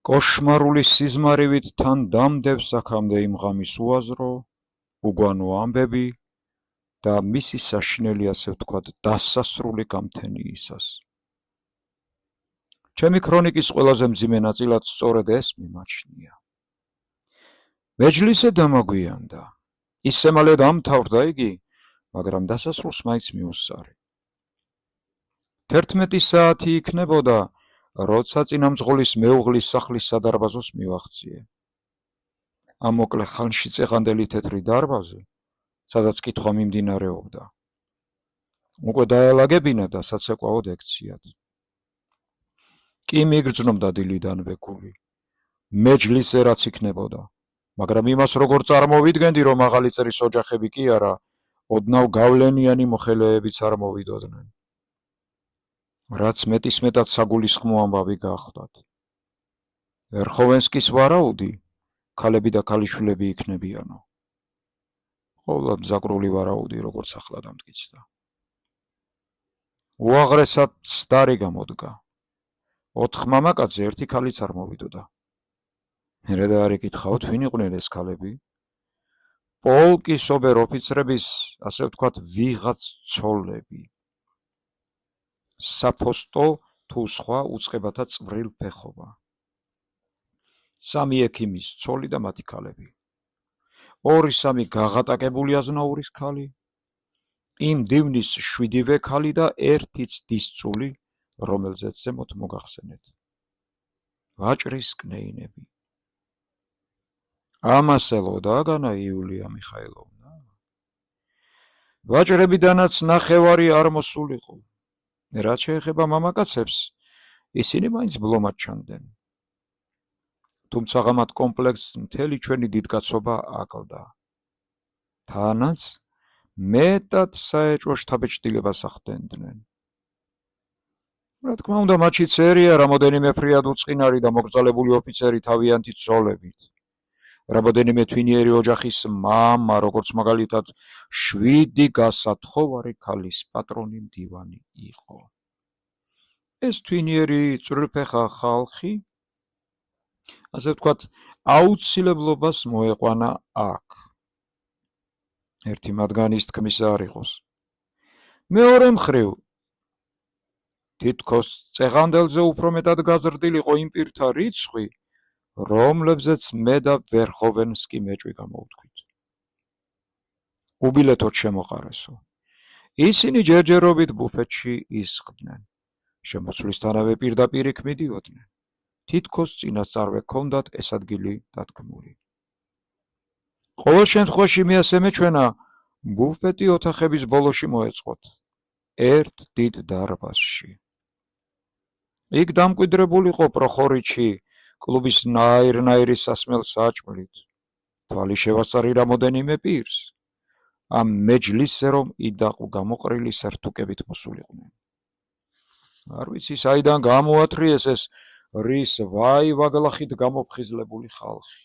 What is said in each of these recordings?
კოშმარული სიზმარივით თან დამდევს აქამდე იმ ღამის უაზრო, უგვანო ამბები და მისი საშინელი, ასე ვთქვათ, დასასრული გამთენიისას. ჩემი ქრონიკის ყველაზე მძიმე ნაწილად სწორედ ეს მიმაჩნია. მეჯლისზე დამაგვიანდა. ისე მალე დამთავრდა იგი, მაგრამ დასასრულს მაინც მიუსწარი. 11 საათი იქნებოდა, როცა წინამძღოლის მეუღლის სახლის სადარბაზოს მივახციე. ამ მოკლე ხანში წეღანდელი თეთრი დარბაზი, სადაც კითხვა მიმდინარეობდა. უკვე დაელაგებინა და საცეკვაოდ ექციათ. კი მიგრძნობდა დილიდანვე გული. მეჯლისზე რაც იქნებოდა, მაგრამ იმას როგორ წარმოვიდგენდი, რომ მაღალი წრის ოჯახები კი არა, ოდნავ გავლენიანი მოხელეებიც არ მოვიდოდნენ. რაც მეტისმეტად საგულისხმო ამბავი გახლდათ. ერხოვენსკის ვარაუდი, ქალები და ქალიშვილები იქნებიანო. ყოვლად მზაკრული ვარაუდი, როგორც ახლა დამტკიცდა. უაღრესად ცდარი გამოდგა. 4 მამაკაცზე ერთი ქალიც არ მოვიდოდა. მერე და არ იკითხავთ, ვინ იყვნენ ეს ქალები? პოლკის ობერ ოფიცრების, ასე ვთქვათ, ვიღაც ცოლები. საფოსტო თუ სხვა უწყებათა წვრილ ფეხობა. 3 ექიმის ცოლი და მათი ქალები. 2-3 გაღატაკებული აზნაურის ქალი, იმ დივნის 7-ვე ქალი და 1 ცდისწული, რომელზეც ზემოთ მოგახსენეთ. ვაჭრის კნეინები. ამას ელოდა აგანა იულია მიხაილოვნა. ვაჭრებიდანაც ნახევარი არ მოსულიყო. რაც შეეხება მამაკაცებს, ისინი მაინც ბლომად ჩანდნენ. თუმცა მათ კომპლექსს მთელი ჩვენი დიდკაცობა აკლდა. თანაც მეტად საეჭვო შთაბეჭდილებას ახდენდნენ. რა თქმა უნდა, მათში წერია რამოდენიმე ფრიად უწყინარი და მოკრძალებული ოფიცერი თავიანთი ცოლებით. რამოდენიმე თვინიერი ოჯახის მამა, როგორც მაგალითად 7 გასათხოვარი ქალის პატრონი მდივანი იყო. ეს თვინიერი წვრილფეხა ხალხი, ასე ვთქვათ, აუცილებლობას მოეყვანა აქ. ერთი მათგანის თქმის არ იყოს. მეორე მხრივ, თითქოს წეღანდელზე უფრო მეტად გაზრდილიყო იმ პირთა რიცხვი, რომლებზეც მე და ვერხოვენსკი მეჭვი გამოვთქვით. უბილეთოდ შემოყარესო. ისინი ჯერჯერობით ბუფეტში ისხდნენ. შემოსვლისთანავე პირდაპირ იქ მიდიოდნენ. თითქოს წინასწარვე ჰქონდათ ეს ადგილი დათქმული. ყოველ შემთხვევაში მე ასე მეჩვენა, ბუფეტი ოთახების ბოლოში მოეწყოთ. ერთ დიდ დარბაზში. იქ დამკვიდრებულიყო პროხორიჩი, კლუბის ნაირ-ნაირი სასმელ საჭმლით. თვალი შევასწარი რამოდენიმე პირს. ამ მეჯლისზე რომ იდაყ გამოყრილი სართუკებით მოსულიყვნენ. არ ვიცი საიდან გამოათრიეს ეს რის ვაი-ვაგლახით გამოფხიზლებული ხალხი.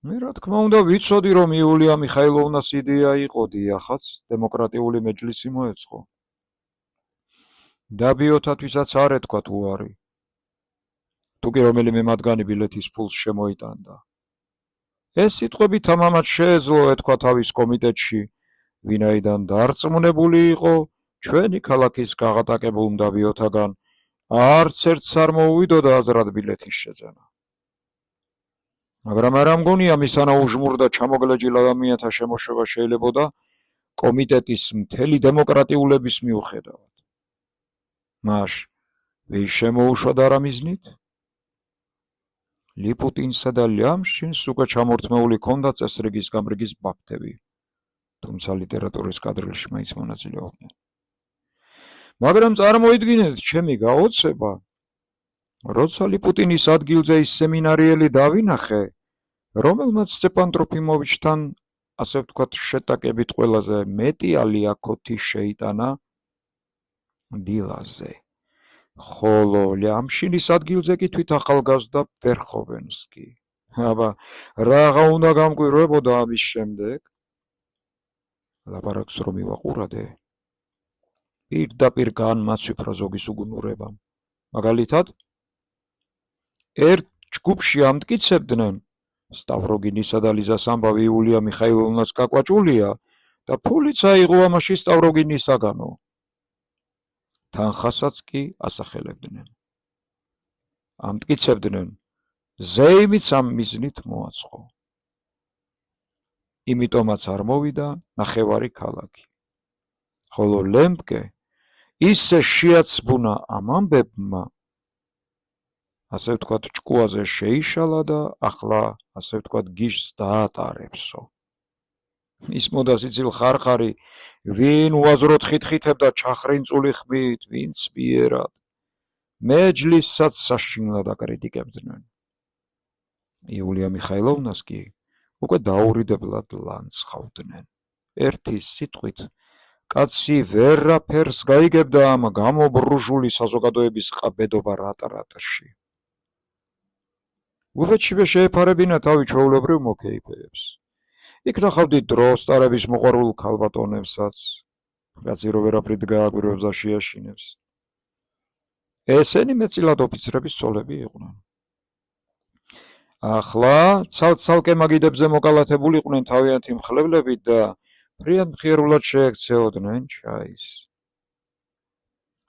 მე რა თქმა უნდა ვიცოდი, რომ იულია მიხაილოვნას იდეა იყო დიახაც დემოკრატიული მეჯლისი მოეწყო. დაბიოთათვისაც არ ეთქვათ უარი. თუკი რომელიმე მათგანი ბილეთის ფულს შემოიტანდა. ეს სიტყვები თამამად შეეძლო ეთქვა თავის კომიტეტში, ვინაიდან დარწმუნებული იყო, ჩვენი ქალაქის გაღატაკებულ მდაბიოთაგან არც ერთს არ მოუვიდოდა აზრად ბილეთის შეძენა. მაგრამ არა მგონია მისანა უჟმურ და ჩამოგლეჯილ ადამიანთა შემოშობა შეიძლებოდა კომიტეტის მთელი დემოკრატიულების მიუხედავად. მაშ ვის შემოუშვა დარამიზნით? ლიპუტინსა და ლიამშინს უკვე ჩამორთმეული ჰქონდათ წესრიგის გამრიგის ბაფთები, თუმცა ლიტერატურის კადრილში მაინც მონაწილეობდნენ. მაგრამ წარმოიდგინეთ ჩემი გაოცება, როცა ლიპუტინის ადგილზე ის სემინარიელი დავინახე, რომელმაც სტეპან ტროფიმოვიჩთან, ასე ვთქვათ, შეტაკებით ყველაზე მეტი ალიაკოთი შეიტანა დილაზე. ხოლო ლიამშინის ადგილზე კი თვით ახალგაზრდა ვერხოვენსკი. აბა, რაღა უნდა გამკვირვებოდა ამის შემდეგ? ლაპარაკს რომ მივაყურადე, პირდაპირ განმაცვიფრა ზოგის უგუნურებამ. მაგალითად, ერთ ჯგუფში ამტკიცებდნენ, სტავროგინისა და ლიზას ამბავი იულია მიხაილოვნას გაკვაჭულია და ფულიც აიღო ამაში სტავროგინისაგანო. თანხასაც კი ასახელებდნენ. ამტკიცებდნენ, ზეიმიც ამ მიზნით მოაწყო. იმიტომაც არ მოვიდა ნახევარი ქალაქი. ხოლო ლემპკე ისე შეაცბუნა ამ ამბებმა, ასე ვთქვათ, ჭკუაზე შეიშალა და ახლა, ასე ვთქვათ, გიშს დაატარებსო. ის მოდასიცილ ხარხარი, ვინ უაზროდ ხითხითებდა ჩახრინწული ხმით, ვინ სპიერად, მეჯლისსაც საშინლად აკრიტიკებდნენ. იულია მიხაილოვნას კი უკვე დაურიდებლად ლანცხავდნენ. ერთი სიტყვით, კაცი ვერაფერს გაიგებდა ამ გამობრუჟული საზოგადოების ყაბედობა რატ-რატში. უბედშივე შეეფარებინა თავი ჩვეულებრივ მოქეიფეებს. იქ ნახავდით დროს ტარების მოყვარულ ქალბატონებსაც, კაცი რო ვერაფრით გააგვირვებს და შეაშინებს. ესენი მეტწილად ოფიცრების ცოლები იყვნენ. ახლა ცალ-ცალკე მაგიდებზე მოკალათებულ იყვნენ თავიანთი მხლებლებით და ფრიად მხიარულად შეექცეოდნენ ჩაის.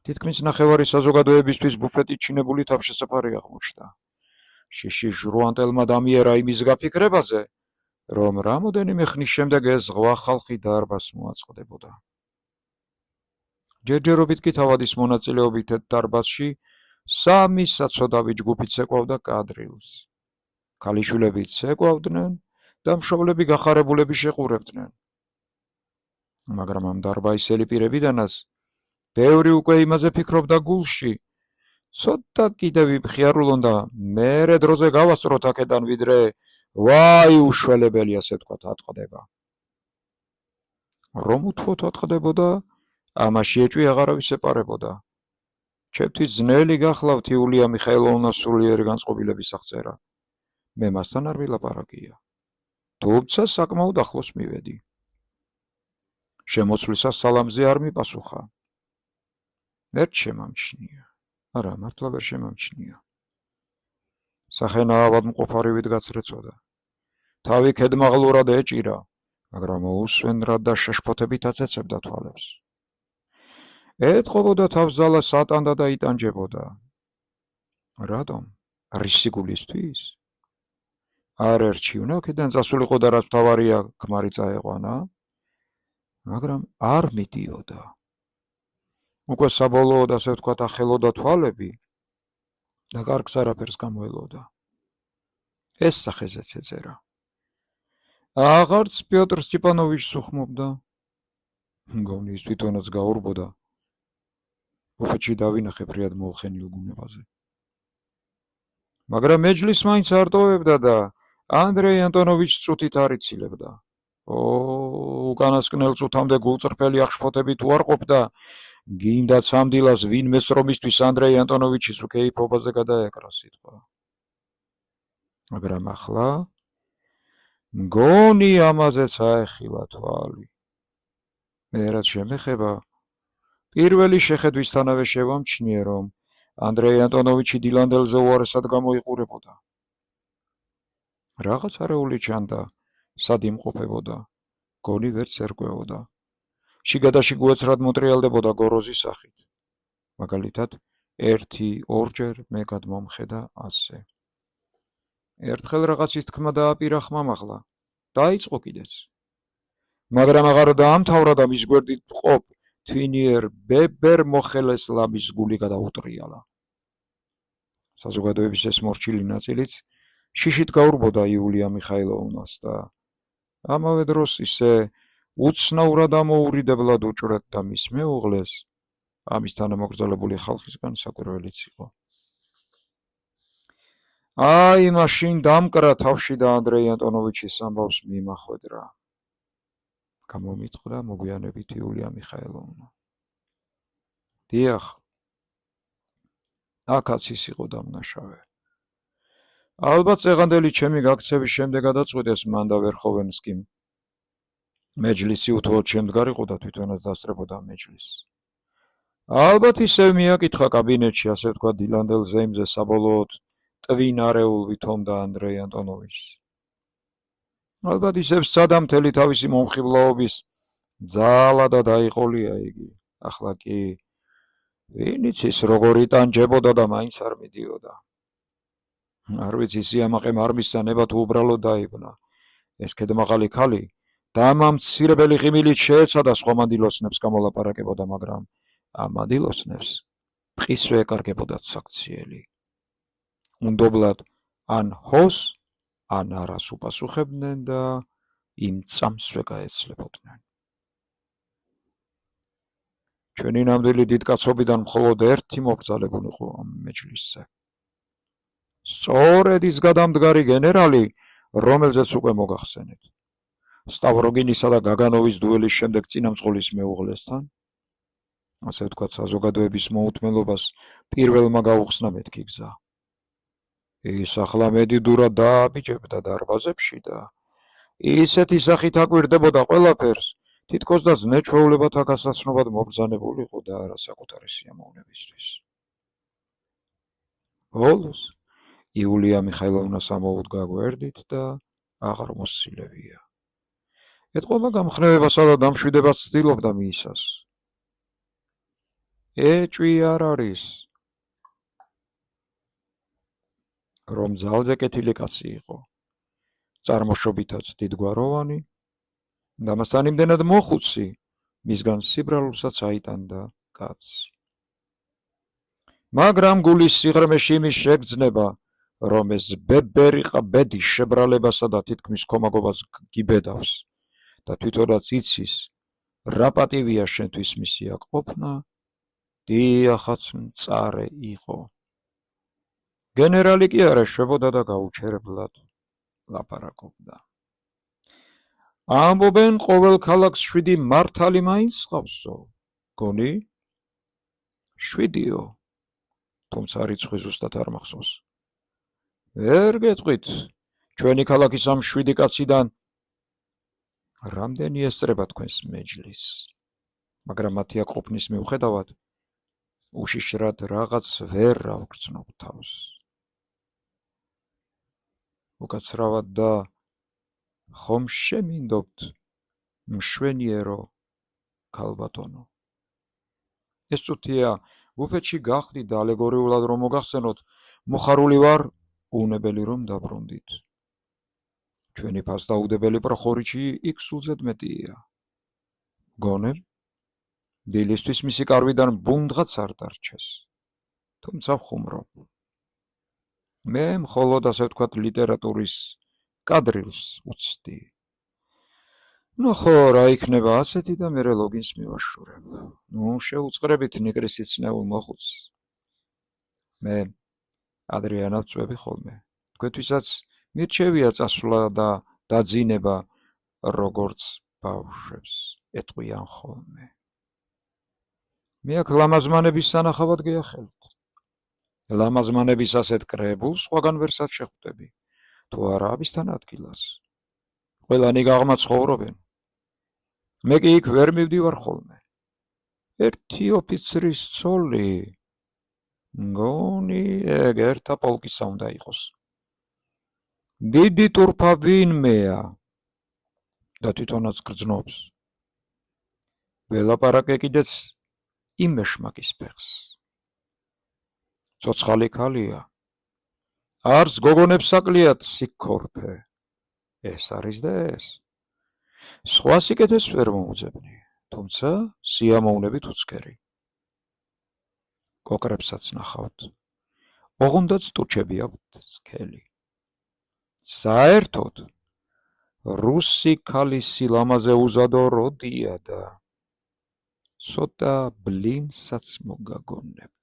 თითქმის ნახევარი საზოგადოებისთვის ბუფეტით ჩინებული თავშესაფარი აღმოჩნდა. შიში ჟრუანტელმა დამიერა იმის გაფიქრებაზე, რომ რამოდენიმე ხნის შემდეგ ეს ზღვა ხალხი დარბას მოაწყდებოდა. ჯერჯერობით კი თავადის მონაწილეობით ერთ დარბაზში 3 საცოდავი ჯგუფით ეკავდა კადრილს. ქალიშვილებიც ეკავდნენ და მშობლები გახარებულები შეყურებდნენ. მაგრამ ამ დარბაზელი პირებიდანაც ბევრი უკვე იმაზე ფიქრობდა გულში, ცოტა კიდევ იმხიარულონ და მერე დროზე გავასწროთ აქედან, ვიდრე ვაი უშველებელი, ასე ვთქვათ, ატყდება. რომ უთუოდ ატყდებოდა, ამაში ეჭვი აღარავის ეპარებოდა. ჩემთვის ძნელი გახლავთ იულია მიხაილოვნას სულიერი განწყობილების აღწერა. მე მასთან არ ვილაპარაკია. თუმცა საკმაოდ ახლოს მივედი. შემოცვლისას სალამზე არ მიპასუხა. ერთ შემამჩნია. არა, მართლა ვერ შემამჩნია. სახენა ავადმყოფარივით გაცრეწოდა. თავი ქედმაღლურად ეჭირა, მაგრამ უსვენრად და შეშფოთებით აწეცებდა თვალებს. ეტყობოდა თავს ძალას ატანდა და იტანჯებოდა. რატომ? რისი გულისთვის? არ ერჩივნა აქედან წასულიყო და რაც მთავარია ქმარი წაეყვანა, მაგრამ არ მიდიოდა. უკვე საბოლოოდ, ასე ვთქვათ, ახელოდა თვალები და კარგს არაფერს გამოელოდა. ეს სახეზეც ეწერა. აღარც პიოტრ სტეპანოვიჩს უხმობდა. მგონი ის თვითონაც გაურბოდა. ბუფეტში დავინახე ფრიად მოულხენილ გუნებაზე. მაგრამ მეჯლისს მაინც არ ტოვებდა და ანდრეი ანტონოვიჩს წუთით არ ცილებდა. უკანასკნელ წუთამდე გულწრფელი აღშფოთები თუ არ ყოფდა, გინდაც ამ დილას ვინმეს რომისთვის ანდრეი ანტონოვიჩის უკეიფობაზე გადაეკრა სიტყვა. მაგრამ ახლა მგონი ამაზეც აეხილა თვალი. მე რაც შემეხება, პირველი შეხედვისთანავე შევამჩნიე, რომ ანდრეი ანტონოვიჩი დილანდელზე უარესად გამოიყურებოდა. რაღაც არეული ჩანდა, სად იმყოფებოდა, გონი ვერც ერკვეოდა. შიგადაში გუეცრად მოტრიალდებოდა გოროზის სახით. მაგალითად, 1-2ჯერ მე გადმომხედა ასე. ერთხელ რაღაცის თქმა დააპირა ხმამაღლა, დაიწყო კიდეც. მაგრამ აღარ დაამთავრა და მის გვერდით მყოფ თვინიერ ბებერ მოხელეს ლამის გული გადაუტრიალა. საზოგადოების ეს მორჩილი ნაწილიც შიშით გაურბოდა იულია მიხაილოვნას და ამავე დროს ისე უცნაურად ამოურიდებლად უჭრეთდა მის მეუღლეს, ამის თანამოგრძალებული ხალხისგან საკვირველიც იყო. აი, მაშინ დამკრა თავში და ანდრეი ანტონოვიჩის ამბავს მიმახვედრა. გამომიტყდა მოგვიანებით იულია მიხაილოვნა. დიახ, აქაც ის იყო დამნაშავე. ალბათ წეღანდელი ჩემი გაქცევის შემდეგ გადაწყვიტეს მან და ვერხოვენსკიმ. მეჯლისი უთუოდ შემდგარიყო და თვითონაც დასწრებოდა მეჯლისს. ალბათ ისევ მიაკითხა კაბინეტში, ასე ვთქვათ, დილანდელ ზეიმზე საბოლოოდ ტვინარეულ ვითომ და ანდრეი ანტონოვიჩს. ალბათ ისევ სცადა მთელი თავისი მომხიბლაობის ძალა და დაიყოლია იგი. ახლა კი ვინ იცის როგორ იტანჯებოდა და მაინც არ მიდიოდა. არ ვიცი სიამაყემ არ მისცა ნება თუ უბრალოდ დაიბნა. ეს ქედმაღალი ქალი დამამცირებელი ღიმილით შეეცადა სხვა მანდილოსნებს გამოლაპარაკებოდა, მაგრამ ამ მანდილოსნებს მყისვე ეკარგებოდათ საქციელი. უნდობლად ან ჰოს, ან არას უპასუხებდნენ და იმ წამსვე გაეცლებოდნენ. ჩვენი ნამდვილი დიდკაცობიდან მხოლოდ ერთი მობრძალებულიყო ამ მეჯლისზე. სწორედ ის გადამდგარი გენერალი, რომელზეც უკვე მოგახსენეთ. სტავროგინისა და გაგანოვის დუელის შემდეგ წინამძღოლის მეუღლესთან, ასე ვთქვათ, საზოგადოების მოუთმელობას პირველმა გაუხსნა მეთქი გზა. ის ახლა მედიდურად დააბიჯებდა დარბაზებში და ისეთი სახით აკვირდებოდა ყველაფერს, თითქოს და ზნე-ჩვეულებათა გასაცნობად მობრძანებულიყო და არა საკუთარი სიამოვნებისთვის. ბოლოს იულია მიხაილოვნას ამოუდგა გვერდით და აღარ მოსილევია. ეთყობა გამხნევებასა და დამშვიდებას ცდილობდა მისას. ეჭვი არ არის, რომ ძალზე კეთილი კაცი იყო, წარმოშობითაც დიდგვაროვანი და მასთან იმდენად მოხუცი, მისგან სიბრალულსაც აიტანდა კაცი. მაგრამ გულის სიღრმეში იმის შეგრძნება, რომ ეს ბებერიყა ბედის შებრალებასა და თითქმის კომაგობას გიბედავს და თვითონაც იცის, რა პატივია შენთვის მისი აქ ყოფნა, დიახაც მწარე იყო. გენერალი კი არ ეშვებოდა და გაუჩერებლად ლაპარაკობდა. ამბობენ, ყოველ ქალაქს 7 მართალი მაინც ჰყავსო, გონი? 7-ო, თუმცა რიცხვი ზუსტად არ მახსოვს. ვერ გეტყვით, ჩვენი ქალაქის ამ 7 კაციდან რამდენი ესწრება თქვენს მეჯლისს, მაგრამ მათი აქ ყოფნის მიუხედავად, უშიშრად რაღაც ვერ ავგრძნობ თავს. უკაცრავად და ხომ შემინდობთ, მშვენიერო ქალბატონო. ეს წუთია ბუფეტში გახდით და ალეგორიულად რომ მოგახსენოთ, მოხარული ვარ, უნებელი რომ დაბრუნდით. ჩვენი ფასდაუდებელი პროხორიჩი იქ სულზედ მეტია. გონებ, დილისთვის მისი კარვიდან ბუნდღაც არ დარჩეს, თუმცა ვხუმრობ. მე მხოლოდ, ასე ვთქვათ, ლიტერატურის კადრილს უცდი. ნუ ხო, რა იქნება ასეთი და მერე ლოგინს მივაშურებ. ნუ შეუწყრებით ნიკრისის ცნეულ მოხუცს. მე ადრიანად წვევი ხოლმე. თქვენთვისაც მირჩევია წასვლა და დაძინება, როგორც ბავშვებს ეტყვიან ხოლმე. მე აქ ლამაზმანების სანახავად გეახელთ. ლამაზმანების ასეთ კრებულს სხვაგან ვერსად შეხვდები, თუ არა ამისთან ადგილას. ყველანი გაღმა ცხოვრობენ. მე კი იქ ვერ მივდივარ ხოლმე. ერთი ოფიცრის ცოლი, გონი ეგ ერთა პოლკისა უნდა იყოს. დიდი ტურფა ვინმეა და თვითონაც გრძნობს. ველაპარაკე კიდეც იმ მეშმაკის ფეხს. ცოცხალი ქალია. არც გოგონებს საკლიათ სიქორფე. ეს არის და ეს. სხვა სიკეთეს ვერ მოუძებნი, თუმცა სიამოვნებით უცქერი. კოკრებსაც ნახავთ. ოღონდაც ტუჩები აქვთ სქელი. საერთოდ რუსი ქალის სილამაზე უზადო როდია და ცოტა ბლინსაც მოგაგონებთ.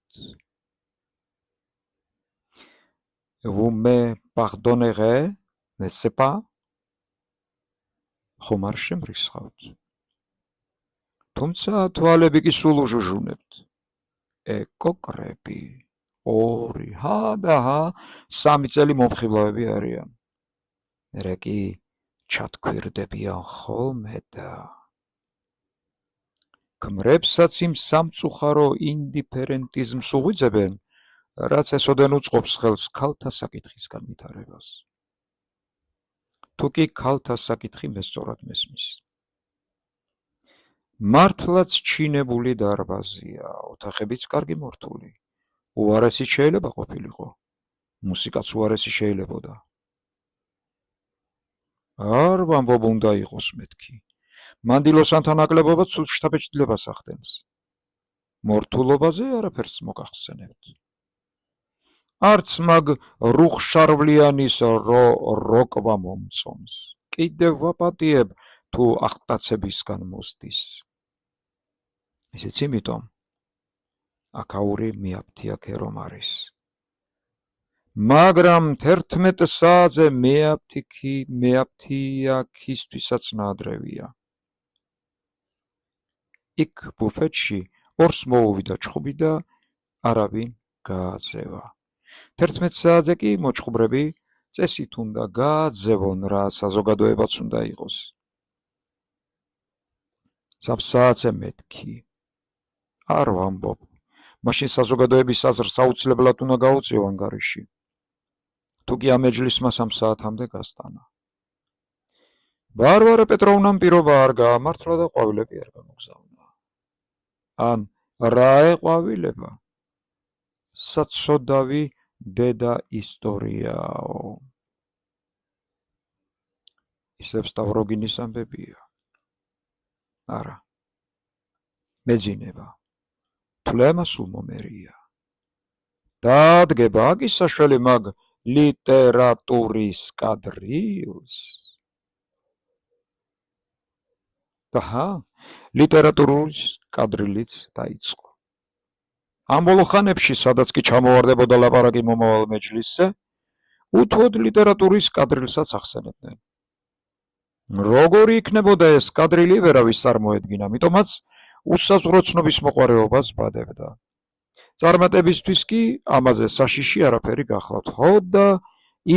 Vous me pardonnerez, n'est-ce pas? ხომ არ შემრისხავთ. თუმცა თვალები კი სულ უჟუჟუნებთ. კოკრები, 2, და 3 წელი მომხიბლავები არიან. მერე კი ჩათქვირდებიან ხოლმე და ქმრებსაც იმ სამწუხარო ინდიფერენტიზმს უღვიძებენ, რაც ესოდენ უწყობს ხელს ქალთა საკითხის განვითარებას. თუ კი ქალთა საკითხი მესწორად მესმის. მართლაც ჩინებული დარბაზია, ოთახებიც კარგი მორთული. უარესი შეიძლება ყოფილიყო, მუსიკაც უარესი შეიძლებოდა. არ ვამბობ უნდა იყოს მეთქი. მანდილოსანთან ნაკლებობაც სულ შთაბეჭდილებას ახდენს. მორთულობაზე არაფერს მოგახსენებთ. არც მაგ რუხშარვლიანის როკვა მომწონს. კიდევ ვაპატიებ თუ ახტაცებისგან მოსდის. ისიც იმიტომ, აქაური მიაფთიაქე რომ არის. მაგრამ 11 საათზე მეაფთიაქისთვისაც ნაადრევია. იქ ბუფეტში ორს მოუვიდა ჩხუბი და არავინ გააძევა. 11 საათზე კი მოჩხუბრები წესით უნდა გააძევონ, რა საზოგადოებაც უნდა იყოს. 3 საათზე მეთქი. არ ვამბობ. მაშინ საზოგადოების აზრს აუცილებლად უნდა გაუწიო ანგარიში. თუ კი ამ ეჯლისმა 3 საათამდე გასტანა. ვარვარა პეტროვნამ პირობა არ გაამართლა და ყვავილები არ გამოგზავნა. ან რა ეყვავილება? საცოდავი დედა ისტორიაო. ისევ სტავროგინის ამბებია. არა. მეძინება. თვლემა სულ მომერია. დადგება აქ საშველი მაგ ლიტერატურის კადრილს. და ლიტერატურის კადრილიც დაიწყო. ამ ბოლო ხანებში, სადაც კი ჩამოვარდებოდა ლაპარაკი მომავალ მეჯლისზე, უთუოდ ლიტერატურის კადრილსაც ახსენებდნენ. როგორი იქნებოდა ეს კადრილი, ვერავის წარმოედგინა, ამიტომაც უსაზღვრო ცნობის მოყვარეობას ბადებდა. წარმატებისთვის კი ამაზე საშიში არაფერი გახლავთ, ხო და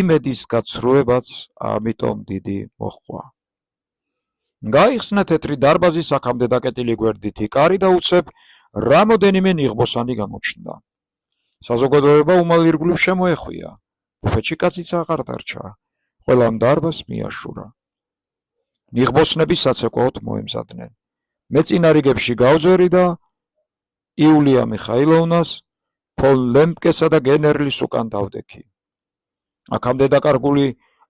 იმედის გაცრუებაც ამიტომ დიდი მოჰყვა. გაიხსნა თეთრი დარბაზი აქამდე დაკეტილი გვერდითი კარი და უცებ რამოდენიმე ნიღბოსანი გამოჩნდა. საზოგადოება უმალ ირგვლივ შემოეხვია. ბუფეტში კაციც აღარ დარჩა. ყველამ დარბაზს მიაშურა. ნიღბოსნები საცეკვაოდ მოემზადნენ. მე წინა რიგებში გავძვერი და იულია მიხაილოვნას, ფონ ლემპკესა და გენერლის უკან დავდექი. აქამდე დაკარგული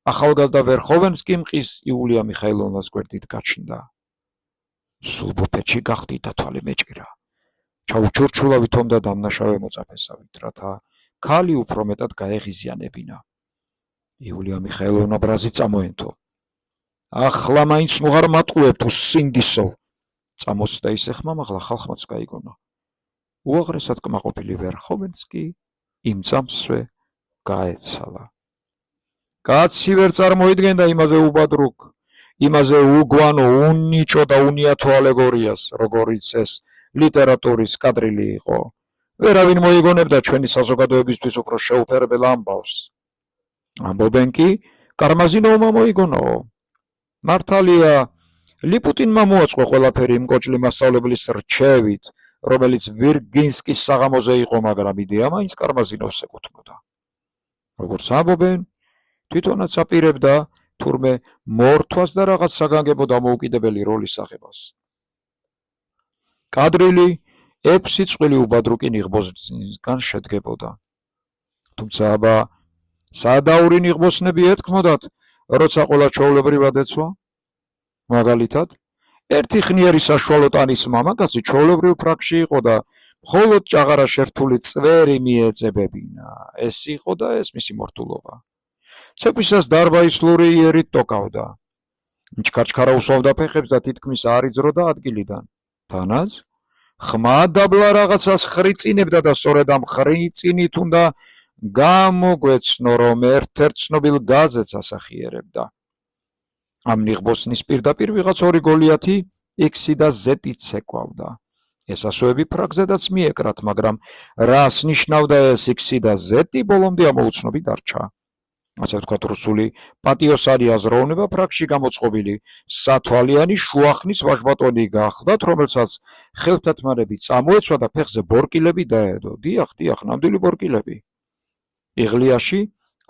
ახალგაზრდა ვერხოვენსკიმყის იულია მიხაილოვნას გვერდით გაჩნდა. სულ ბუფეტში გახდით და თვალე მეჭირა. ჩაუჩურჩულავით ომ და დამნაშავე მოწაფესავით, რათა ქალი უფრო მეტად გაეღიზიანებინა. იულია მიხაილოვნა ბრაზი წამოენთო. ახლა მაინც ნუღარ მატყუებთ უსინდისო. წამოსდა ისე ხმამაღლა, ხალხმაც გაიგონა. უაღრესად კმაყოფილი ვერხოვენსკი იმ წამსვე გაეცალა. კაცი ვერ წარმოიდგენდა იმაზე უბადრუგ, იმაზე უგვანო, უნიჭო და უნიათო ალეგორიას, როგორიც ეს ლიტერატურის კადრილი იყო. ვერავინ მოიგონებდა ჩვენი საზოგადოებისთვის უფრო შეუფერებელ ამბავს. ამბობენ კი, კარმაზინოვმა მოიგონაო. მართალია, ლიპუტინმა მოაწყო ყველაფერი იმ კოჭლი მასწავლებლის რჩევით, რომელიც ვირგინსკის საღამოზე იყო, მაგრამ იდეა მაინც კარმაზინოვს ეკუთვნოდა. როგორც ამბობენ, თვითონაც აპირებდა თურმე მორთვას და რაღაც საგანგებო დამოუკიდებელი როლის აღებას. კადრილი 6 წყვილი უბადრუკი ნიღბოსნისგან შედგებოდა. თუმცა აბა სადაური ნიღბოსნები ეთქმოდათ, როცა ყველა ჩვეულებრივად ეცვა? მაგალითად, ერთი ხნიერი საშუალო ტანის მამაკაცი ჩვეულებრივ ფრაკში იყო და მხოლოდ ჭაღარა შერთული წვერი მიეწებებინა. ეს იყო და ეს მისი მორთულობა. ცეკვისას დარბაისლური იერით ტოკავდა. ჩქარჩქარა უსვავდა ფეხებს და თითქმის არ იძროდა ადგილიდან. თანაც ხმა დაბლა რაღაცას ხრიწინებდა და სწორედ ამ ხრიწინით უნდა გამოგვეცნო, რომ ერთ-ერთ ცნობილ გაზეთს ასახიერებდა. ამ ნიღბოსნის პირდაპირ ვიღაც ორი გოლიათი X და Z-ით ცეკვავდა. ესასოები ფრაგზედაც მიეკრათ, მაგრამ რას ნიშნავდა ეს X და Z, ბოლომდე ამოუცნობი დარჩა. ასე ვთქვათ, რუსული პატიოსანი აზროვნება ფრანგში გამოწყობილი სათვალიანი შუახნის ვაჟბატონი გახლდათ, რომელსაც ხელთათმანები წამოეცვა და ფეხზე ბორკილები დაედო. დიახ, ნამდვილი ბორკილები. იღლიაში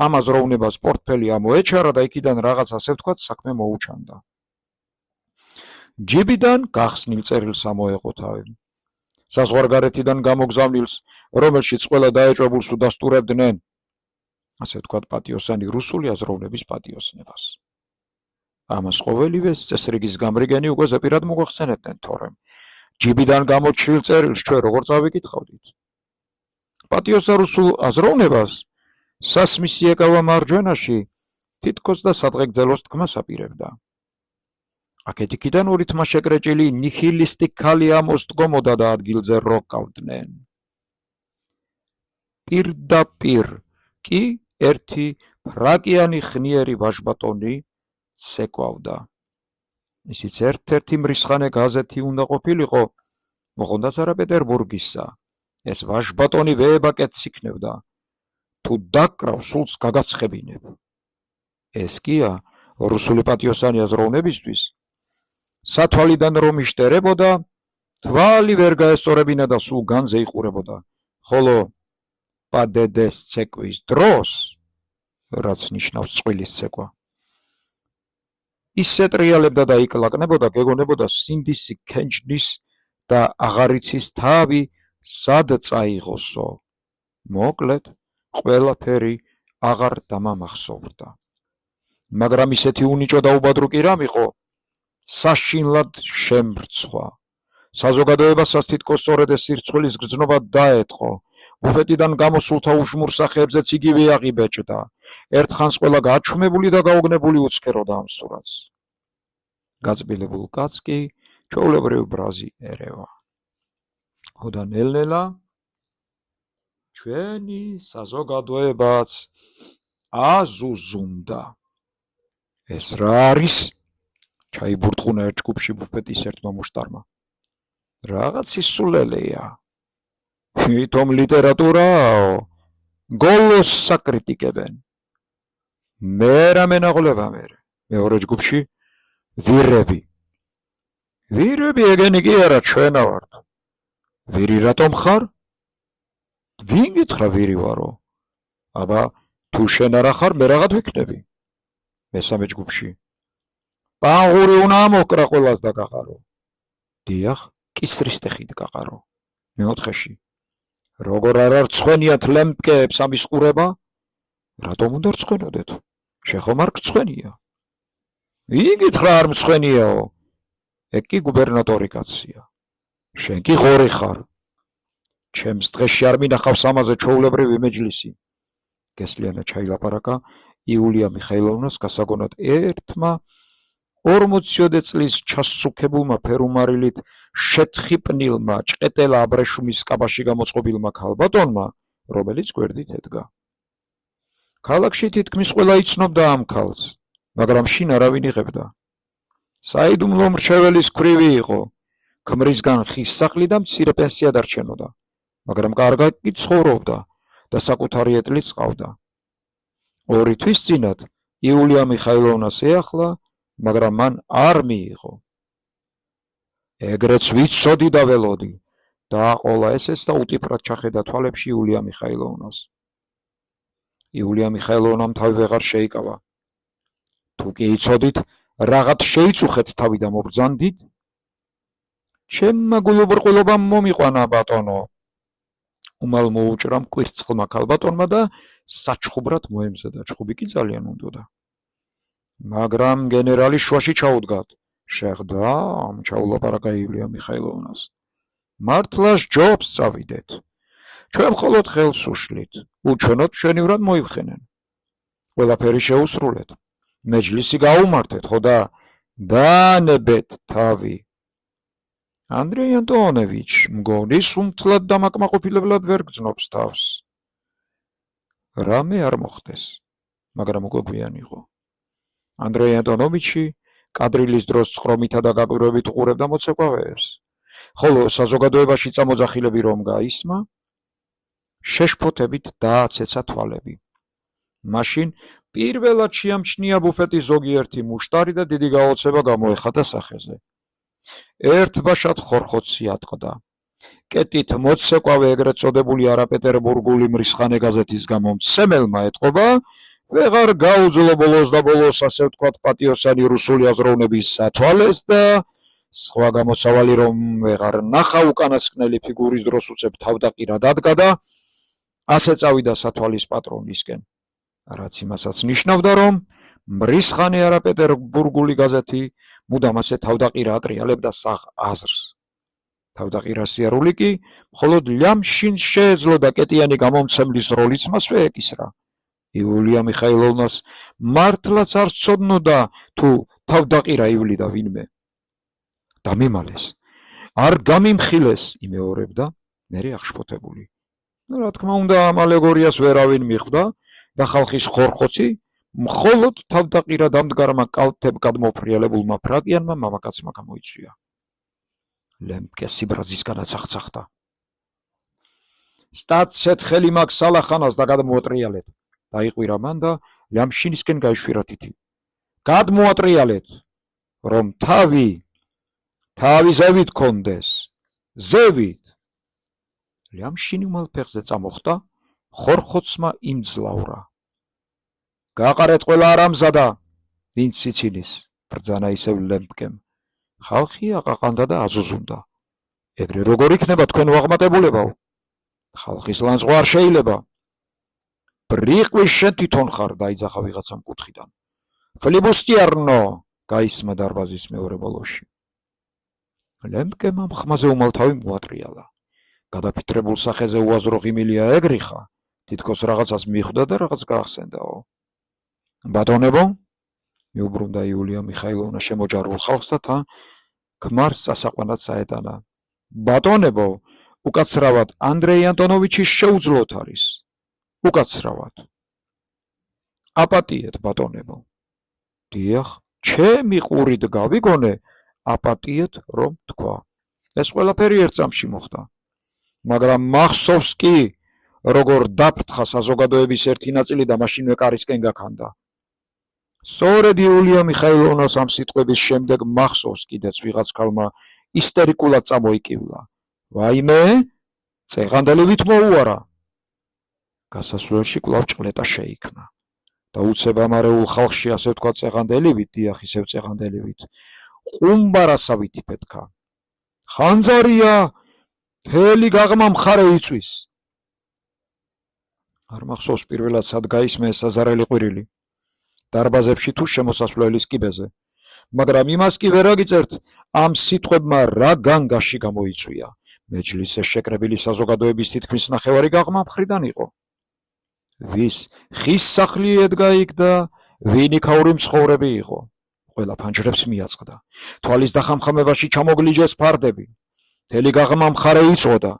ამ აზროვნებას პორტფელი ამოეჩარა და იქიდან რაღაც, ასე ვთქვათ, საქმე მოუჩანდა. ჯიბიდან გახსნილ წერილს ამოეყო თავი. საზღვარგარეთიდან გამოგზავნილს, რომელშიც ყველა დაეჭვებულს უდასტურებდნენ, ასე ვთქვათ, პატიოსანი რუსული აზროვნების პატიოსნებას. ამას ყოველივეს წესრიგის გამრიგენი უკვე ზეპირად მოგვახსენებდნენ, თორემ ჯიბიდან გამოჩრდილ წერილს ჩვენ როგორ წავიკითხავდით? პატიოსა რუსულ აზროვნებას სასმისი ეკავა მარჯვენაში, თითქოს და სადღეგრძელოს თქმას აპირებდა. აქეთ იქიდან ურითმა შეკრეჭილი ნიჰილისტი ქალი ამოსდგომოდა და ადგილზე როქავდნენ. პირდაპირ კი ერთი ფრაკიანი ხნიერი ვაჟბატონი ცეკვავდა. ისიც ერთ-ერთი მრისხანე გაზეთი უნდა ყოფილიყო, მოხონდაც არა პეტერბურგისა. ეს ვაჟბატონი ვეებაკეთს იქნებდა. თუ დაკრავ, სულს გაგაცხებინებ. ეს კია რუსული პატიოსანი აზროვნებისთვის სათვალიდან რომ იშტერებოდა, თვალი ვერ გაესწორებინა და სულ განზე იყურებოდა, ხოლო პადედეს ცეკვის დროს, რაც ნიშნავს წყვილის ცეკვა, ისე ტრიალებდა და იკლაკნებოდა, გეგონებოდა სინდისი ქენჯნის და აღარიცის თავი სად წაიღოსო. მოკლედ, ყველაფერი აღარ დამამახსოვრდა. მაგრამ ისეთი უნიჭო და უბადრო კი რამ იყო, საშინლად შემრცხვა. საზოგადოებასაც თითქოს სწორედ ეს სირცხვილის გრძნობა დაეტყო. ბუფეტიდან გამოსულთა უშმურ სახეებზეც იგივე აღიბეჭდა. ერთხანს ყველა გაჩუმებული და გაოგნებული უცქეროდა ამ სურათს. გაწბილებულ კაცს კი ჩვეულებრივ ბრაზი ერევა. ხოდა ნელ-ნელა ჩვენი საზოგადოებაც აზუზუმდა. ეს რა არის? ჩაიბურტყუნა ერთ ჯგუფში ბუფეტის ერთმა მუშტარმა. რაღაც ისულელეა. თვითონ ლიტერატურაო, გოლოს საკრიტიკებენ. მე რა მენაღლება მე. მეორე ჯგუფში ვირები. ვირები ეგენი კი არა, ჩვენა ვართ. ვირი რატომ ხარ? ვინ გითხრა ვირი ვარო? აბა, თუ შენ არა ხარ, მე რაღაც ვიქნები. მესამე ჯგუფში. პანღური უნდა ამოჰკრა ყველას და გაყარო. დიახ, კისრის ტეხით გაყარო. მეოთხეში. როგორ არ არცხვენიათ ლემპკეებს ამის ყურება? რატომ უნდა რცხვენოდეთ? შენ ხომ არ გრცხვენია? ვინ გითხრა არ მცხვენიაო? ეგ კი გუბერნატორი კაცია. შენ კი ღორი ხარ. ჩემს დღეში არ მინახავს ამაზე ჩვეულებრივი მეჯლისი. გესლიანად ჩაილაპარაკა იულია მიხაილოვნას გასაგონად ერთმა 40 წლის ჩასწუქებულმა ფერუმარილით შეთხიპნილმა ჭყეტელა აბრეშუმის კაბაში გამოწყობილმა ქალბატონმა, რომელიც გვერდით ედგა. ქალაქში თითქმის ყველა იცნობდა ამ ქალს, მაგრამ შინ არავინ იღებდა. საიდუმლო მრჩეველის ქვრივი იყო, ქმრისგან ხის სახლი და მცირე პენსია დარჩენოდა, მაგრამ კარგად კი ცხოვრობდა და საკუთარი ეტლიც ჰყავდა. 2 თვის წინათ იულია მიხაილოვნას ეახლა, მაგრამ მან არ მიიღო. ეგრეც ვიცოდი და ველოდი, დააყოლა ესეც და უტიფრად ჩახედა თვალებში იულია მიხაილოვნას. იულია მიხაილოვნამ თავი ვეღარ შეიკავა. თუ კი იცოდით, რაღაც შეიწუხეთ თავი და მობრძანდით? ჩემმა გულუბრყვილობამ მომიყვანა ბატონო. უმალ მოუჭრა მკვირცხლმა ქალბატონმა და საჩხუბრად მოემზადა. ჩხუბი კი ძალიან უნდოდა. მაგრამ გენერალი შუაში ჩაუდგათ. შეხვდა, ჩაულაპარაკა იულია მიხაილოვნას. მართლა ჯობს წავიდეთ. ჩვენ მხოლოდ ხელს უშლით. უჩვენოთ ჩვენივრად მოიხენენ. ყველაფერი შეუსრულეთ. მეჯლისი გაუმართეთ, ხო და დაანებეთ თავი. ანდრეი ანტონოვიჩ, მგონი სუმთლად დამაკმაყოფილებლად ვერ გძნობს თავს. რამე არ მოხდეს, მაგრამ უკვე გვიან იყო. ანდრეი ანტონოვიჩი კადრილის დროს წხრომითა და გაკვირვებით უყურებდა მოცეკვავეებს, ხოლო საზოგადოებაში წამოძახილები რომ გაისმა, შეშფოთებით დააცეცა თვალები. მაშინ პირველად შეამჩნია ბუფეტის ზოგიერთი მუშტარი და დიდი გაოცება გამოეხადა სახეზე. ერთ ბაშად ხორხოცი ატყდა. კეტით მოცეკვავე ეგრეთ წოდებული არაპეტერბურგული მრისხანე გაზეთის გამომცემელმა ეტყობა, ვეღარ გაუძლო ბოლოს და ბოლოს, ასე ვთქვათ, პატიოსანი რუსული აზროვნების სათვალეს და სხვა გამოსავალი რომ ვეღარ ნახა უკანასკნელი ფიგურის დროს უცებ თავდაყირა დადგა და ასე წავიდა სათვალის პატრონისკენ. რაც იმასაც ნიშნავდა, რომ მრისხანე არაპეტერბურგული გაზეთი მუდამ ასე თავდაყირა ატრიალებდა საღ აზრს. თავდაყირა სიარული კი მხოლოდ ლямშინ შეეძლო და კეტიანი გამომცემლის როლიც მასვე ეკისრა. იულია მიხაილოვნას მართლაც არ სცოდნოდა თუ თავდაყირა ივლიდა ვინმე. დამიმალეს, არ გამიმხილეს, იმეორებდა მერე აღშფოთებული. რა თქმა უნდა, ამ ალეგორიას ვერავინ მიხვდა და ხალხის ხორხოცი მხოლოდ თავდაყირა დამდგარმა კალთებგადმოფრიალებულმა ფრაკიანმა მამაკაცმა გამოიწვია. ლემპკე სიბრაზისგანაც აღწახდა. სტაცეთ ხელი მაგ სალახანას და გადმოატრიალეთ. დაიყვირა მან და ლямშინისკენ გაიშვირა თითი. გადმოატრიალეთ, რომ თავი ზევით კონდეს, ზევით. ლямშინი უმალფეხზე წამოხდა, ხორხოცმა იმძლავრა. გაყარეთ ყველა არამზადა, ვინც სიცინის, ბრძანა ისევ ლემპკემ. ხალხი აყაყანდა და აზუზუნდა. ეგრე როგორ იქნება თქვენ ვაღმატებულებაო? ხალხის ლანძღვა არ შეიძლება. ბრიყვი შენ თვითონ ხარ, დაიძახა ვიღაცა მკუთხიდან. ფლიბუსტიარნო, გაისმა დარბაზის მეორე ბოლოში. ლემპკემ ამ ხმაზე უმალთავი მოატრიალა. გადაფიქრებულ სახეზე უაზრო ღიმილია ეგრიხა, თითქოს რაღაცას მიხვდა და რაღაც გაახსენდაო. ბატონებო, მიუბრუნდა იულია მიხაილოვნა შემოჯარულ ხალხს და თან ქმარს სასაყვანად საეტანა. ბატონებო, უკაცრავად ანდრეი ანტონოვიჩის შეუძლოთ არის. უკაცრავად. აპატიეთ, ბატონებო. დიახ, ჩემი ყურით გავიგონე, აპატიეთ რომ თქვა. ეს ყველაფერი ერთ წამში მოხდა. მაგრამ მახსოვს კი, როგორ დაფრთხა საზოგადოების ერთი ნაწილი და მაშინვე კარისკენ გაქანდა. სწორედ იულია მიხაილოვნას ამ სიტყვების შემდეგ მახსოვს კიდეც ვიღაც ქალმა ისტერიკულად წამოიკივლა. ვაიმე, წეღანდელივით მოუარა. გასასვლელში კვლავ ჭყლეტა შეიქმნა. და უცებ ამარეულ ხალხში, ასე ვთქვათ, წეღანდელივით, დიახ, ისევ წეღანდელივით, ყუმბარასავით იფეთქა. ხანძარია, მთელი გაღმა მხარე იწვის. არ მახსოვს პირველად სად გაისმე ეს საზარელი ყვირილი. დარბაზებში თუ შემოსასვლელის კიბეზე, მაგრამ იმას კი ვერ აგიწერთ, ამ სიტყვებმა რა განგაში გამოიწვია. მეჯლისზე შეკრებილი საზოგადოების თითქმის ნახევარი გაღმა მხრიდან იყო. ვის ხის სახლი ედგა იქ და ვინ იქაური მცხოვრები იყო. ყველა ფანჯრებს მიაწყდა. თვალის დახამხამებაში ჩამოგლიჯეს ფარდები. მთელი გაღმა მხარე იწოდა.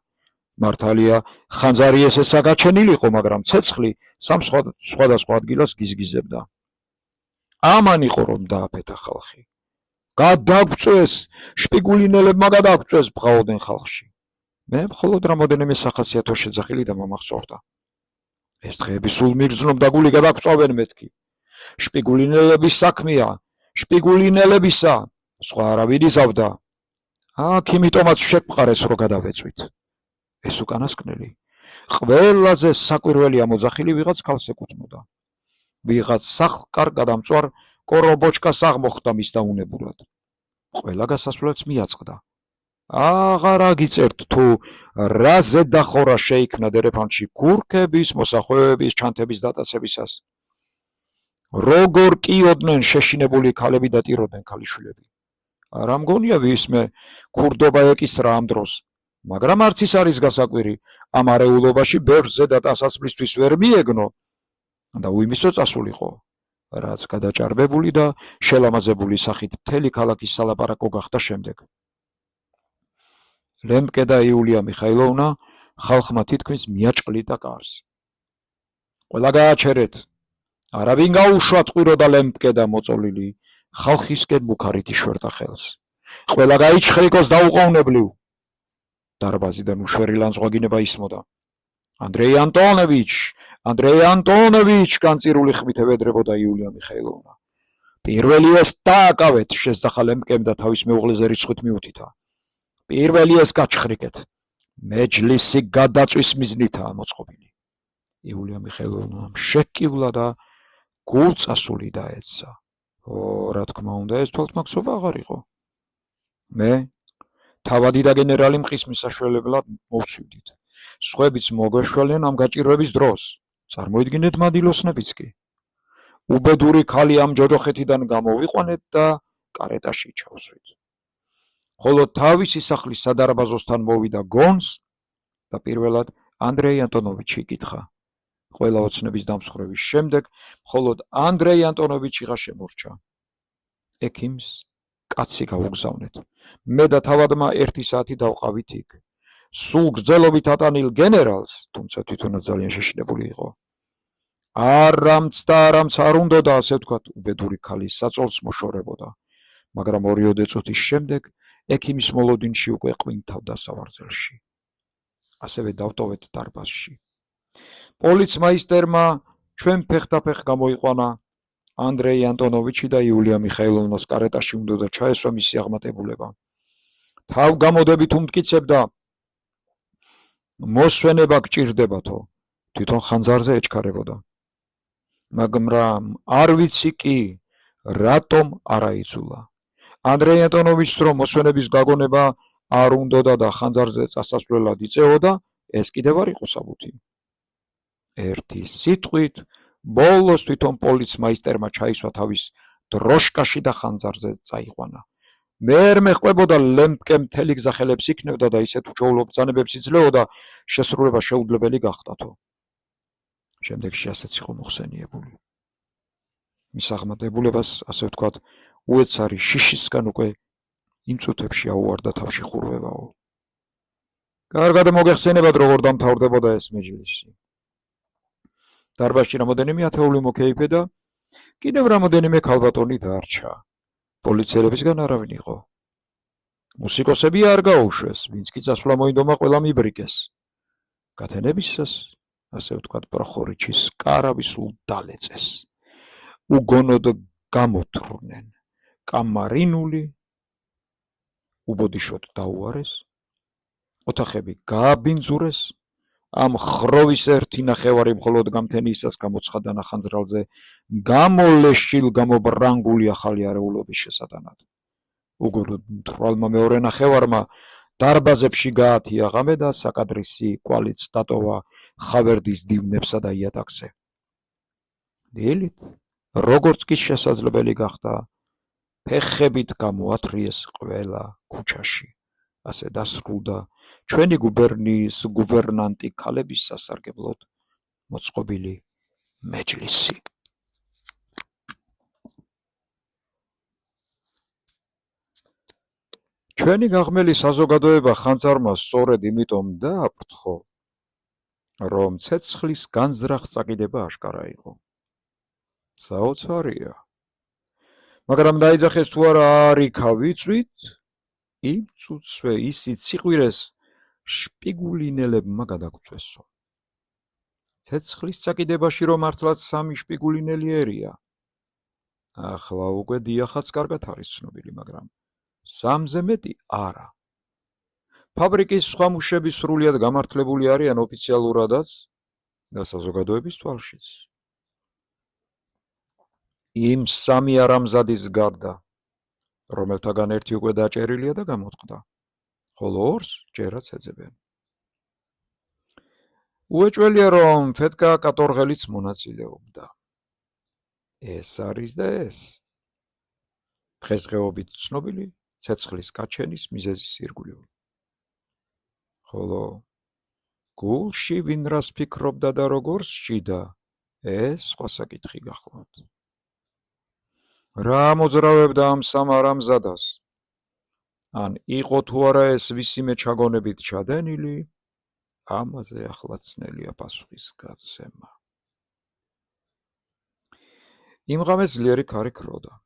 მართალია, ხანძარი ესე საგაჩენილიყო, მაგრამ ცეცხლი სამ სხვადასხვა ადგილას გიზგიზებდა. ამან იყო რომ დააფეთა ხალხი. გადაგწვეს, შპიგულინელებმა გადაგწვეს, ბღაოდნენ ხალხში. მე მხოლოდ რამოდენიმე სახასიათო შეძახილი და მომახსოვრდა. ეს დღეები სულ მიგრძნობ და გული გადაგწვავენ მეთქი. შპიგულინელების საქმეა, შპიგულინელებისა, სხვა არავინ იზავდა. აქ იმიტომაც შეგვყარეს რომ გადავეწვით. ეს უკანასკნელი ყველაზე საკვირველი ამოძახილი ვიღაც ქალს ეკუთვნოდა. ვიღაც სახლ-კარგადამწვარ კორობოჩკას აღმოხდა მის დაუნებურად. ყველა გასასვლელს მიაწყდა. აღარ აგიწერთ თუ რა ზედახორა შეიქმნა დერეფანში ქურქების, მოსახვევების, ჩანთების დატაცებისას. როგორ კიოდნენ შეშინებული ქალები და ტიროდნენ ქალიშვილები. არა მგონია ვისმე ქურდობა ეკისრა ამ დროს, მაგრამ არც ის არის გასაკვირი, ამ არეულობაში ბევრ ზედატაცებისთვის ვერ მიეგნო და უიმისო წასულიყო, რაც გადაჭარბებული და შელამაზებული სახით მთელი ქალაქის სალაპარაკო გახდა შემდეგ. ლემპკე და იულია მიხაილოვნა ხალხმა თითქმის მიაჭყლიდა კარს. ყველა გააჩერეთ, არავინ გაუშვათ ყვირო და ლემპკე და მოწოლილი ხალხისკენ ბუქარით იშვერდა ხელს. ყველა გაიჩხრიკოს დაუყოვნებლივ. დარბაზიდან უშვერი ლანძღვა გინება ისმოდა. ანდრეი ანტონოვიჩ განწირული ხმით ევედრებოდა იულია მიხეილოვნა. პირველი ეს დააკავეთ, შესძახა ლემპკემ და თავის მეუღლეზე რიცხვით მიუთითა. პირველი ეს გაჩხრიკეთ. მეჯლისი გადაწვის მიზნითაა მოწყობილი. იულია მიხეილოვნამ შეკივლა და გულწასული დაეცა. რა თქმა უნდა, ეს თვალთმაგსობა აღარ იყო. მე თავადი და გენერალი მყის მისაშველებლად მოვცვიდით. სხვებიც მოგვეშველენ ამ გაჭირვების დროს. წარმოიდგინეთ მადილოსნებიც კი. უბედური ქალი ამ ჯოჯოხეთიდან გამოვიყვანეთ და კარეტაში ჩავსვით. ხოლო თავისი სახლის სადარბაზოსთან მოვიდა გონს და პირველად ანდრეი ანტონოვიჩი იკითხა. ყველა ოცნების დამსხვრევის შემდეგ მხოლოდ ანდრეი ანტონოვიჩი ღა შემორჩა. ექიმს კაცი გაუგზავნეთ. მე და თავადმა 1 საათი დავყავით იქ. სულ გრძელობით ატანილ გენერალს, თუმცა თვითონაც ძალიან შეშინებული იყო. არამც და არამც არ უნდოდა, ასე ვთქვათ, უბედური ქალის საწოლს მოშორებოდა. მაგრამ 2 წუთის შემდეგ ექიმის მოლოდინში უკვე ყვინთავდა სავარძელში. ასევე დავტოვეთ დარბაზში. პოლიცმაისტერმა ჩვენ ფეხდაფეხ გამოიყვანა. ანდრეი ანტონოვიჩი და იულია მიხეილოვნას კარეტაში უნდოდა ჩაესვა მისი აღმატებულება. თავგამოდებით უმტკიცებდა, მოსვენება გჭირდებათო, თვითონ ხანძარზე ეჩქარებოდა. მაგრამ არ ვიცი კი, რატომ არა იცულა. ანდრეი ანტონოვიჩს რომ მოსვენების გაგონება არ უნდოდა და ხანძარზე წასასვლელად იწეოდა, ეს კიდევ არ იყო საბუთი. ერთი სიტყვით, ბოლოს თვითონ პოლიცმაისტერმა ჩაისვა თავის დროშკაში და ხანძარზე წაიყვანა. მერმე ყვებოდა ლემპკემ მთელი გზა ხელებს იქნევდა და ისეთ უჩვეულო ბრძანებებს იძლეოდა, შესრულება შეუძლებელი გახდათო. შემდეგში ასეც იყო მოხსენიებული. მის აღმატებულებას, ასე ვთქვათ, უეცარი შიშისგან უკვე იმ წუთებში აუვარდა თავში ხურვებაო. კარგად მოგეხსენებათ, როგორ დამთავრდებოდა ეს მეჯლისი. დარბაზში რამოდენიმე ათეული მოკეიფე და კიდევ რამოდენიმე ქალბატონი დარჩა. პოლიციელებისგან არავინ იყო. მუსიკოსები არ გაუშვეს, ვინც კი წასვლა მოინდომა, ყველა მიბრიგეს. გათენებისას, ასე ვთქვათ, პროხორიჩის კარავი სულ დალეწეს. უგონოდ გამოთრნენ. კამარინული უბოდიშოდ დაუარეს. ოთახები გააბინძურეს. ამ ხროვის ერთი ნახევარი მხოლოდ გამთენიისას გამოცხადა ნახანძრალზე გამოლეშილ გამობრანგული ახალი არეულობის შესატანად. უგონოდ მთვრალმა მეორე ნახევარმა დარბაზებში გაათია ღამე და საკადრისი კვალიც დატოვა ხავერდის დივნებსა და იატაკზე. დილით, როგორც კი შესაძლებელი გახდა, ფეხებით გამოათრიეს ყველა ქუჩაში. ასე დასრულდა ჩვენი გუბერნიის გუვერნანტი ქალების სასარგებლოდ მოწყობილი მეჯლისი. ჩვენი გაღმელი საზოგადოება ხანძარმა სწორედ იმიტომ დააფრთხო, რომ ცეცხლის განზრახ წაკიდება აშკარა იყო. საოცარია. მაგრამ დაიძახეს თუ არა არ იქავიწვით, იმ წუთსვე ისიც სიყვირეს შპიგულინელებმა გადაგწესო. ცეცხლის წაკიდებაში რომ მართლაც 3 შპიგულინელი ერია. ახლა უკვე დიახაც კარგად არის ცნობილი, მაგრამ 3-ზე მეტი არა. ფაბრიკის სხვა მუშები სრულიად გამართლებული არიან ოფიციალურადაც და საზოგადოების თვალშიც. იმ 3 არამზადის გარდა, რომელთაგან ერთი უკვე დაჭერილია და გამოწყდა, ხოლო 2-ს ჯერაც ეძებენ. უეჭველია, რომ ფეტკა კატორღელიც მონაწილეობდა. ეს არის და ეს. დღესდღეობით ცნობილი ცეცხლის გაჩენის მიზეზის ირგვლივ. ხოლო გულში ვინ რას ფიქრობდა და როგორ სჭიდა, ეს სხვა საკითხი გახლავთ. რა მოძრავებდა ამ 3 არამზადას? ან იყო თუ არა ეს ვისიმე ჩაგონებით ჩადენილი, ამაზე ახლა ძნელია პასუხის გაცემა. იმ ღამეს ძლიერი ქარი ქროდა.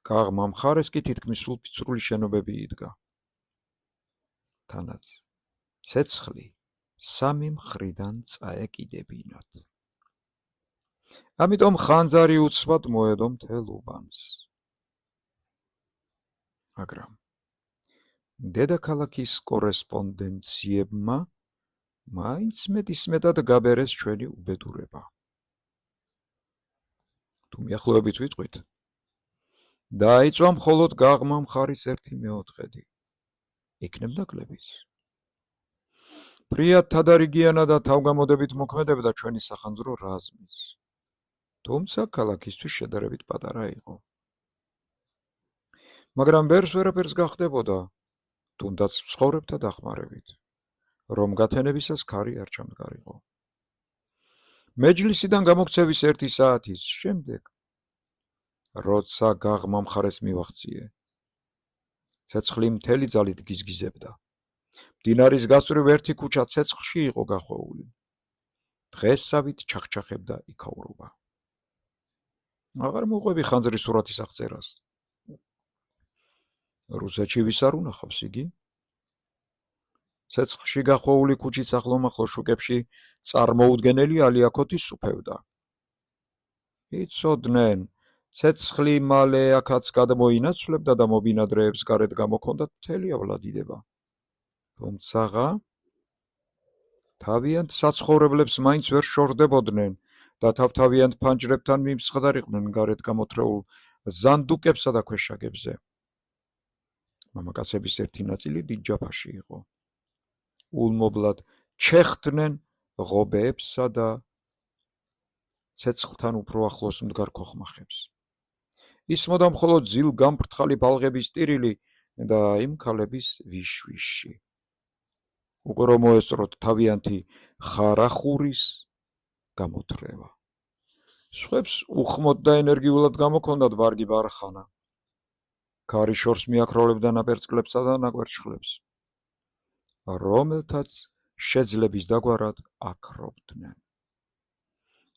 გაღმა მხარეს კი თითქმის სულ ფიცრული შენობები იდგა. თანაც ცეცხლი სამი მხრიდან წაეკიდებინათ. ამიტომ ხანძარი უცბად მოედო მთელ უბანს. მაგრამ დედაქალაქის კორესპონდენციებმა მაინც მეტისმეტად გაბერეს ჩვენი უბედურება. თუ მიახლოებით ვიტყვით, დაიწვა მხოლოდ გაღმა მხარის 1/4. იქნებ ნაკლებიც. ფრიად თადარიგიანა და თავგამოდებით მოქმედებდა ჩვენი სახანძრო რაზმიც. თუმცა ქალაქისთვის შედარებით პატარა იყო. მაგრამ ბერს ვერაფერს გახდებოდა, თუნდაც მცხოვრებთა დახმარებით, რომ გათენებისას ქარი არ ჩამდგარიყო. მეჯლისიდან გამოქცევის 1 საათის შემდეგ, როცა გაღმა მხარეს მივაღწიე, ცეცხლი მთელი ძალით გიზგიზებდა. მდინარის გასწვრივ ერთი ქუჩა ცეცხლში იყო გახვეული. დღესავით ჩახჩახებდა იქაურობა. აღარ მოყვები ხანძრის სურათის აღწერას. რუსეთში ვის არ უნახავს იგი? ცეცხლში გახვეული ქუჩის ახლომახლო შუკებში წარმოუდგენელი ალიაქოთი სუფევდა. იცოდნენ, ცეცხლი მალე აქაც გადმოინაცვლებდა და მობინადრეებს გარეთ გამოქონდათ მთელი ავლადიდება. თუმცაღა თავიანთ საცხოვრებლებს მაინც ვერ შორდებოდნენ და თავთავიანთ ფანჯრებთან მიმცხდარიყვნენ გარეთ გამოთრეულ ზანდუკებსა და ქვეშაგებზე. მამაკაცების ერთი ნაწილი დიდ ჯაფაში იყო. ულმობლად ჩეხდნენ ღობეებსა და ცეცხლთან უფრო ახლოს მდგარ ქოხმახებს. ისმოდა მხოლოდ ძილ-გამფრთხალი ბალღების ტირილი და იმ ქალების ვიშვიში. უკვე რომ მოესწროთ თავიანთი ხარახურის გამოთრევა. სხვებს უხმოდ და ენერგიულად გამოქონდათ ვარგი ბარხანა. ქარი შორს მიაქროლებდა ნაპერწკლებსა და ნაკვერჩხლებს, რომელთაც შეძლების დაგვარად აქრობდნენ.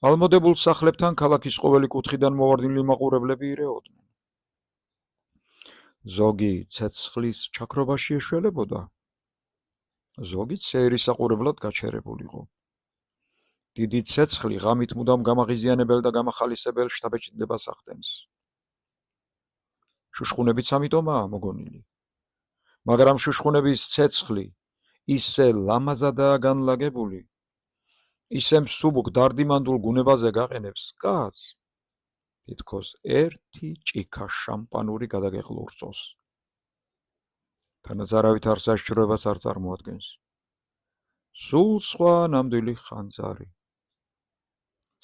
ალმოდებულ სახლებთან ქალაქის ყოველი კუთხიდან მოვარდნილი მაყურებლები ირეოდნენ. ზოგი ცეცხლის ჩაქრობაში ეშველებოდა, ზოგი სეირისაყურებლად გაჩერებულიყო. დიდი ცეცხლი ღამით მუდამ გამაღიზიანებელ და გამახალისებელ შთაბეჭდებას ახდენს. შუშხუნებიც ამიტომაა მოგონილი. მაგრამ შუშხუნების ცეცხლი ისე ლამაზადაა განლაგებული, ისე მსუბუქ დარდიმანდულ გუნებაზე გაყენებს კაცს, თითქოს ერთი ჭიქა შამპანური გადაგეხლურწოს. თანაც არავით არ საშიშროებას არ წარმოადგენს. სულ სხვა ნამდვილი ხანძარი.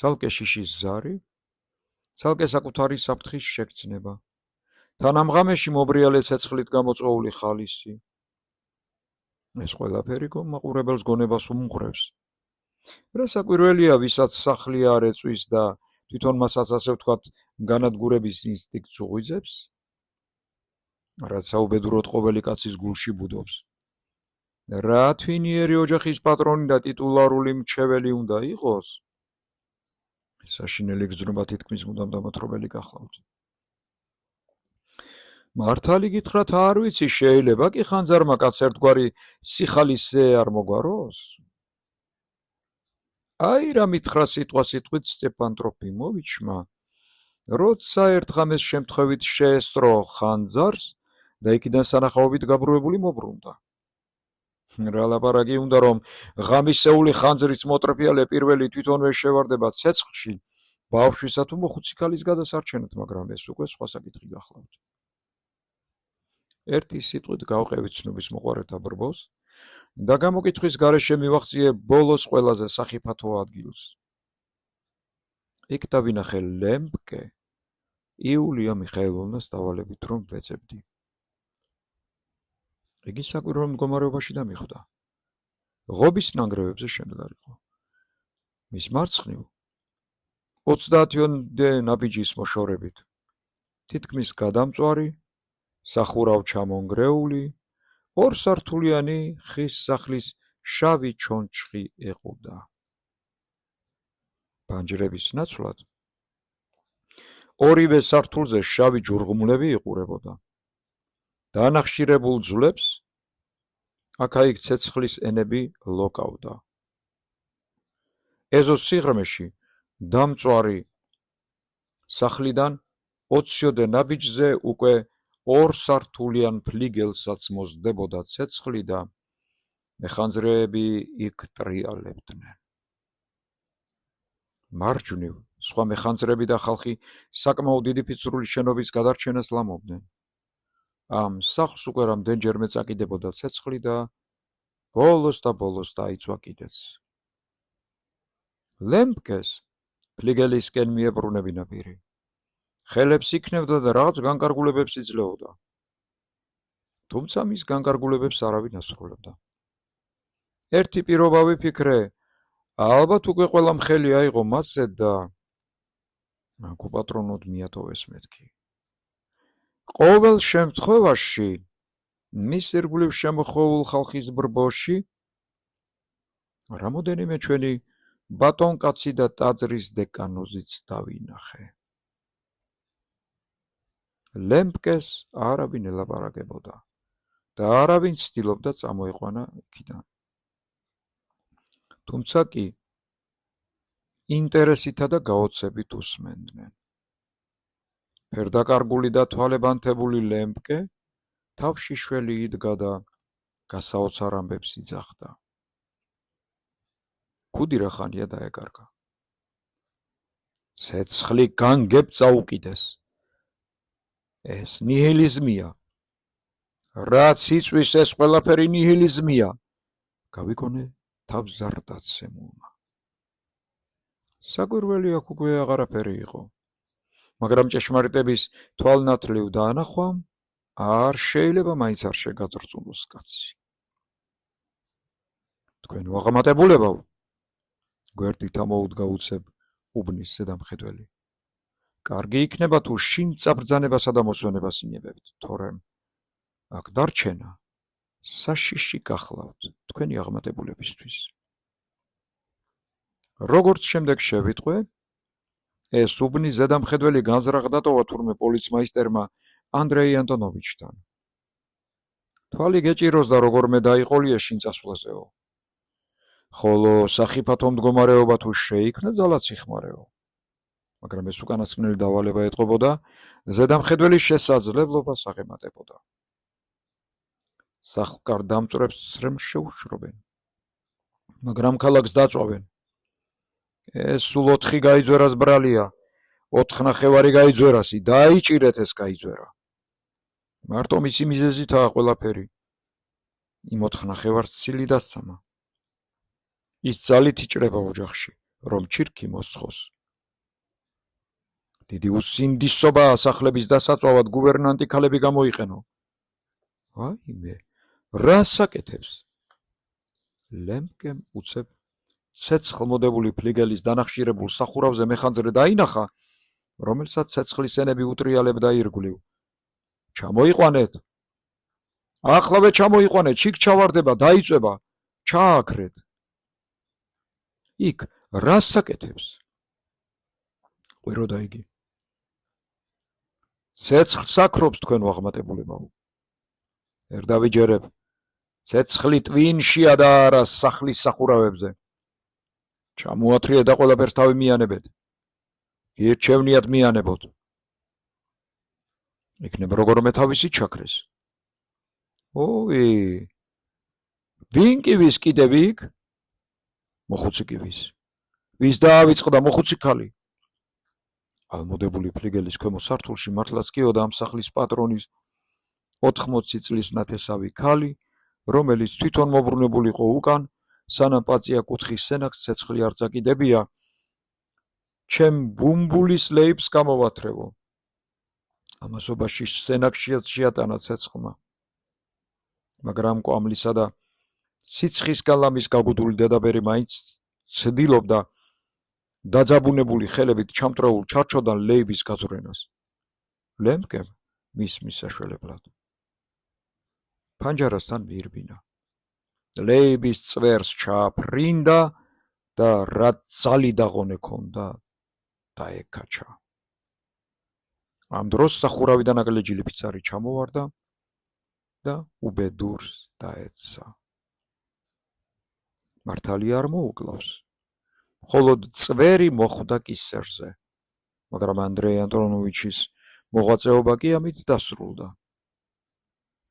ცალკე შიშის ზარი, ცალკე საკუთარი საფრთხის შეგრძნება. თან ამ ღამეში მობრიალე ცეცხლით გამოწვეული ხალისი. ეს ყველაფერი მაყურებელს გონებას უმღრევს. რა საკვირველია, ვისაც სახლი არ ეწვის და თვითონ მასაც ასე ვთქვათ განადგურების ინსტინქტს უღვიძებს? რაც საუბედუროდ ყოველი კაცის გულში ბუდობს. რა თვინიერი ოჯახის პატრონი და ტიტულარული მრჩეველი უნდა იყოს? საშინელი გრძნობა თითქმის მუდამ დამოთხრობელი გახლავთ. მართალი გითხრათ, არ ვიცი, შეიძლება კი ხანძარმა კაცს ერთგვარი სიხალისე არ მოგვაროს? აი რა მითხრა სიტყვით სტეპან ტროფიმოვიჩმა, როცა ერთ ღამეს შემთხვევით შეესწრო ხანძარს და იქიდან სანახაობით გაბრუებული მობრუნდა. რა ლაპარაკი უნდა, რომ ღამისეული ხანძრის მოტრფიალე პირველი თვითონვე შევარდება ცეცხლში, ბავშვისა თუ მოხუცი ქალის გადასარჩენად, მაგრამ ეს უკვე სხვა საკითხი გახლავთ. ერთი სიტყვით გავყევით ცნობის მოყვარეთა ბრბოს და გამოკითხვის გარეშე მივაღწიე ბოლოს ყველაზე სახიფათო ადგილს. იქ დავინახე ლემპკე იულია მიხაილოვნას დავალებით რომ ვეძებდი. იგი საკვირველ მდგომარეობაში დამიხვდა. ღობის ნანგრევებზე შემდგარიყო. მის მარცხნივ 30-ამდე ნაბიჯის მოშორებით, თითქმის გადამწვარი, სახურავ ჩამონგრეული, ორსართულიანი ხის სახლის შავი ჩონჩხი ეყუდა. ფანჯრების ნაცვლად ორივე სართულზე შავი ჯურღუმლები იყურებოდა. დანახშირებულ ძვლებს აქა-იქ ცეცხლის ენები ლოკავდა. ეზოს სიღრმეში დამწვარი სახლიდან 20-ოდე ნაბიჯზე უკვე 2 სართულიან ფლიგელსაც მოსდებოდა ცეცხლი და მეხანძრეები იქ ტრიალებდნენ. მარჯვნივ სხვა მეხანძრეები და ხალხი საკმაოდ დიდი ფიცრული შენობის გადარჩენას ლამობდნენ. ამ სახლს უკვე რამდენჯერმე წაკიდებოდა ცეცხლი და ბოლოს დაიწვა კიდეც. ლემპკეს ფლიგელისკენ მიებრუნებინა პირი. ხელებს იქნევდა და რაღაც განკარგულებებს იძლეოდა. თუმცა მის განკარგულებებს არავინ ასრულებდა. ერთი პირობა ვიფიქრე, ალბათ უკვე ყველამ ხელი აიღო მასზე და გუპატრონოდ მიატოვეს მეთქი. ყოველ შემთხვევაში მის ირგვლივ შემოხვეულ ხალხის ბრბოში რამოდენიმე ჩვენი ბატონკაცი და ტაძრის დეკანოზიც დავინახე. ლემპკეს არავინ ელაპარაკებოდა და არავინ ცდილობდა წამოეყვანა იქიდან. თუმცა კი ინტერესითა და გაოცებით უსმენდნენ. ფერდაკარგული და თვალებანთებული ლემპკე თავში შველი იდგა და გასაოცარ ამბებს იძახდა. ქუდი რა ხანია დაეკარგა. ცეცხლი განგებ წაუკიდეს. ეს ნიჰილიზმია. რაც იწვის ეს ყველაფერი ნიჰილიზმია. გავიგონე თავზარდაცემულმა. საკვირველი აქ უკვე აღარაფერი იყო. მაგრამ ჭეშმარიტების თვალნათლივ დაანახვამ არ შეიძლება მაინც არ შეგაძრწულოს კაცი. თქვენ ვაღამატებულებავ, გვერდით ამოუდგა უცებ უბნის ზედამხედველი. კარგი იქნება თუ შინ წაბრძანებასა და მოსვენებას ინებებთ, თორემ აქ დარჩენა საშიში გახლავთ თქვენი აღამატებულებისთვის. როგორც შემდეგ შევიტყვე, ეს უბნის ზედამხედველი განზრახ დატოვა თურმე პოლიცმაისტერმა ანდრეი ანტონოვიჩთან. თვალი გეჭიროს და როგორმე დაიყოლია შინ წასვლაზეო. ხოლო სახიფათო მდგომარეობა თუ შეიქმნა ძალაც იხმარეო. მაგრამ ეს უკანასკნელი დავალება ეტყობოდა, ზედამხედველის შესაძლებლობას აღემატებოდა. სახლკარ დამწვრებს სრემს შეუშრობენ, მაგრამ ქალაქს დაწვავენ. ეს სულ 4 გაიძვერას ბრალია, 4 ნახევარი გაიძვერასი, დაიჭირეთ ეს გაიძვერა. მარტო მისი მიზეზითაა ყველაფერი. იმ 4 ნახევარს ცილი დასცამა. ის ძალით იჭრება ოჯახში, რომ ჩირქი მოსხოს. დიდი უსინდისობაა სახლების დასაწვავად გუვერნანტი ქალები გამოიყენო. ვაიმე, რას აკეთებს? ლემპკემ უცებ ცეცხლმოდებული ფლიგელის დანახშირებულ სახურავზე მეხანძრე დაინახა, რომელსაც ცეცხლის ენები უტრიალებდა ირგვლივ. ჩამოიყვანეთ. ახლავე ჩამოიყვანეთ, შიგ ჩავარდება, დაიწვება, ჩააქრეთ. იქ რას აკეთებს? ყვიროდა იგი. ცეცხლს აქრობს თქვენ ვაღმატებულებავ. ვერ დავიჯერებ. ცეცხლი ტვინშია და არა სახლის სახურავებზე. ჩამოათრიეთ და ყველაფერს თავი მიანებეთ. ირჩევნიათ მიანებოთ. იქნებ როგორმე თავისი ჩაქრეს. ოვი. ვინ კი ვის კიდევ იქ? მოხუცი კი ვის? ვის დაავიწყდა მოხუცი ქალი? ალმოდებული ფლიგელის ქვემო სართულში მართლაც კიოდა ამ სახლის პატრონის 80 წლის ნათესავი ქალი, რომელიც თვითონ მობრუნებულიყო უკან, სანამ პაწია კუთხის სენაკს ცეცხლი არ წაკიდებია, ჩემ ბუმბულის ლეიბს გამოვათრევო. ამასობაში სენაკში შეატანა ცეცხლმა. მაგრამ კვამლისა და სიცხის გალამის გაგუდული დედაბერი მაინც ცდილობდა დაძაბუნებული ხელებით ჩამტრეულ ჩარჩოდან ლეიბის გაზრენას. ლემპკემ მის საშველებლად ფანჯარასთან მიირბინა. ლეიბის წვერს ჩააფრინდა და რაც ძალი დაღონე ქონდა დაეკაჩა. ამ დროს სახურავიდან აგლეჯილი ფიცარი ჩამოვარდა და უბედურს დაეცა. მართალია არ მოუკლავს. მხოლოდ წვერი მოხვდა კისერზე, მაგრამ ანდრეი ანტონოვიჩის მოღვაწეობა კი ამით დასრულდა.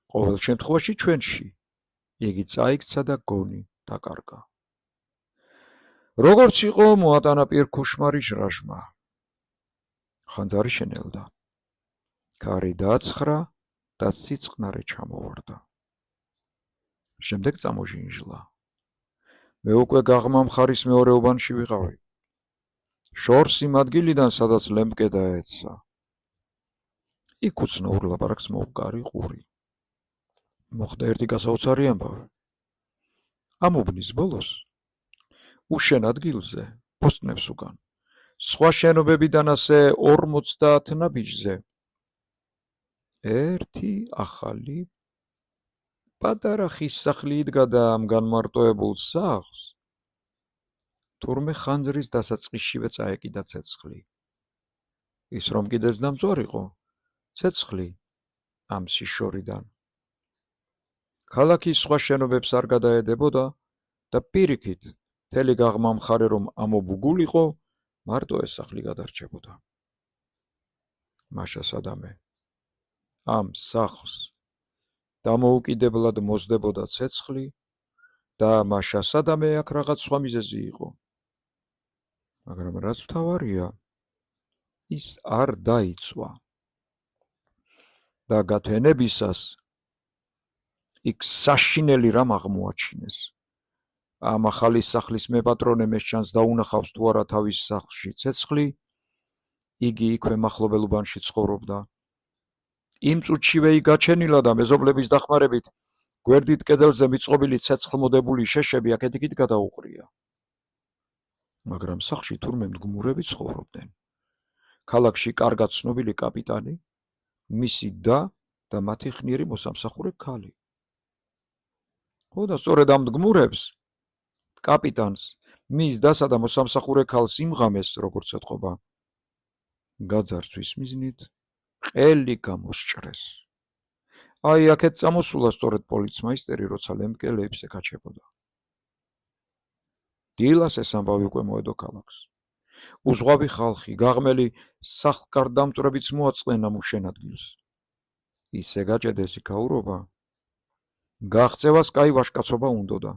ყოველ შემთხვევაში ჩვენში იგი წაიქცა და გონი დაკარგა. როგორც იყო მოატანა პირქუშმარი ჟრაჟმა. ხანძარი შენელდა. ქარი დააცხრა და სიწყნარე ჩამოვარდა. შემდეგ წამოჟინჟლა. მე უკვე გაღმა მხარის მეორე უბანში ვიყავი. შორს იმ ადგილიდან, სადაც ლემპკე დაეცა. იქ უცნაურ ლაპარაკს მოუყარი ყური. მოხდა ერთი გასაოცარი ამბავი. ამ უბნის ბოლოს, უშენ ადგილზე, პოსტნებს უკან, სხვა შენობებიდან ასე 50 ნაბიჯზე, ერთი ახალი პატარა ხის სახლი იდგა და ამ განმარტოებულ სახლს თურმე ხანძრის დასაწყისშივე წაეკიდა ცეცხლი. ის რომ კიდეც დამწვარიყო, ცეცხლი ამ სიშორიდან. ქალაქის სხვა შენობებს არ გადაედებოდა და პირიქით, მთელი გაღმა მხარე რომ ამობუგულიყო, მარტო ეს სახლი გადარჩებოდა. მაშა სადამე ამ სახლს დამოუკიდებლად მოსდებოდა ცეცხლი და მაშა სადამე აქ რაღაც სხვა მიზეზი იყო. მაგრამ რაც მთავარია, ის არ დაიწვა. და გათენებისას იქ საშინელი რამ აღმოაჩინეს. ამ ახალი სახლის მეპატრონე მესჩანს დაუნახავს თუ არა თავის სახლში ცეცხლი, იგი იქვე მახლობელ უბანში ცხოვრობდა. იმ წუთშივე იქ გაჩენილა და მეზობლების დახმარებით გვერდით კედელზე მიწყობილი ცეცხლმოდებული შეშები აქეთ-იქით გადაუყრია. მაგრამ სახლში თურმე მდგმურები ცხოვრობდნენ. ქალაქში კარგად ცნობილი კაპიტანი, მისი და მათი ხნიერი მოსამსახურე ქალი. ხო და სწორედ ამ მდგმურებს, კაპიტანს, მის დასა და მოსამსახურე ქალს იმღამეს, როგორც ეთყობა, გაძარცვის მიზნით ყელი გამოსჭრეს. აი აქეთ წამოსულა სწორედ პოლიცმაისტერი, როცა ლემპკე ლეიფს ეკაჩებოდა. დილას ეს ამბავი უკვე მოედო ქალაქს. უზღვავი ხალხი, გაღმელი სახლკარდამჭვრებიც მოაწყდნენ ამ უშენ ადგილს. ისე გაჭედეს იქაურობა, გაღწევას კაი ვაშკაცობა უნდოდა.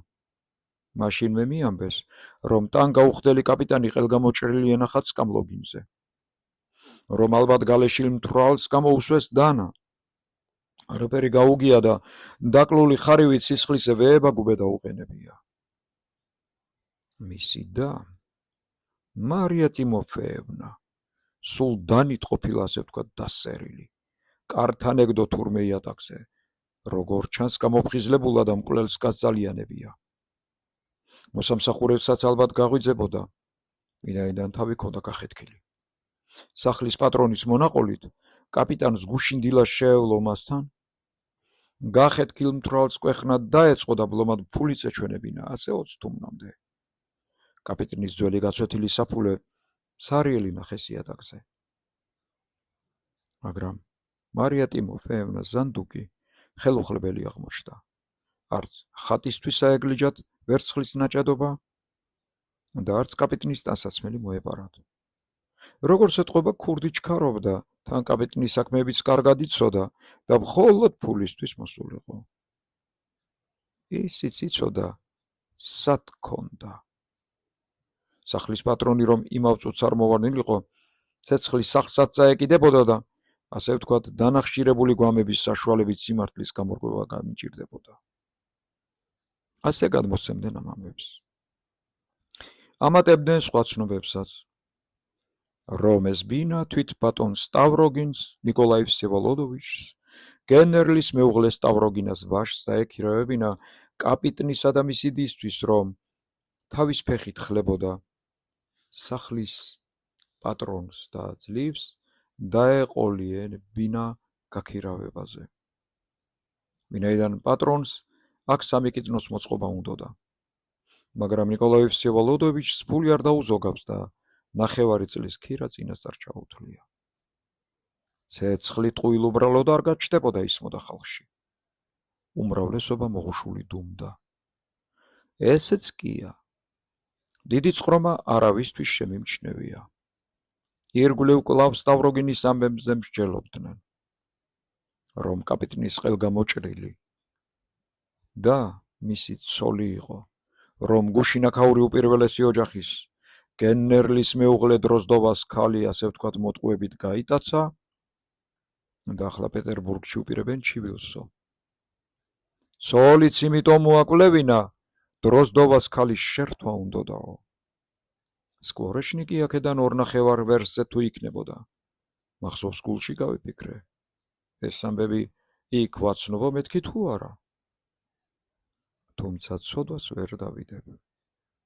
მაშინ მე მიამბეს, რომ ტანგაუხდელი კაპიტანი ყელგამოჭრილი ენახათ სკამლოგინზე. რომ ალბათ გალეშილ მთვრალს გამოუსვეს დანა. არაფერი გაუგია და დაკლული ხარივით სისხლისე ვეებაგუბე დაუყენებია. მისი და მარია ტიმოფეევნა სულ დანით ყოფილა, ასე ვთქვათ, დასერილი. კართან ეგდო თურმე იატაკზე, როგორ ჩანს გამოფხიზლებულა და მკვლელს გასწალიანებია. მოსამსახურებსაც ალბათ გაღვიძებოდა, ვინაიდან თავი ქონდა გახეთქილი. სახლის პატრონის მონაყოლით, კაპიტანს გუშინ დილას შეევლო მასთან, გახეთქილ მთვრალს კვეხნად დაეწყო და ბლომად ფულიც ეჩვენებინა, ასე 20 თუმნამდე. კაპიტნის ძველი გაცვეთილი საფულე სარიელი ნახეს იატაკზე. მაგრამ მარია ტიმოფეევნა ზანდუკი ხელუხლებელი აღმოჩნდა. არც ხატისთვის აეგლიჯათ ვერცხლის ნაჭადობა და არც კაპიტნის ტანსაცმელი მოეპარათ. როგორც ეთყობა, ქურდი ჩქარობდა, თან კაპიტნის საქმეებიც კარგად იცოდა და მხოლოდ ფულისთვის მოსულიყო. ისიც იცოდა, სად ჰქონდა. სახლის პატრონი რომ იმავ წუთს არ მოვარნილიყო, ცეცხლის სახლსაც წაეკიდებოდა და ასე ვთქვათ, დანახშირებული გვამების საშუალებით სიმართლის გამორკვევა გამიჭირდებოდა. ასე გადმოსცემდნენ ამ ამბებს. ამატებდნენ სხვა ცნობებსაც, რომ ეს ბინა თვით ბატონ სტავროგინს, ნიკოლაი ვსევოლოდოვიჩს, გენერლის მეუღლე სტავროგინას ვაჟს დაექირავებინა კაპიტნისა და მისი დისთვის, რომ თავის ფეხით ხლებოდა სახლის პატრონს და ძლივს დაეყოლien ბინა გაქირავებაზე. ვინაიდან პატრონს აქ სამიკიწნოს მოწყობა უნდოდა. მაგრამ ნიკოლაი ვსევოლოდოვიჩს ფული არ დაუზოგავს და ნახევარი წლის ქირა წინასწარ ჩაუთვლია. ცეცხლი ტყუილ უბრალოდ არ გაჩნდებოდა ისმოდა ხალხში. უმრავლესობა მოღუშული დუმდა. ესეც კია. დიდი წყრომა არავისთვის შემიმჩნევია. ირგვლივ კვლავ სტავროგინის ამბებზე მსჯელობდნენ, რომ კაპიტნის ყველგამოჭრილი და მისი ცოლი იყო, რომ გუშინაქაური უპირველესი ოჯახის გენერლის მეუღლე დროზდოვას ქალი, ასე ვთქვათ, მოტყუებით გაიტაცა და ახლა პეტერბურგში უპირებენ ჩივილსო. ცოლიც იმიტომ მოაკვლევინა, დროზდოვას ქალის შერთვა უნდოდაო. სკვორეშნიკი აქედან 2.5 ვერსზე თუ იქნებოდა. მახსოვს გულში გავიფიქრე. ეს ამბები იქ ვაცნობო მეთქი თუ არა. თუმცა ცოდვას ვერ დავიდებ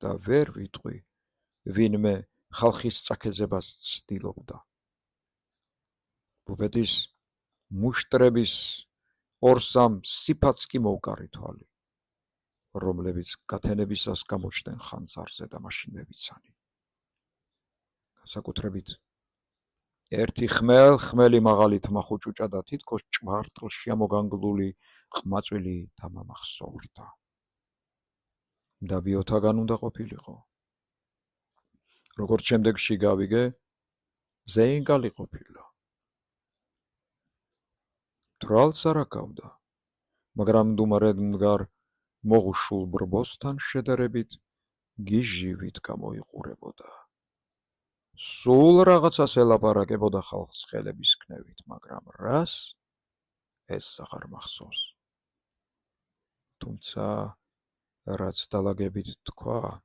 და ვერ ვიტყვი, ვინმე ხალხის წაქეზებას ცდილობდა. ბუფეტის მუშტრების 2-3 სიფაც კი მოვკარი თვალი, რომლებიც გათენებისას გამოჩნდნენ ხანძარზე და მაშინ მევიცანი. განსაკუთრებით ერთი ხმელი მაღალი თმა ხუჭუჭა და თითქოს ჭმარტლში ამოგანგლული ყმაწვილი დამამახსოვრდა. და ბიოთაგან უნდა ყოფილიყო. როგორც შემდეგში გავიგე, ზეინკალი ყოფილა. თვალს არ აკავდა, მაგრამ მდუმარედ მდგარ მოღუშულ ბრბოსთან შედარებით გიჟივით გამოიყურებოდა. სულ რაღაცას ელაპარაკებოდა ხალხს ხელების ქნევით, მაგრამ რას ეს აღარ მახსოვს. თუმცა რაც დალაგებით თქვა,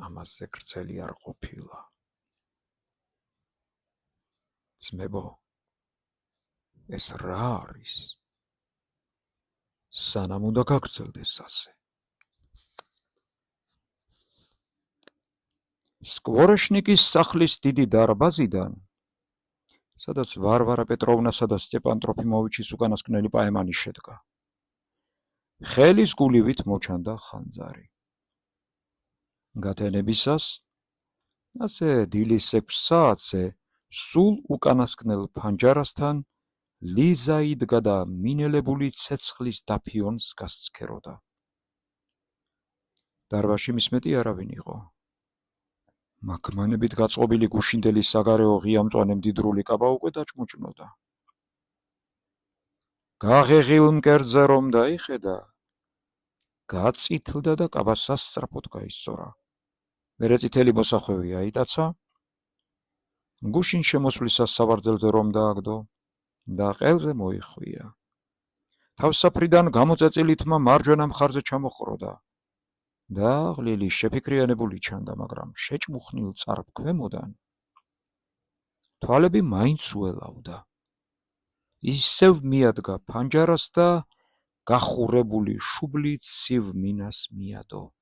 ამაზე გრძელი არ ყოფილა. ძმებო, ეს რა არის? სანამ უნდა გაგრძელდეს ასე. სკვორეშნიკის სახლის დიდი დარბაზიდან, სადაც ვარვარა პეტროვნასა და სტეპან ტროფიმოვიჩის უკანასკნელი პაემანი შედგა, ხელის გულივით მოჩანდა ხანძარი. გათენებისას, ასე დილის 6 საათზე, სულ უკანასკნელ ფანჯარასთან ლიზა იდგა და მინელებული ცეცხლის დაფიონს გასცქეროდა. დარბაზში მის მეტი არავინ იყო. მაქმანებით გაწყობილი გუშინდელი საგარეო ღია მწვანე მდიდრული კაბა უკვე დაჭმუჭნოდა. გაღეღილ მკერდზე რომ დაიხედა, გაწითლდა და კაბა სასწრაფოდ გაისწორა. მერე წითელი მოსახვევი აიტაცა, გუშინ შემოსვლისას სავარძელზე რომ დააგდო და ყელზე მოიხვია. თავსაფრიდან გამოწეწილი თმა მარჯვენა მხარზე ჩამოხროდა და ღლილი შეფიქრიანებული ჩანდა, მაგრამ შეჭმუხნილ წარქვემოდან თვალები მაინც უელავდა. ისევ მიადგა ფანჯარას და გახურებული შუბლით სივ მინას მიადო.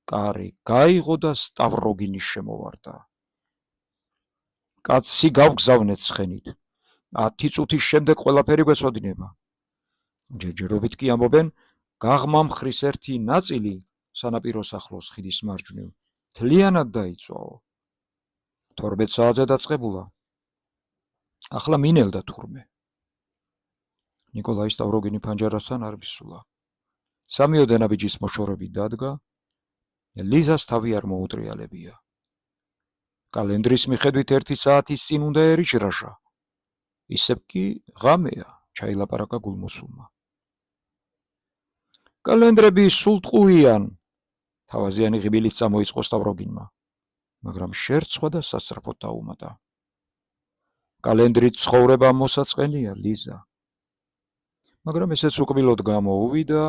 კარი გაიღო და სტავროგინის შემოვარდა. კაცი გავგზავნეთ ცხენით. 10 წუთის შემდეგ ყველაფერი გვეცოდინება. ჯერჯერობით კი ამბობენ, გაღმამხრის ერთი ნაწილი სანაპიროს ახლოს ხიდის მარჯვნივ მთლიანად დაიწვაო. 12 საათზე დაწყებულა. ახლა მინელდა თურმე. ნიკოლაი სტავროგინი ფანჯარასთან არ მისულა. სამიო დენაბიჯის მოშორებით დადგა, ლიზას თავი არ მოუტრიალებია. კალენდრის მიხედვით 1 საათის წინ უნდაერიჭრაშა. ისევ კი ღამეა, ჩაილაპარაკა გულმოსულმა. კალენდრები სულ ტყუიან, თავაზიანი ღიბილით წამოიწყო სტავროგინმა, მაგრამ შერცხვა და სასწრაფოდ დაუმატა. კალენდრით ცხოვრება მოსაწყენია, ლიზა. მაგრამ ესეც უკბილოდ გამოუვიდა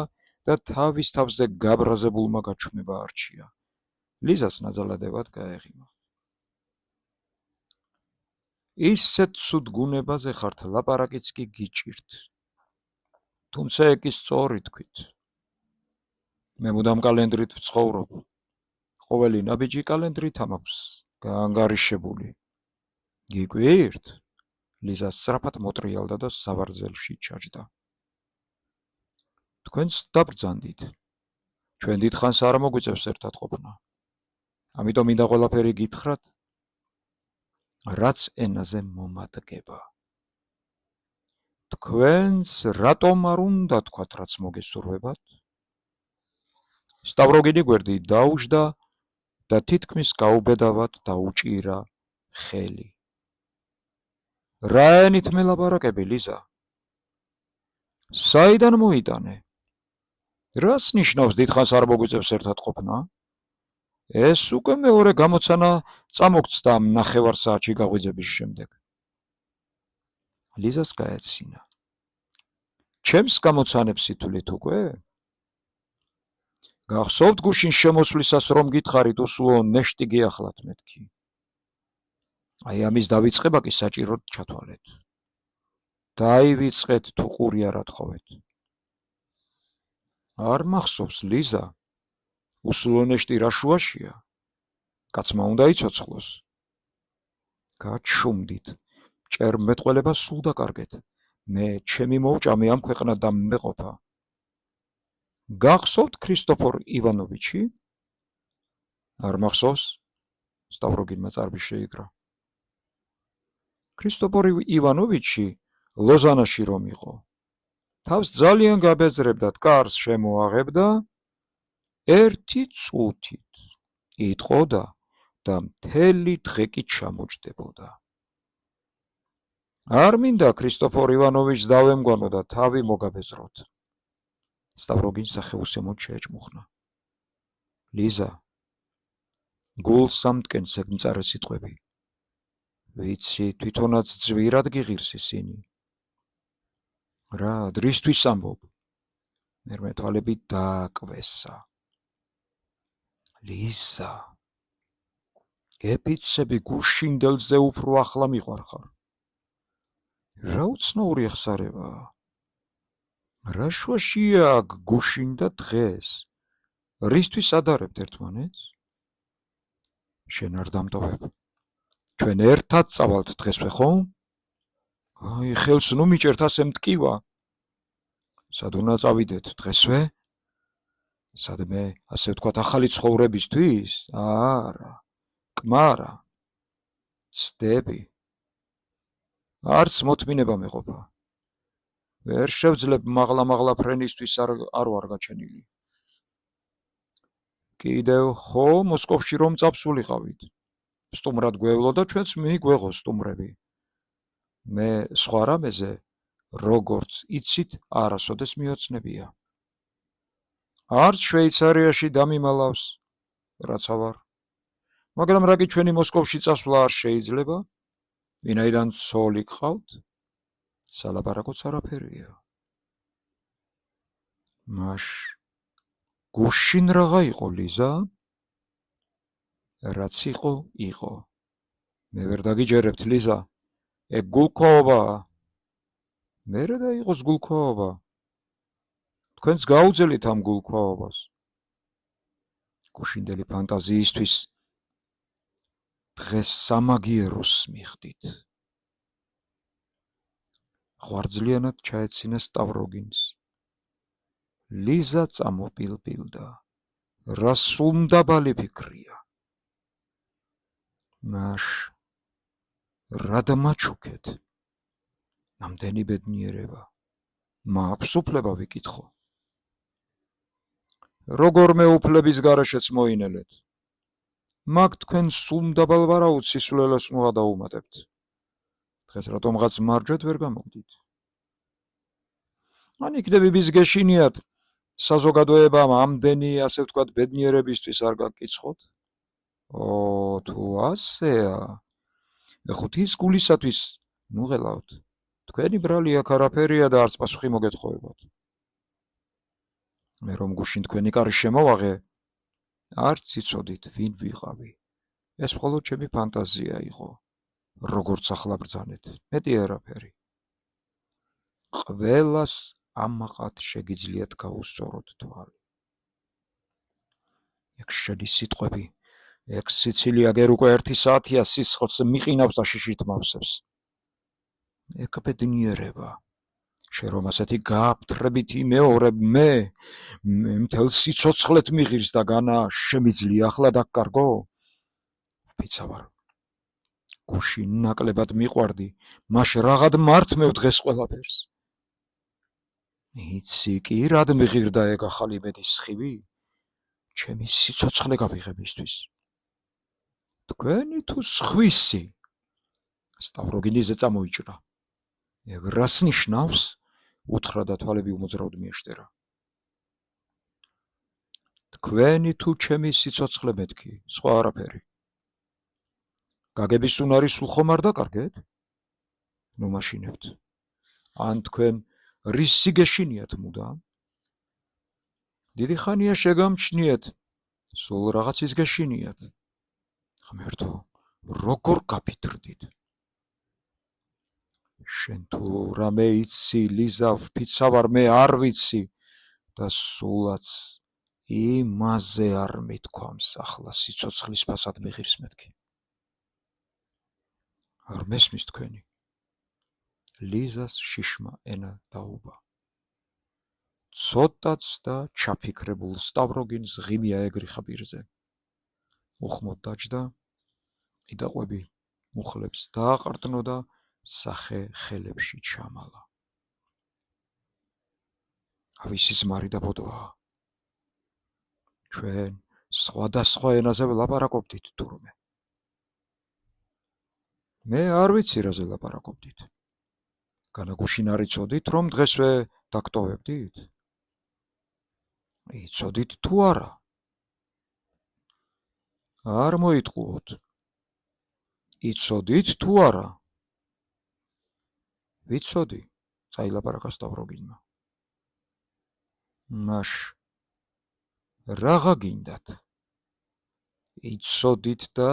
და თავის თავზე გაბრაზებულმა გაჩვენება არჩია. ლიზას ნაძალადებად გაეღიმა. ისეთ ცუდ გუნებაზე ხართ, ლაპარაკიც კი გიჭირთ. თუმცა ეგ კი სწორი თქვით. მე მუდამ კალენდრით ვცხოვრობ. ყოველი ნაბიჯი კალენდრით ამაქვს გაანგარიშებული. გიკვირთ? ლიზა სწრაფად მოტრიალდა და სავარძელში ჩაჯდა. თქვენც დაბრძანდით. ჩვენ დიდხანს არ მოგვიწევს ერთად ყოფნა. ამიტომ მინდა ყველაფერი გითხრათ, რაც ენაზე მომადგება. თქვენს რატომ არ უნდა თქვათ, რაც მოგესურვებათ? სტავროგინი გვერდით დაუჯდა და თითქმის გაუბედავად დაუჭირა ხელი. რა ენით მელაპარაკები, ლიზა? საიდან მოიტანე? რას ნიშნავს დიდხანს არ მოგვიწევს ერთად ყოფნა? ეს უკვე მეორე გამოცანა წამოგწდა ნახევარ საათში გაღვიძების შემდეგ. ლიზას გაეცინა. ჩემს გამოცანებს ითვლით უკვე? გახსოვთ გუშინ შემოსვლისას რომ გითხარით უსულო ნეშტი გიახლათ მეთქი. აი ამის დავიწყება კი საჭიროდ ჩათვალეთ. დაივიწყეთ თუ ყური არ ათხოვეთ. არ მახსოვს, ლიზა, უსულო ნეშტი რა შუაშია? კაცმა უნდა იცოცხლოს. გაჩუმდით, ჭერმეტყველება სულ დაკარგეთ. მე ჩემი მოუჭამე ამ ქვეყნად და მეყოფა. გახსოვთ ქრისტოფორ ივანოვიჩი? არ მახსოვს? სტავროგინმა წარბი შეიკრა. ქრისტოფორ ივანოვიჩი ლოზანაში რომ იყო. თავს ძალიან გაბეზრებდა, კარს შემოაღებდა, ერთი წუთით იტყოდა და მთელი დღე კი ჩამოჯდებოდა. არ მინდა ქრისტოფორ ივანოვიჩს დავემგვანო და თავი მოგაბეზროთ. სტავროგინ სახეუსემოდ შეეჭმუხნა. ლიზა, გულს ამტკენ ზეგმწარე სიტყვები. ვიცი, თვითონაც ძვირად გიღირს ისინი. რა, დრისთვის ამბობ? მერმე თვალები დააკვესა. ლიზა, გეპიცები გუშინდელზე უფრო ახლა მიყვარხარ. რა უცნაური ახსარებაა? რა შუაშია აქ გუშინ და დღეს? რისთვის ადარებთ ერთმანეთს? შენ არ დამტოვებ. ჩვენ ერთად წავალთ დღესვე, ხომ? აი, ხელს ნუ მიჭერთ ასე მტკივა. სად უნდა წავიდეთ დღესვე? სადმე, ასე ვთქვათ, ახალი ცხოვრებისთვის? არა, კმარა. ცდები. არც მოთმინება მეყოფა. ვერ შევძლებ მაღლა ფრენისთვის არ ვარ გაჩენილი. კიდევ ხო მოსკოვში რომ წავსულიყავით. სტუმრად გვევლო და ჩვენც მიგვეღო სტუმრები. მე სხვა რამეზე, როგორც იცით, არასოდეს მიოცნებია. არც შვეიცარიაში დამიმალავს, რაცა ვარ. მაგრამ რა კი ჩვენი მოსკოვში წასვლა არ შეიძლება? ვინაიდან ცოლი გყავთ? სალაპარაკოც არაფერია. მაშ გუშინ რაღა იყო, ლიზა? რაც იყო, იყო. მე ვერ დაგიჯერებთ, ლიზა. ეგ გულქვაობაა. მერე და იყოს გულქვაობა. თქვენც გაუძელით ამ გულქვაობას. გუშინდელი ფანტაზიისთვის დღეს სამაგიეროს მიხდით. ღვარძლიანად ჩაეცინა სტავროგინს. ლიზა წამოპილპილდა. რა სულმდაბალი ფიქრია. მაშ რა დამაჩუქეთ? ამდენი ბედნიერება. მაქვს უფლება ვიკითხო. როგორმე უფლების გარეშეც მოინელეთ. მაგ თქვენ სულმდაბალ ვარაუდს სისულელეს ნუ გადაუმატებთ. დღეს რატომღაც მარჯვედ ვერ გამოგდით? ან იქნები ბიზგეშინიათ საზოგადოებამ ამდენი, ასე ვთქვათ, ბედნიერებისთვის არ გაგკიცხოთ? თუ ასეა. ეხუთის გულისათვის ნუ ღელავთ. თქვენი ბრალი აქ არაფერია და არც პასუხი მოგეთხოვებათ. მე რომ გუშინ თქვენი კარი შემოვაღე, არც იცოდით ვინ ვიყავი. ეს მხოლოდ ჩემი ფანტაზია იყო. როგორც ახლა ბრძანეთ, მეტი არაფერი. ყველას ამაყად შეგიძლიათ გაუსწოროთ თვალი. ეგ შედის სიტყვები. ეგ სიცილია გერ უკვე 1 საათია სისხლს მიყინავს და შიშით მავსებს. ეგ ბედნიერება. შენ რომ ასეთი გააფთრებითი მეორებ მე მთელ სიცოცხლეთ მიღირს და განა შემიძლია ახლა დაგკარგო? ვფიცა ვარ. გუშინ ნაკლებად მიყვარდი, მაშ რაღად მართმევ დღეს ყველაფერს. იცი კი რად მიღირდა ეგ ახალი მედის სხივი? ჩემი სიცოცხლე გავიღებ ისთვის. თქვენი თუ სხვისი? სტავროგინიზე წამოიჭრა. რას ნიშნავს? უთხრა და თვალები უმოძრავად მიეშტერა. თქვენი თუ ჩემი სიცოცხლე მეთქი, სხვა არაფერი. გაგების უნარი სულ ხომ არ დაკარგეთ? ნუ მაშინებთ. ან თქვენ რის სიგეშინიათ მუდამ? დიდი ხანია შეგამჩნიეთ, სულ რაღაცის გეშინიათ. ღმერთო, როგორ გაფიქრდით? შენ თუ რამე იცი, ლიზა, ვფიცავარ, მე არ ვიცი და სულაც იმაზე არ მithქვამს, ახლა სიცოცხლის ფასად მიღირს მეთქი. არ მესმის თქვენი? ლიზას შიშმა ენა დაუბა. ცოტაც და ჩაფიქრებულ სტავროგინს ღიმია ეგრიხა პირზე. უხმოდ დაჯდა, ყიდაყვები მუხლებს დააყრდნო და სახე ხელებში ჩამალა. ავისი ზმარი და ბოდოა. ჩვენ სხვადასხვა ენაზე ვლაპარაკობდით თურმე. მე არ ვიცი რაზე ლაპარაკობდით. განაგუშინ არ იცოდით, რომ დღესვე დაგტოვებდით? იცოდით თუ არა? არ მოიტყუოთ. იცოდით თუ არა? ვიცოდი, წაილაპარაკა სტავროგინმა. მაშ რაღა გინდათ? იცოდით და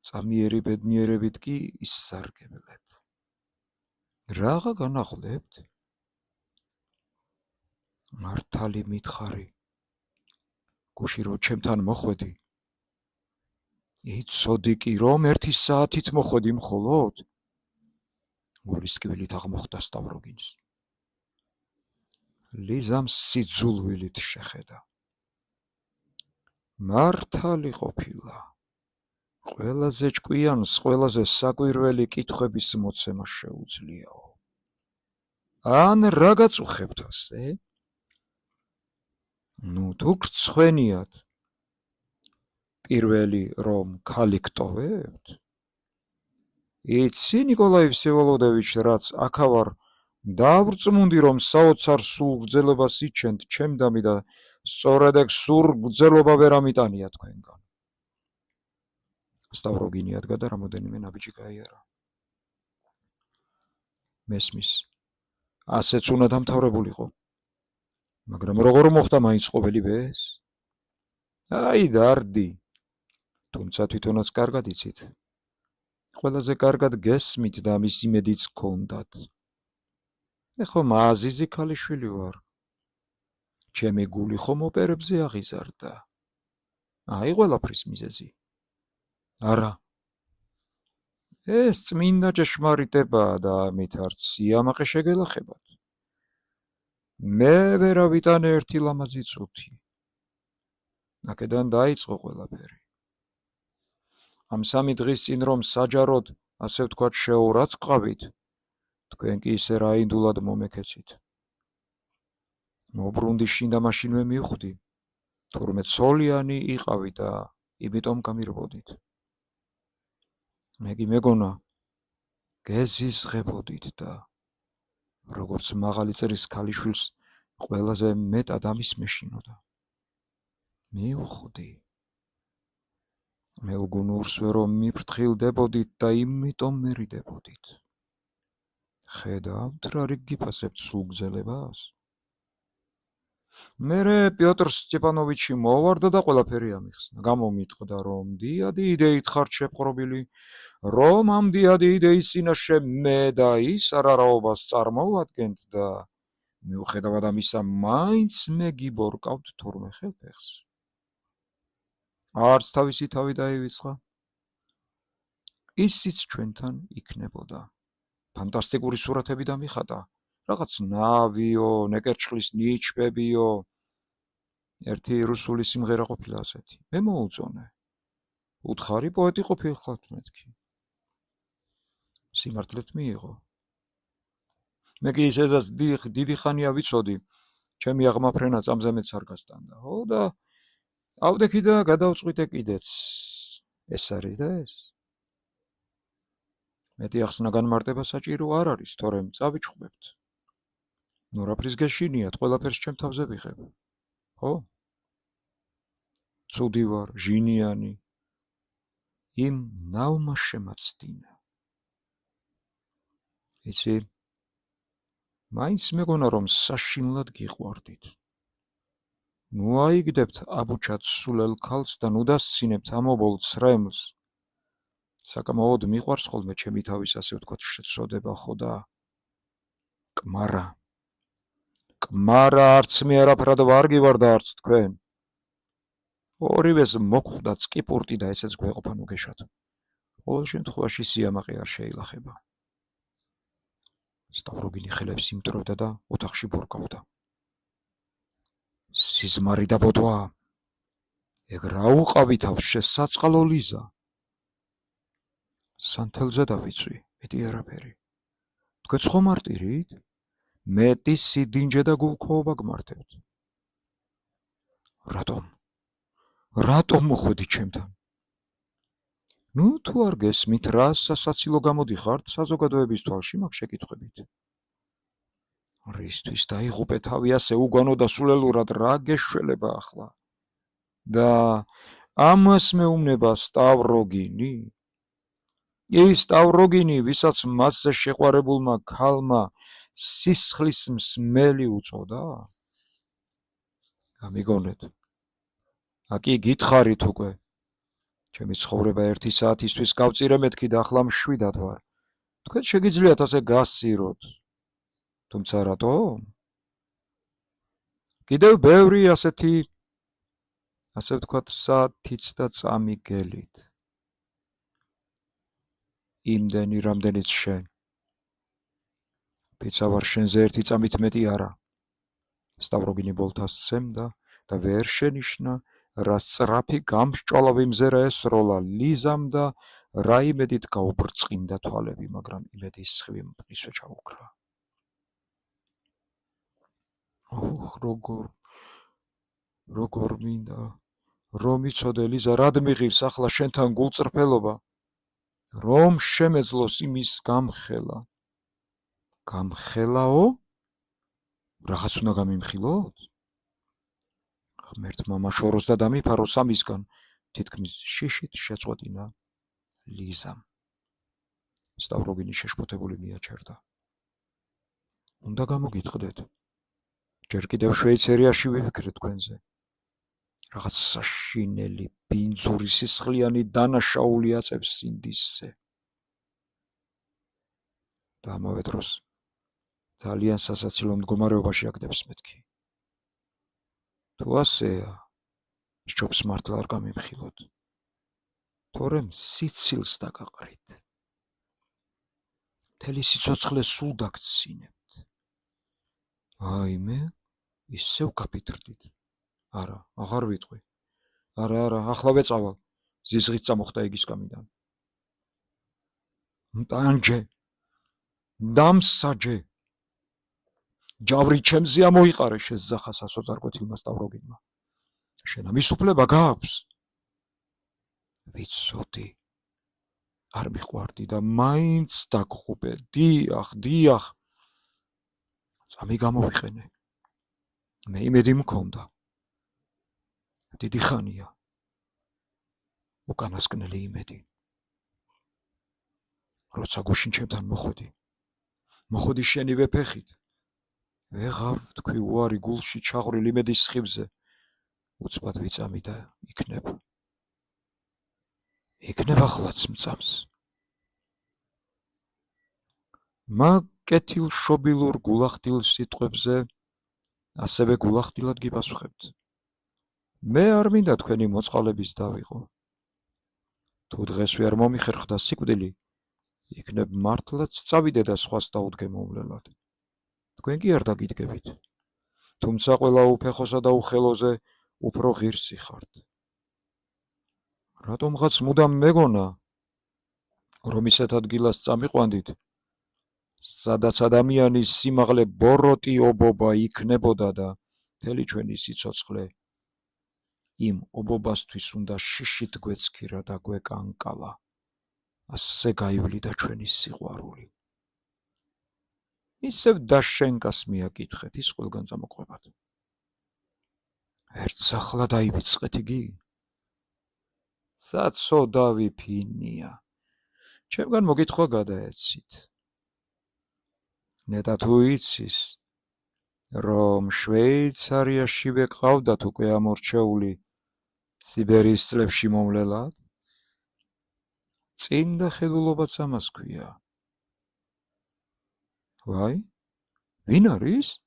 წამიერი ბედნიერებით კი ისარგებლეთ. რაღა განახლებთ? მართალი მითხარი, გუში რო ჩემთან მოხვედი. იცოდი კი რომ 1 საათით მოხვედი მხოლოდ? გულის ტკივილით აღმოხდა სტავროგინს. ლიზამ სიძულვილით შეხედა. მართალი ყოფილა. ყველაზე ჭკვიანს, ყველაზე საკვირველი კითხვების მოცემა შეუძლიაო. ან რა გაწუხებთ ასე? ნუ თუ გრცხვენიათ, პირველი რომ ქალი გტოვებთ? იცი ნიკოლაი ვსევოლოდევიჩ, რაც აქავარ დავრწმუნდი, რომ საოცარ სულ გრძელებას იჩენთ ჩემდამი და სწორედ ეგ სულ გრძელობა ვერ ამიტანია თქვენგან. სტავროგინი ადგა და რამოდენიმე ნაბიჯი გაიარა. მესმის, ასეც უნდა დამთავრებულიყო. მაგრამ როგორ მოხდა მაინც ყოველივე ეს? აი დარდი, თუმცა თვითონაც კარგად იცით. ყველაზე კარგად გესმით და ამის იმედიც გქონდათ. მე ხომ აზიზი ქალიშვილი ვარ. ჩემი გული ხომ ოპერებზე აღიზარდა. აი ყველაფრის მიზეზი. არა. ეს წმინდა ჭეშმარიტებაა და ამით არც სიამაყე შეგელახებათ. მე ვერავიტანე 1 ლამაზი წუთი. აქედან დაიწყო ყველაფერი. ამ 3 დღის წინ რომ საჯაროდ, ასე ვთქვათ, შეურაც ყავით, თქვენ კი ისე რაინდულად მომექეცით. მობრუნდი შინ და მაშინვე მივხვდი, თურმე ცოლიანი იყავი და იმიტომ გამირბოდით. მე კი მეგონა, გეზიზღებოდით და როგორც მაღალი წერის ქალიშვილს ყველაზე მეტად ამის მეშინოდა. მივხვდი. მელგუნურსვე რომ მიფრთხილდებოდით და იმიტომ მერიდებოდით. ხედავთ რა რიგ გიფასებთ სულ გზელებას? მერე პიოტრ სტეპანოვიჩი მოვარდა და ყველაფერი ამიხსნა. გამომიტყდა, რომ დიადი იდეით ხართ შეპყრობილი, რომ ამ დიადი იდეის წინაშე მე და ის არარაობას წარმოვადგენთ და მიუხედავად ამისა მაინც მე გიბორკავთ თურმე ხელფეხს. არც თავისი თავი დაივიწყა. ისიც ჩვენთან იქნებოდა. ფანტასტიკური სურათები დამიხატა. რაღაც ნავიო, ნეკერჩხლის ნიჩბებიო. ერთი რუსული სიმღერა ყოფილა ასეთი. მე მოუწონე. უთხარი პოეტი ყოფილიყავთ მეთქი. სიმართლეთ მიიღო. მე კი ისედაც დიდი ხანია ვიცოდი, ჩემი აღმაფრენა წამზე მეც არ გასტანდა. ო და ავდექი და გადავწყვიტე კიდეც. ეს არის და ეს. მეტი ახსნა განმარტება საჭირო არ არის, თორემ წავიჩხუბებთ. ნუ რაფრის გეშინიათ, ყველაფერს ჩემ თავზე ვიღებ. ხო? ცუდი ვარ, ჟინიანი. იმ ნავმა შემაცდინა. იცი? მაინც მეგონა რომ საშინლად გიყვარდით. ნუ აიგდებთ აბუჩად სულელ ქალს და ნუ დასცინებთ ამობოლ ცრემლს. საკამაოდ მიყვარს ხოლმე ჩემი თავის ასე ვთქვათ შეცოდება ხო და კმარა. კმარა არც მე არაფრად ვარ გივარ და არც თქვენ. ორივეს მოგხვდათ სკიპურტი და ესეც გვეყოფა ნუ გეშოთ. ყოველ შემთხვევაში სიამაყე არ შეილახება. სტავროგინი ხელებს იმტროდა და ოთახში ბურკავდა. სიზმარი და ბოდვა. ეგ რა უყავი თავს შესაწყალო ლიზა. სანთელზე დავიწვი, მეტი არაფერი. თქვენც ხომ მარტირით? მეტი სიდინჯე და გულქოობა გმართებთ. რატომ? რატომ მოხვედი ჩემთან? ნუ თუ არ გესმით რა სასაცილო გამოდიხართ საზოგადოების თვალში მაგ შეკითხვებით. რისთვის დაიღუპე თავი ასე უგვანო და სულელურად რა გეშველება ახლა? და ამას მეუბნება სტავროგინი? ის სტავროგინი, ვისაც მასზე შეყვარებულმა ქალმა სისხლის მსმელი უწოდა? გამიგონეთ. აკი გითხარით უკვე. ჩემი ცხოვრება 1 საათისთვის გავწირე მეთქი და ახლა მშვიდად ვარ. თქვენ შეგიძლიათ ასე გასციროთ. თუმცა რატომ? კიდევ ბევრი ასეთი, ასე ვთქვათ, საათიც და წამი გელით. იმდენი, რამდენიც შენ. პიცა ვარ შენზე 1 წამით მეტი არა. სტავროგინი ბოლთას სცემდა და ვერ შენიშნა, რა სწრაფი გამსჭვალავი მზერა ესროლა ლიზამ და რა იმედით გაუბრწყინდა თვალები, მაგრამ იმედის სხივი მტკიცე ჩაუქრა. ოხ, როგორ მინდა, რომ იცოდე ლიზა, რად მიღირს ახლა შენთან გულწრფელობა, რომ შემეძლოს იმის გამხელა. გამხელაო? რაღაც უნდა გამიმხილოთ? ღმერთმა მაშოროს და დამიფაროს ამისგან, თითქმის შიშით შეწყვეტინა ლიზამ. სტავროგინი შეშფოთებული მიაჩერდა. უნდა გამოგიტყდეთ. ჯერ კიდევ შვეიცარიაში ვიფიქრეთ თქვენზე. რაღაც საშინელი, ბინძური სისხლიანი დანაშაული აწევს ინდისზე. და ამავე დროს ძალიან სასაცილო მდგომარეობაში აგდებს მეთქი. თუ ასეა, სჯობს მართლა არ გამიმხილოთ. თორემ სიცილს დაგაყრით. მთელი სიცოცხლე სულ დაგცინებთ. აიმე, ისევ გაფიქრდით. არა, აღარ ვიტყვი. არა, ახლა ვეწავალ. ზიზღით წამოხდა იგი სკამიდან. მტანჯე. დამსაჯე. ჯავრი ჩემზე ამოიყარე შესძახა სასოწარკვეთილმა სტავროგინმა. შენ ამის უფლება გააქვს? ვიცოდი. არ მიყვარდი და მაინც დაგხუპე. დიახ. წამი გამოვიყენე. მე იმედი მქონდა. დიდი ხანია. უკანასკნელი იმედი. როცა გუშინ ჩემთან მოხვედი შენივე ფეხით. ვეღარ თქვი უარი გულში ჩაღვრილ იმედის სხივზე. უცბად ვიწამი და იქნებ ახლაც მწამს. მაგ კეთილშობილურ გულახდილ სიტყვებზე ასევე გულახდილად გიპასუხებთ. მე არ მინდა თქვენი მოწყალების დავიყო. თუ დღეს ვერ მომიხერხდა სიკვდილი, იქნებ მართლაც წავიდე და სხვას დაუდგე მოვლელად. თქვენ კი არ დაგიდგებით. თუმცა ყველა უფეხოსა და უხელოზე უფრო ღირსი ხართ. რატომღაც მუდამ მეგონა, რომ ისეთ ადგილას წამიყვანდით, სადაც ადამიანის სიმაღლე ბოროტი ობობა იქნებოდა და მთელი ჩვენი სიცოცხლე იმ ობობასთვის უნდა შიშით გვეცქირა და გვეკანკალა, ასე გაივლიდა ჩვენი სიყვარული. ისევ დაშენკას მიაკითხეთ, ის ყველგან წამოყვებათ. ერთსახლა დაივიწყეთ იგი. საცოდავი ფინია. ჩემგან მოგითხვა გადაეცით. ნეტა თუ იცის, რომ შვეიცარიაშივე ყავდათ უკვე ამორჩეული სიბერიის წლებში მომლელად? წინდა ხელულობაც ამას ქვია. ვაი, ვინ არის?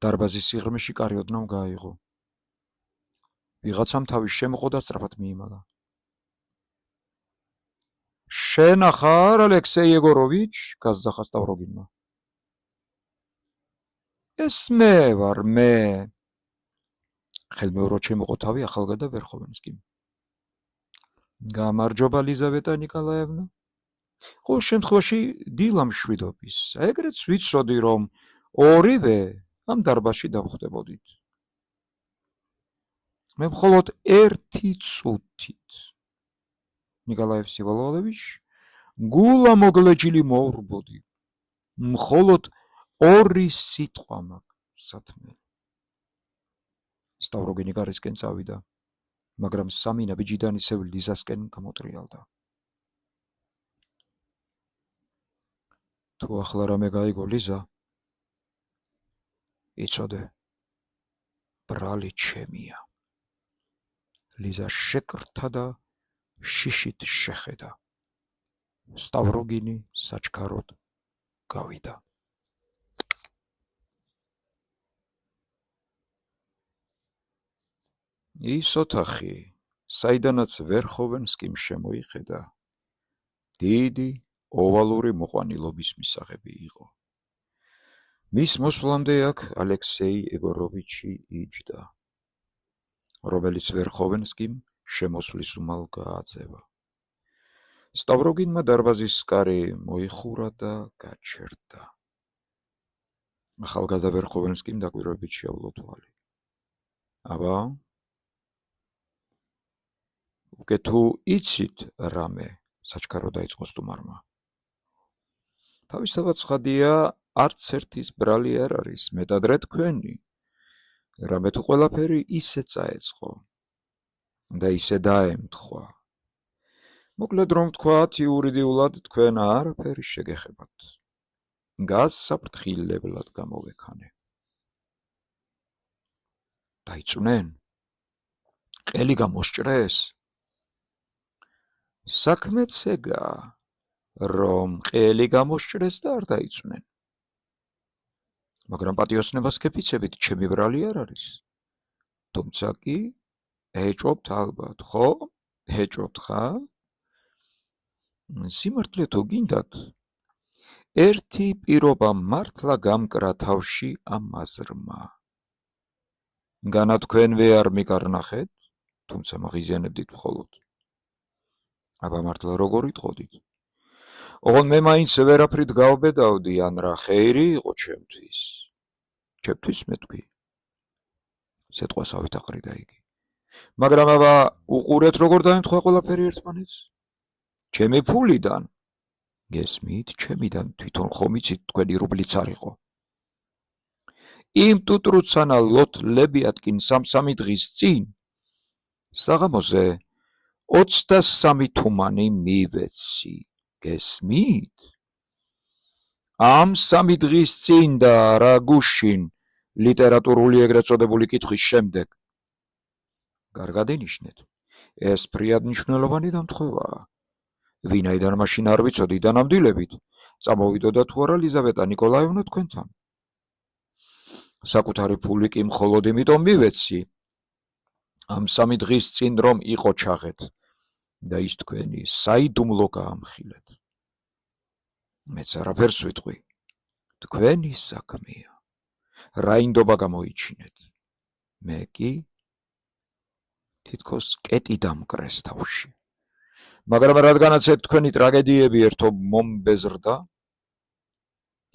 დარბაზის სიღრმეში კარი ოდნავ გაიღო. ვიღაცამ თავის შემოყო და სწრაფად მიიმალა. შენ ახარ, ალექსეი ეგოროვიჩ? გაზძახა სტავროგინმა. ეს მე ვარ, მე. ხელმეოროდ შემოყო თავი ახალგაზრდა ვერხოვენსკიმ. გამარჯობა, ლიზავეტა ნიკოლაევნა. ყოველ შემთხვევაში დილა მშვიდობის. ეგრეც ვიცოდი, რომ ორივე ამ დარბაზში დავხვდებოდით. მე მხოლოდ ერთი წუთით. ნიკოლაევ სივალოვич, გულა მოგლეჯილი მოურბოდი. მხოლოდ ორი სიტყვა მაქვს სათმელი. სტავროგინი გარისკენ წავიდა, მაგრამ სამი ნაბიჯიდან ისევ ლიზასკენ გამოტრიალდა. თუ ახლა რამე გაიგო ლიზა, იცოდე, ბრალი ჩემია. ლიზა შეკრთა და შიშით შეხედა. სტავროგინი საჩქაროდ გავიდა. ის ოთახი, საიდანაც ვერხოვენსკიმ შემოიხედა, დიდი ოვალური მოყვანილობის მისაღები იყო. მის მოსვლამდე აქ ალექსეი ეგოროვიჩი იჯდა, რომელიც ვერხოვენსკიმ შემოსვლის უმალ გააძევა. სტავროგინმა დარბაზის კარი მოიხურა და გაჩერდა. ახალგაზრდა ვერხოვენსკიმ დაკვირვებით შეავლო თვალი. აბა, უკვე თუ იცით რამე, საჩქარო დაიწყო სტუმარმა. თავისთავად ცხადია, არც ერთის ბრალი არ არის, მეტადრე თქვენი. რამე თუ ყველაფერი ისე წაეწყო და ისე დაემთხვა. მოკლედ რომ ვთქვათ, იურიდიულად თქვენ არაფერი შეგეხებათ. გასაფრთხილებლად გამოვექანე. დაიწვნენ? ყელი გამოსჭრეს? საქმეც ეგაა, რომ ყელი გამოსჭრეს და არ დაიწვნენ. მაგრამ პატიოსნებას გეფიცებით, ჩემი ბრალი არ არის. თუმცა კი ეჭვობთ ალბათ, ხო? ეჭვობთ ხარ? სიმართლე თუ გინდათ, ერთი პირობა მართლა გამკრა თავში ამ აზრმა. განა თქვენვე არ მიკარნახეთ, თუმცა მაღიზიანებდით მხოლოდ. აბა მართლა როგორ იტყოდით? ოღონ მე მაინც ვერაფრით გავბედავდი, ან რა ხეირი იყო ჩემთვის. ჩემთვის მე თქვი. სიტყვას ავითაყრიდა იგი. მაგრამ აბა უყურეთ როგორ დაემთხვა ყველაფერი ერთმანეთს? ჩემი ფულიდან. გესმით, ჩემიდან თვითონ ხომ იცით თქვენი რუბლიც არ იყო. იმ ტუტრუცანა ლოთლები ატკინ სამ-სამი დღის წინ საღამოზე 23 თუმანი მივეცი. გესმით? ამ 3 დღის წინ და რა გუშინ ლიტერატურული ეგრეთ წოდებული კითხვის შემდეგ. კარგად ინიშნეთ, ეს ფრიად მნიშვნელოვანი დამთხვევაა. ვინაიდან მაშინ არ ვიცოდი და ნამდვილებით წამოვიდოდა თუ არა ლიზავეტა ნიკოლაევნა თქვენთან. საკუთარი ფული კი მხოლოდ იმიტომ მივეცი, ამ 3 დღის წინ რომ იყო ჩაღეთ და ის თქვენი საიდუმლო გაამხილეთ. მეც არაფერს ვიტყვი, თქვენი საქმეა, რაინდობა გამოიჩინეთ. მე კი თითქოს კეტი დამკრეს თავში. მაგრამ რადგანაც თქვენი ტრაგედიები ერთობ მომბეზრდა,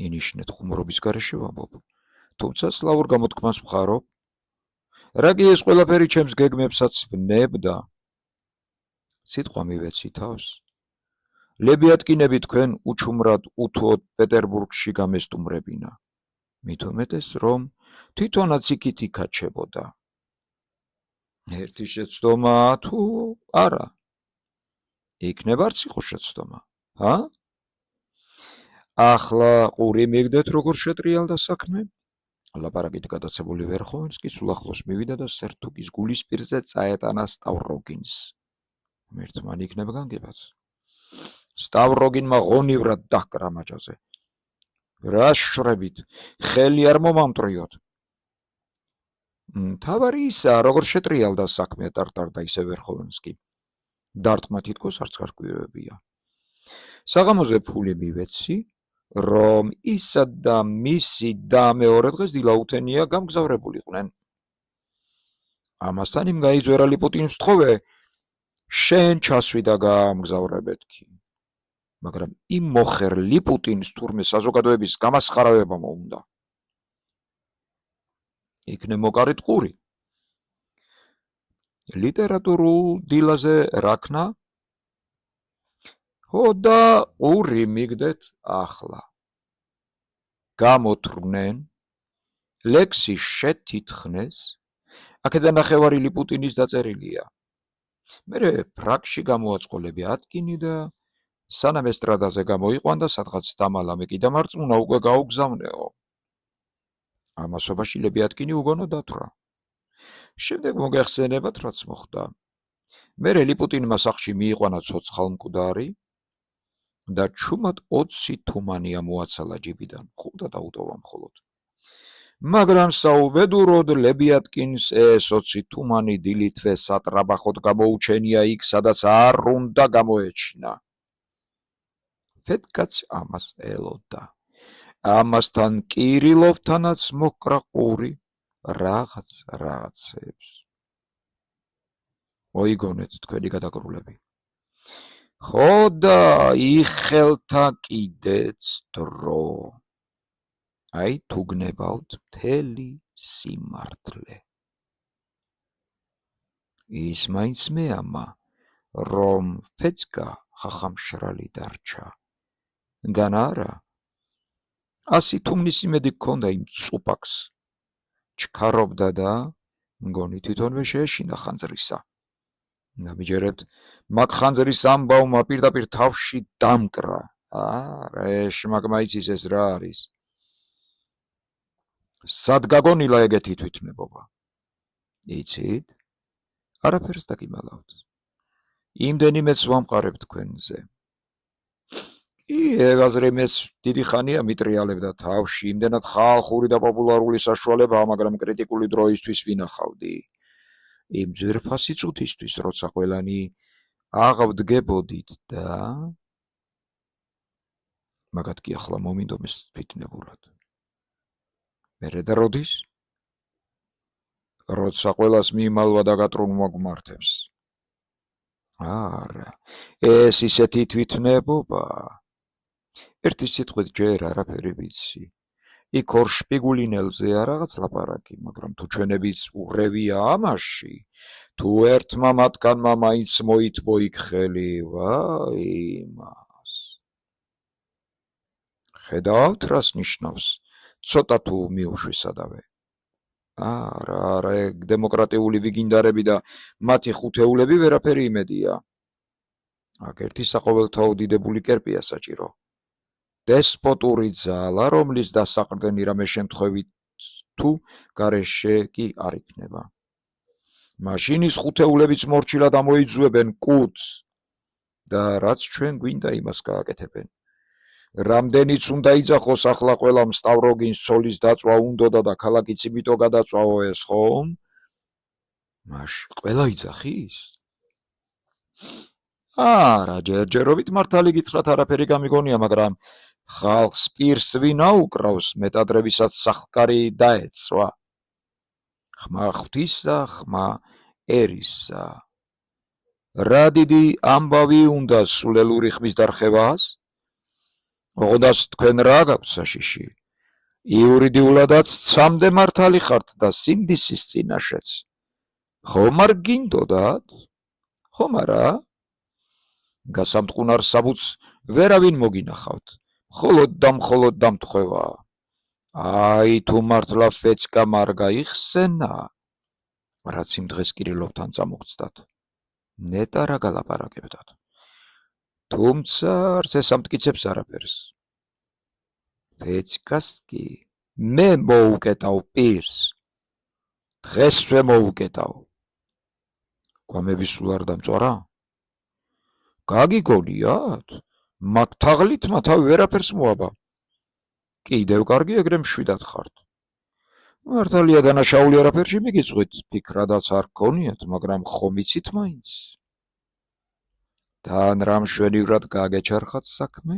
ინიშნეთ ხუმრობის გარეშე ვამბობ, თუმცა სლავურ გამოთქმას ვხარობ, რა კი ეს ყველაფერი ჩემს გეგმებსაც ვნებდა. სიტყვა მივეცი თავს. ლებიატკინები თქვენ უჩუმრად უთუოდ პეტერბურგში გამესტუმრებინა. მით უმეტეს, რომ თვითონაც იქით იკაჩებოდა. ერთი შეცდომა თუ არა? იქნება არც იყო შეცდომა, ახლა ყური მიგდეთ როგორ შეტრიალდა საქმე? ლაპარაკით გადაცებული ვერხოვენსკი სულ ახლოს მივიდა და სერტუგის გულისპირზე წაეტანა სტავროგინს. მერტმან იქნება განგებაც. სტავროგინმა ღონივრად დაჰკრა მაჯაზე. რა შრებით, ხელი არ მომამტრიოთ. თავარი ისა, როგორ შეტრიალდა საქმე, ტარტარდა ისე ვერხოვენსკი. დარტმა თითქოს არც გარკვევებია. საღამოზე ფული მივეცი, რომ ისა და მისი და მეორე დღეს დილაუთენია გამგზავრებულიყვნენ. ამასთან იმ გაიძვერალი პუტინს ვთხოვე, შენ ჩასვი და გაამგზავრებეთქი. მაგრამ იმ მოხერლი პუტინს თურმე საზოგადოების გამასხარავება მოუნდა. იქნე მოკარით ყური. ლიტერატურულ დილაზე რაქნა? და ყური მიგდეთ ახლა. გამოთრნენ, ლექსი შეთითხნეს, აქედან ნახევარი პუტინის დაწერილია. მერე ფრაკში გამოაწყოლები ატკინი და სანამ ესტრადაზე გამოიყვანდა, სადღაც დამალამე კი დამარწმუნა უკვე გაუგზავნეო. ამასობაში ლებიატკინი უგონო დათვრა. შემდეგ მოგეხსენებათ, რაც მოხდა. მერე ლიპუტინმა სახლში მიიყვანა ცოცხალმკვდარი და ჩუმად 20 თუმანია მოაცალა ჯიბიდან, 5 დაუტოვა მხოლოდ. მაგრამ საუბედუროდ ლებიატკინს ეს 20 თუმანი დილითვე სატრაბახოდ გამოუჩენია იქ, სადაც არ უნდა გამოეჩინა. ფედკაც ამას ელოდა. ამასთან კირილოვთანაც მოკრა ყური რაღაცებს. მოიგონეთ თქვენი გადაკრულები. ხო და იხელთა კიდეც დრო. აი თუ გნებავთ მთელი სიმართლე. ის მაინც მეამა, რომ ფეცკა ხახამშრალი დარჩა. განა არა? 100 თუმნის იმედი გქონდა იმ წუპაკს. ჩქარობდა და მგონი თვითონვე შეეშინდა ხანძრისა. ნაბიჯერებთ, მაგ ხანძრის ამბავმა პირდაპირ თავში დამკრა. შმაკმა იცის ეს რა არის. სად გაგონილა ეგეთი თვითნებობა? იცით? არაფერს დაგიმალავთ. იმდენიმეც ვამყარებ თქვენზე. ეგაზრე მეც დიდი ხანია მიტრიალებდა თავში, იმდენად ხალხური და პოპულარული საშუალებაა, მაგრამ კრიტიკული დროისთვის ვინახავდი. იმ ძვირფასი წუთისთვის, როცა ყველანი აღვდგებოდით და მაგათ კი ახლა მომინდომეს თვითნებურად. მერე და როდის? როცა ყველას მიმალვა და გატრუნვა გვმართებს. არა, ეს ისეთი თვითნებობა. ერთი სიტყვით ჯერ არაფერი ვიცი. იქ ორ შპიგულინელზეა რაღაც ლაპარაკი, მაგრამ თუ ჩვენებიც უღრევია ამაში, თუ ერთმა მათგანმა მაინც მოითმო იქ ხელი, ვაი იმას. ხედავთ, რას ნიშნავს? ცოტა თუ მიუშვისადავე. არა, ეგ დემოკრატიული ვიგინდარები და მათი ხუთეულები ვერაფერი იმედია. აქ ერთი საყოველთაო დიდებული კერპია საჭირო. დესპოტური ძალა, რომლის დასაყრდენი რამე შემთხვევით თუ გარეშე კი არ იქნება. მაშინ ის ხუთეულებიც მორჩილად ამოიძუებენ კუდს და რაც ჩვენ გვინდა იმას გააკეთებენ. რამდენიც უნდა იძახოს ახლა ყველამ სტავროგინს ცოლის დაწვა უნდოდა და ქალაქიც იმიტომ გადაწვაო ეს ხომ? მაშინ ყველა იძახის? არა, ჯერჯერობით მართალი გითხრათ არაფერი გამიგონია, მაგრამ ხალხს პირს ვინა უკრავს, მეტადრე ვისაც სახლკარი დაეცვა. ხმა ღვთისა, ხმა ერისა. რა დიდი ამბავი უნდა სულელური ხმის დარხევას? ოღონდას თქვენ რა გაქვთ საშიში? იურიდიულადაც ცამდე მართალი ხართ და სინდისის წინაშეც. ხომ არ გინდოდათ? ხომ არა? გასამტყუნარ საბუთს ვერავინ მოგინახავთ, მხოლოდ დამთხვევაა. აი თუ მართლა ფეცკა არ გაიხსენა, რაც იმ დღეს კირილოვთან წამოგწდათ, ნეტა რა გალაპარაკებდათ. თუმცა არც ეს ამტკიცებს არაფერს. ფეცკას კი მე მოუკეტავ პირს, დღესვე მოუკეტავ. გვამები სულ არ დამწვარა? გაგიგონიათ? მაგ თაღლით მათავი ვერაფერს მოაბა. კიდევ კარგი, ეგრე მშვიდად ხართ. მართალია დანაშაული არაფერში მიგიწვით, ფიქრადაც არ გქონიათ, მაგრამ ხომ იცით მაინც? თან რა მშვენივრად გაგეჩარხათ საქმე?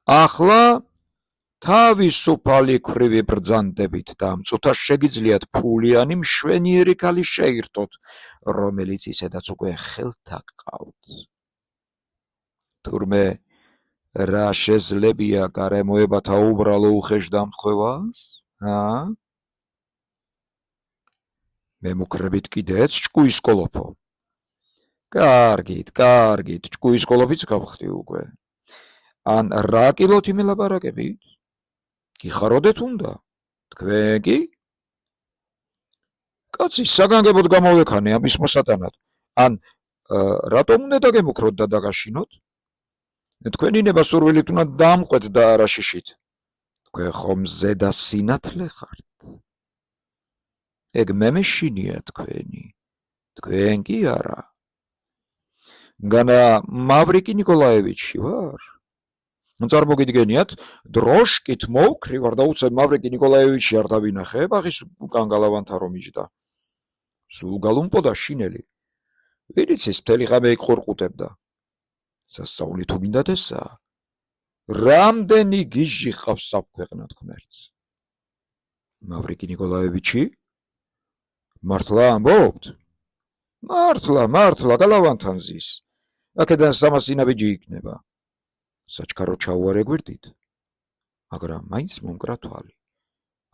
ახლა თავისუფალი ქვრივი ბრძანდებით და მწუთა შეგიძლიათ ფულიანი მშვენიერი ქალი შეირთოთ, რომელიც ისედაც უკვე ხელთა გყავთ. თურმე რა შესძლებია გარემოებათა უბრალო უხეშ დამთხვევას? მე მუქრებით კიდეც ჭკუის კოლოფო. კარგით, ჭკუის კოლოფიც გავხდი უკვე. ან რა კილოთ იმელაპარაკებით? გიხაროდეთ უნდა? თქვენ კი? კაცი საგანგებოდ გამოვექანე ამის მოსატანად. ან რატომ უნდა დაგემუქროთ და დაგაშინოთ? თქვენი ნება სურვილით უნდა დამყვეთ და არა შიშით. თქვენ ხომ ზედა სინათლე ხართ? ეგ მე მეშინია თქვენი, თქვენ კი არა. განა მავრიკი ნიკოლაევიჩი ვარ? წარმოგიდგენიათ, დროშკით მოვქრი ვარ და უცებ მავრიკი ნიკოლაევიჩი არ დავინახე, ბაღის უკან გალავანთა რომ იჯდა. სულ გალუმპოდა შინელი. ვინც ის მთელი ღამე იქ ყურყუტებდა. სასწაული თუ გინდათ ესაა. რამდენი გიჟი ყავს საფქვეყნად ღმერთს? მავრიკი ნიკოლაევიჩი? მართლა ამბობთ? მართლა გალავანთან ზის. აქედან 300 ნაბიჯი იქნება. საჩქარო ჩაუარე გვერდით, მაგრამ მაინც მომკრა თვალი.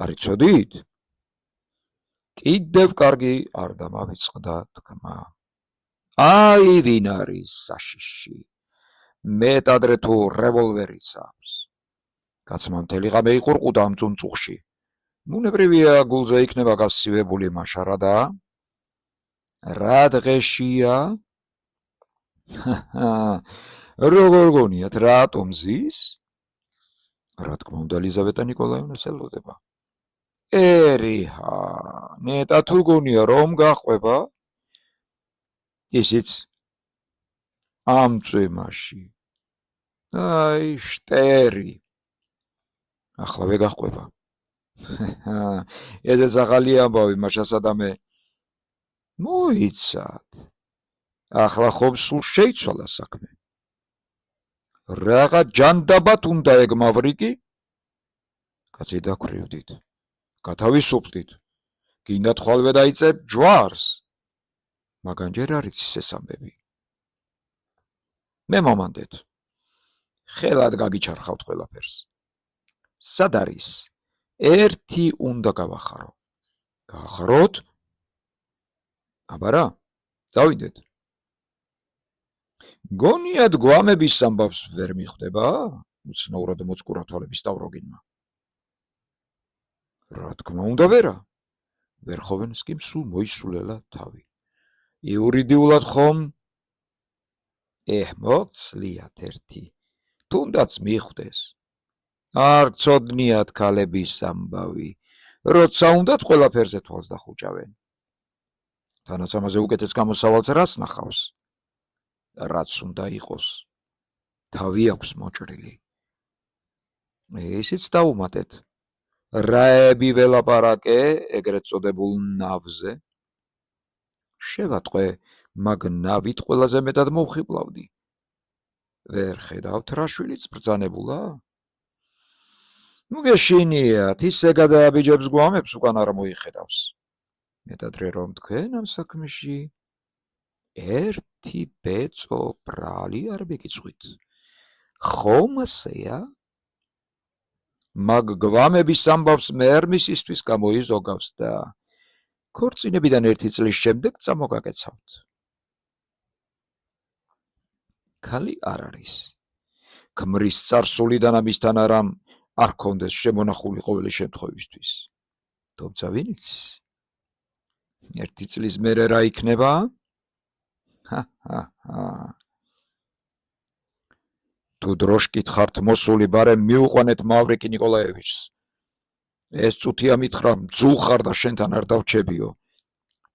არ იცოდით? კიდევ კარგი არ დამავიწყდა თქმა. აი ვინ არის საშიში. მეტადრე თუ რევოლვერიც აქვს. კაცმა მთელი ღამე იყურყუდა ამ წუნწუხში. ბუნებრივია გულზე იქნება გასცივებული მაშარა და რა დღეშია? როგორ გონიათ, რატომ ზის? რა თქმა უნდა, ელიზავეტა ნიკოლაევნას ელოდება. ერიჰა, ნეტა თუ გონია რომ გაყვება? ისიც ამ წვიმაში. აი, შტერი. ახლავე გაყვება. ესეც ახალი ამბავი, მაშასა და მე. მოიცათ. ახლა ხომ სულ შეიცვალა საქმე. რაღა ჯანდაბათ უნდა ეგ მავრიკი? კაცი დაქრივდით. გათავისუფლდით. გინდათ ხვალვე დაიწებ ჯვარს. მაგან ჯერ არ იცის ეს ამბები. მე მომანდეთ. ხელად გაგიჩარხავთ ყველაფერს. სად არის? ერთი უნდა გავახარო. გაახაროთ? აბარა, დავიდეთ. გონიათ გვამების ამბავს ვერ მიხვდება? უცნაურად მოწყურა თვალების ტავროგინმა. რა თქმა უნდა ვერა. ვერხოვენსკიმ სულ მოისრულელა თავი. იურიდიულად ხომ? მოგცლიათ ერთი. თუნდაც მიხვდეს. არ ცოდნიათ ქალების ამბავი. როცა უნდათ ყველაფერზე თვალს დახუჭავენ. თანაც ამაზე უკეთეს გამოსავალს რას ნახავს? რაც უნდა იყოს. თავი აქვს მოჭრილი. ისიც დაუმატეთ. რაები ველაპარაკე ეგრეთ წოდებულ ნავზე? შევატყვე, მაგ ნავით ყველაზე მეტად მოვხიბლავდი. ვერ ხედავთ რა შვილიც ბრძანებულა? მოგეშინიათ, ისე გადააბიჯებს გვამებს უკან არ მოიხედავს. მეტადრე რომ თქვენ ამ საქმეში ერთი ბეწო ბრალი არ მიგიწვით. ხომ ასეა? მაგ გვამების ამბავს მერმისისთვის გამოიზოგავს და ქორწინებიდან 1 წლის შემდეგ წამოგაკეცავთ. ქალი არ არის. ქმრის წარსულიდან ამისთან არ ქონდეს შემონახული ყოველი შემთხვევისთვის. თუმცა ვინ იცის? 1 წლის მერე რა იქნება? თუ დროშკით ხართ მოსული, ბარემ მიუყვანეთ მავრიკი ნიკოლაევიჩს. ეს წუთია მითხრა, მძულ ხარ და შენთან არ დავჩებიო.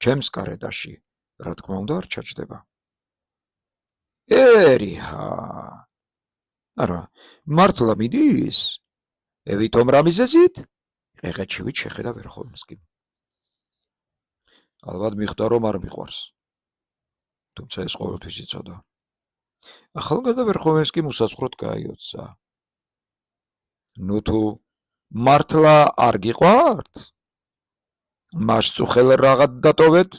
ჩემს კარედაში, რა თქმა უნდა, არ ჩაჯდება. არა, მართლა მიდის? ევითომ რა მიზეზით? ყეყეჩივით შეხედა ვერხოვინსკიმ. ალბათ მიხვდა, რომ არ მიყვარს. თუმცა ეს ყოველთვის იცოდა. ახალგაზრდა ვერხოვინსკიმ უსასყროდ გაიოცა. ნუ თუ მართლა არ გიყვართ? მასწუ ხელ რაღაც დატოვეთ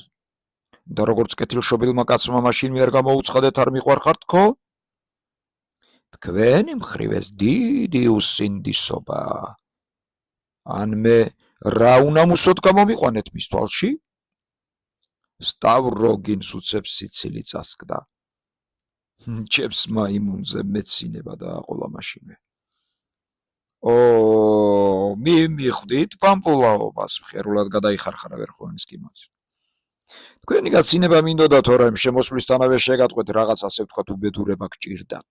და როგორც კეთილშობილმა კაცმა მაშინ მიარ გამოუცხადეთ, არ მიყვარხართ თქო? თქვენი მხრივ ეს დიდი უსინდისობა. ან მე რა უნამუსოდ გამომიყვანეთ მის თვალში? სტავროგინს უცებს სიცილი წასკდა. ჩემს მაიმუნზე მეცინება დააყოლა მაშინვე. მიხვდით პამპულაობას, მხერულად გადაიხარხარა ვერხოვინსკიმაც. თქვენი გაცინება მინდოდა, თორემ შემოსვლისთანავე შეგატყვეთ რაღაც ასე ვთქვათ უბედურება გჭირდათ.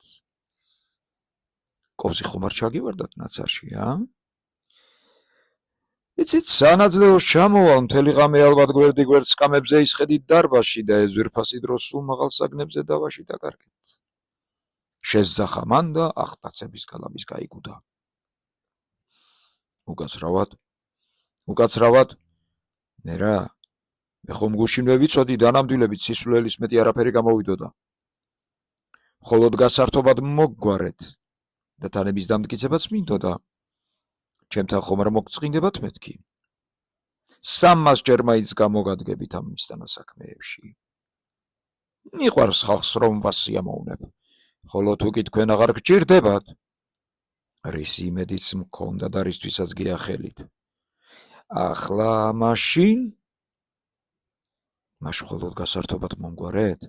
ყოფსი ხომ არ ჩაგივარდათ ნაცარში, იცით, სანაძლეოს ჩამოვალ, მთელი ღამე ალბათ გვერდ სკამებზე ისხედით დარბაზში და ეს ძვირფასი დრო სულ მაღალ საგნებზე დავაში დაკარგეთ. შესძახა მან და ახტაცების გალაბის გაიგუდა. უკაცრავად, მე ხომ გუშინვე ვიცოდი, დანამდვილებით სისულელის მეტი არაფერი გამოვიდოდა. მხოლოდ გასართობად მოგგვარეთ და თანების დამტკიცებაც მინდოდა. ჩემთან ხომ არ მოგწყინდებათ მეთქი? 300 ჯერ მაინც გამოგადგებით ამისთანა საქმეებში. მიყვარს ხალხს რომ ვასიამოვნებ, ხოლო თუ კი თქვენ აღარ გჭირდებათ, რის იმედიც მქონდა და რისთვისაც გიახელით. ახლა მაშინ მხოლოდ გასართობად მომგვარეთ?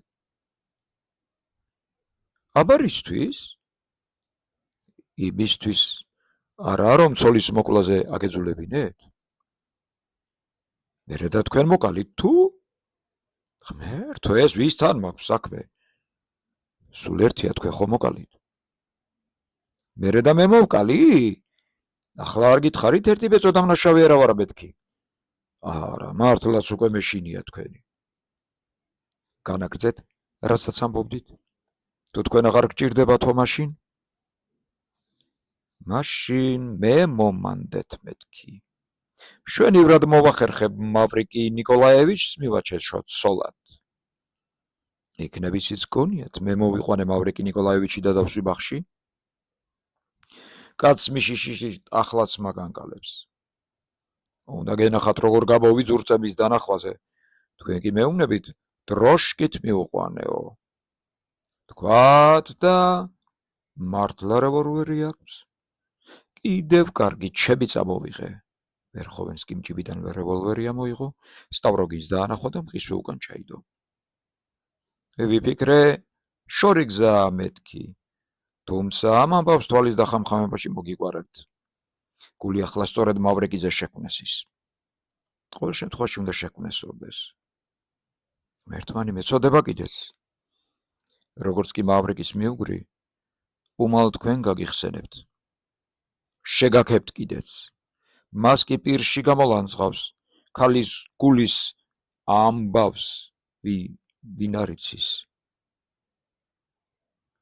აბა რისთვის? იმისთვის არა რომ ცოლის მოკლაზე აგეძულებინეთ? მერე და თქვენ მოკალით თუ? ღმერთო, ეს ვისთან მაქვს საქმე? სულ ერთია თქვენ ხომ მოკალით? მერე და მე მოვკალი? ახლა არ გითხარით ერთი ბეწოდამნაშავე არა ვარა მეთქი? არა, მართლაც უკვე მეშინია თქვენი. განაგრძეთ, რასაც ამბობდით? თუ თქვენ აღარ გჭირდებათო მაშინ? მაშინ მე მომანდეთ მეთქი. მშვენივრად მოვახერხებ მავრიკი ნიკოლაევიჩს მივაჩეშოთ სოლად. იქნებისიც გონიათ, მე მოვიყვანე მავრიკი ნიკოლაევიჩი და დავსვი ბაღში? კაც მიშიში ახლაც მაგანკალებს. უნდა გენახათ როგორ გამოვიძურწე წემის დანახვაზე, თქვენ კი მეუბნებით დროშკით მიუყვანეო. თქვათ და მართლა რევოლვერი აქვს? კიდევ კარგი, ჩემი წამოვიღე. ვერხოვინსკიმ ჯიბიდან რევოლვერი ამოიღო, სტავროგინს დაანახვა და მყისვე უკან ჩაიდო. ვიფიქრე, შორი გზაა მეთქი. თუმცა ამ ამბავს თვალის დახამხამებაში მოგიყვარებთ. გული ახლა სწორედ მავრიკიზე შექმნეს ის. ყოველ შემთხვევაში უნდა შექმნესოდეს. ერთმანი მეწოდება კიდეც. როგორც კი მავრიკის მიუგრი, უმალ თქვენ გაგიხსენებთ. შეგაქებთ კიდეც. მას კი პირში გამოლანძღავს, ქალის გულის ამბავს, ვინ არ იცის.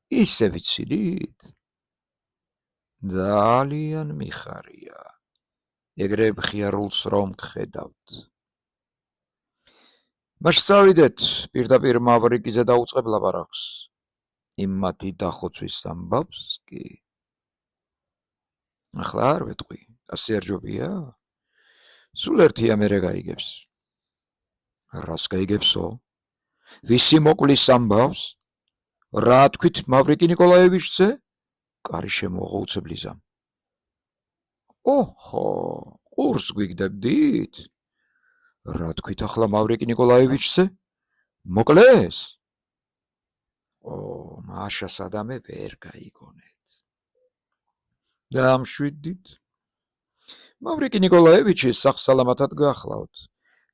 ისე ვიცინით? ძალიან მიხარია. ეგრე მხიარულს რომ გხედავთ. მაშ წავიდეთ, პირდაპირ მავრიკიზე დაუწყებ ლაპარაკს. იმ მათი დახოცვის ამბავს კი. ახლა არ ვეტყვი, ასე არ ჯობია? სულ ერთია მერე გაიგებს. რას გაიგებსო? ვისი მოკლის ამბავს? რა თქვით მავრიკი ნიკოლაევიჩზე? კარი შემოაღო უცებლიზამ. ოჰო, ყურს გვიგდებდით? რა თქვით ახლა მავრიკი ნიკოლაევიჩზე? მოკლეს? მაშა სადამე ვერ გაიგონეთ. დამშვიდით. მავრიკი ნიკოლაევიჩი სახსალამათად გახლავთ.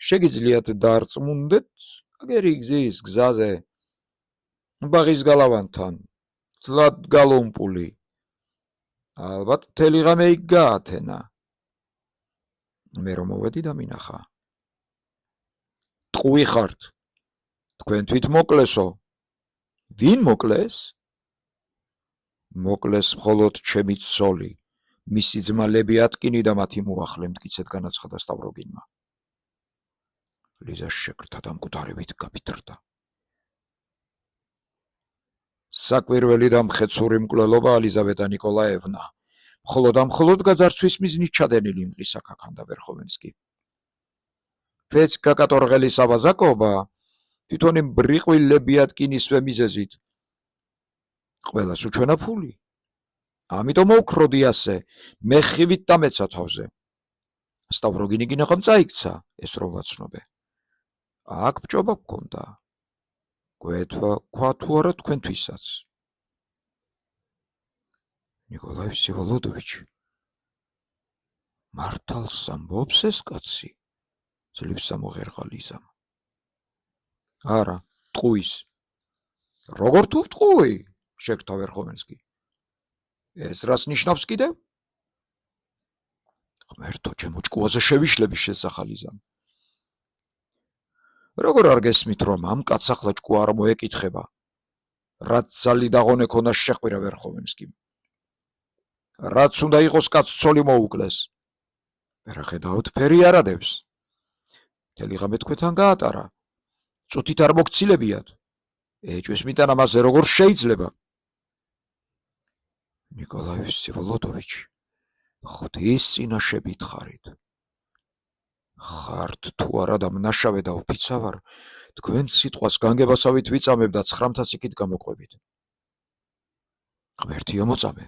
შეგიძლიათ დარწმუნდეთ, აგერი გზის გზაზე ბაღის გალავანთან, ცლად გალომპული. ალბათ მთელი ღამე იქ გაათენა. მე რომ მოვედი და მინახა. ტყუი ხართ. თქვენ თვით მოკლესო. ვინ მოკლეს? მოკლეს მხოლოდ ჩემი ცოლი, მისი ძმა ლევი ატკინი და მათი მოახლე, მტკიცედ განაცხადა სტავროგინმა. ლიზა შეკრთა და მკვდარებით გაფიტრდა. საკვირველი და მხეცური მკვლელობა ელიზავეტა ნიკოლაევნა მხოლოდ გაძარცვის მიზნით ჩადენილი იმყისა ქაქანდა ვერხოვენსკი. ფეცკა კატორღელის ავაზაკობა თვითონ იმ ბრიყვი ლევი ატკინისვე მიზეზით. ყველას უჩვენა ფული. ამიტომ მოვქროდი ასე, მე ხივით დამეცა თავზე. სტავროგინი გინახამ წაიქცა, ეს რომ ვაცნობე. აქ ბჭობა გქონდა. გვქვა თუ არა თქვენთვისაც. ნიკოლაი ვსევოლოდოვიჩი. მართალს ამბობს ეს კაცი? ძლივს ამოღერღა ლიზამ. არა, ტყუის. როგორ თუ ტყუი? შეკრთა ვერხოვენსკი. ეს რას ნიშნავს კიდევ? ღმერთო, ჩემო ჭკუაზე შევიშლები შესახა ლიზამ. როგორ არ გესმით, რომ ამ კაცს ახლა ჭკუა არ მოეკითხება? რაც ძალი დაღონე ქონდა შეხვირა ვერხოვენსკიმ. რაც უნდა იყოს კაცს ცოლი მოუკლეს. ვერახედავთ ფერი არადებს. მთელი ღამე თქვენთან გაატარა. წუთით არ მოგცილებიათ. ეჭვს მიტან ამაზე როგორ შეიძლება? ნიკოლაი ვსევოლოდოვიჩი, ღვთის წინაშე ვითხარით. ხართ თუ არა და მნაშავე და ოფიცა ვარ, თქვენ სიტყვას განგებასავით ვიწამებ და 900 იქით გამოყვებით. ღმერთია მოწამე.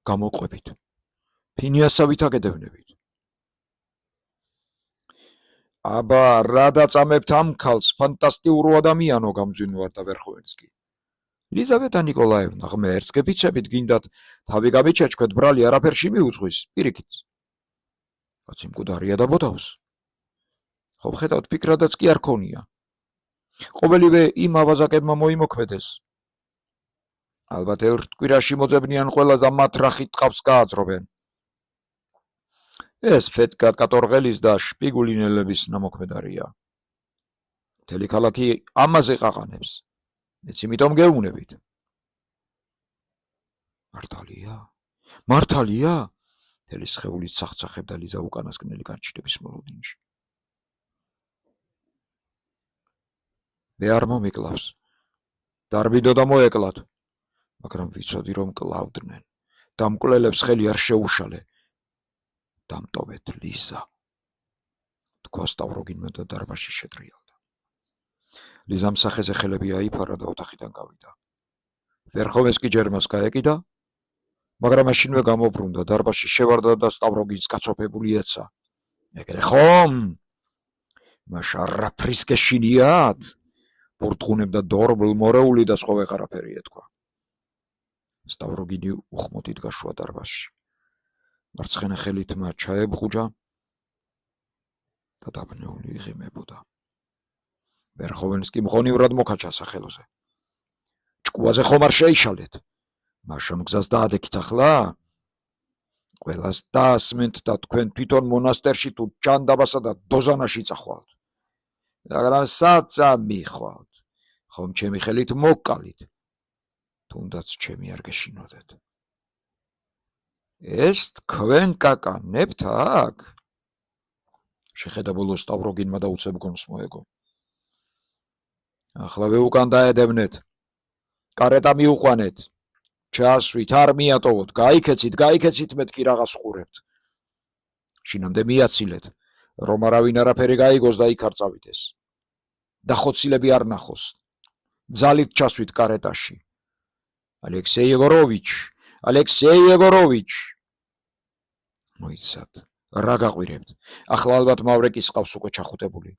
გამოყვებით. ფინიასავით აგედევნებით. აბა, რა დაწამებთ ამ ქალს, ფანტასტიურო ადამიანო, გამძვინვარდა ვერხოვენსკი. ლიზავეტა ნიკოლაევნა, ღმერთს გეფიცებით გინდათ, თავი გამიჩაჩქვეთ, ბრალი არაფერში მიუძღვის, პირიქით. კაცი მკვდარია და ბოდავს. ხო ხედავთ, ფიქრადაც კი არ ქონია. ყოველივე იმ ავაზაკებმა მოიმოქმედეს. ალბათ ერთ კვირაში მოძებნიან ყველა და მათ რახით ტყავს გააძრობენ. ეს ფეტკა კატორღელის და შპიგულინელების ნამოქმედარია. მთელი ქალაქი ამაზე ყაყანებს. მეც იმიტომ გეუბნებით. მართალია? მთელი სხეულით სახცახებდა ლიზა უკანასკნელი განჩინების მოლოდინში. მე არ მომიკლავს. დარბიდო და მოეკლათ. მაგრამ ვიცოდი, რომ კლავდნენ. დამკვლელებს ხელი არ შეუშალე. დამტოვეთ ლიზა. თქვა სტავროგინმა და დარბაზში შეტრიალდა. ლიზამ სახეზე ხელები აიფარა და ოთახიდან გავიდა. ვერხოვენსკი ჯერ მას გაეკიდა, მაგრამ მაშინვე გამობრუნდა, დარბაზში შევარდა და სტავროგინს კაცოფებული ეცა. ეგრე ხომ? მაშა არაფრის გეშინიათ? ბურდღუნებდა დორბლ მორეული და სხვა ვეღარაფერი ეთქვა. სტავროგინი უხმოდით გაშუა დარბაზში. მარცხენა ხელით მათ ჩაებღუჯა და დაბნეული იღიმებოდა. ვერხოვენსკი მღონივრად მოკაჩა სახელოზე. ჭკუაზე ხომ არ შეიშალეთ? მაშა მგზას დაადექით ახლა? ყველას დაასმენთ და თქვენ თვითონ მონასტერში თუ ჯანდაბასა და დოზანაში წახვალთ. მაგრამ საცა მიხვალთ, ხომ ჩემი ხელით მოკალით, თუნდაც ჩემი არ გეშინოდეთ. ეს თქვენ კაკანებთ აქ? შეხედა ბოლოს სტავროგინმა და უცებ გონს მოეგო. ახლა უკან დაედებნეთ. კარეტა მიუყვანეთ. ჩასვით, არ მიატოვოთ, გაიქეცით მეთქი რაღაც ხურებთ. შინამდე მიაცილეთ, რომ არავინ არაფერი გაიგოს და იქ არ წავიდეს. დახოცილები არ ნახოს. ძალით ჩასვით კარეტაში. ალექსეი ეგოროვიჩ. მოიცად. რა გაყვირებთ? ახლა ალბათ მავრეკის ყავს უკვე ჩახუტებული.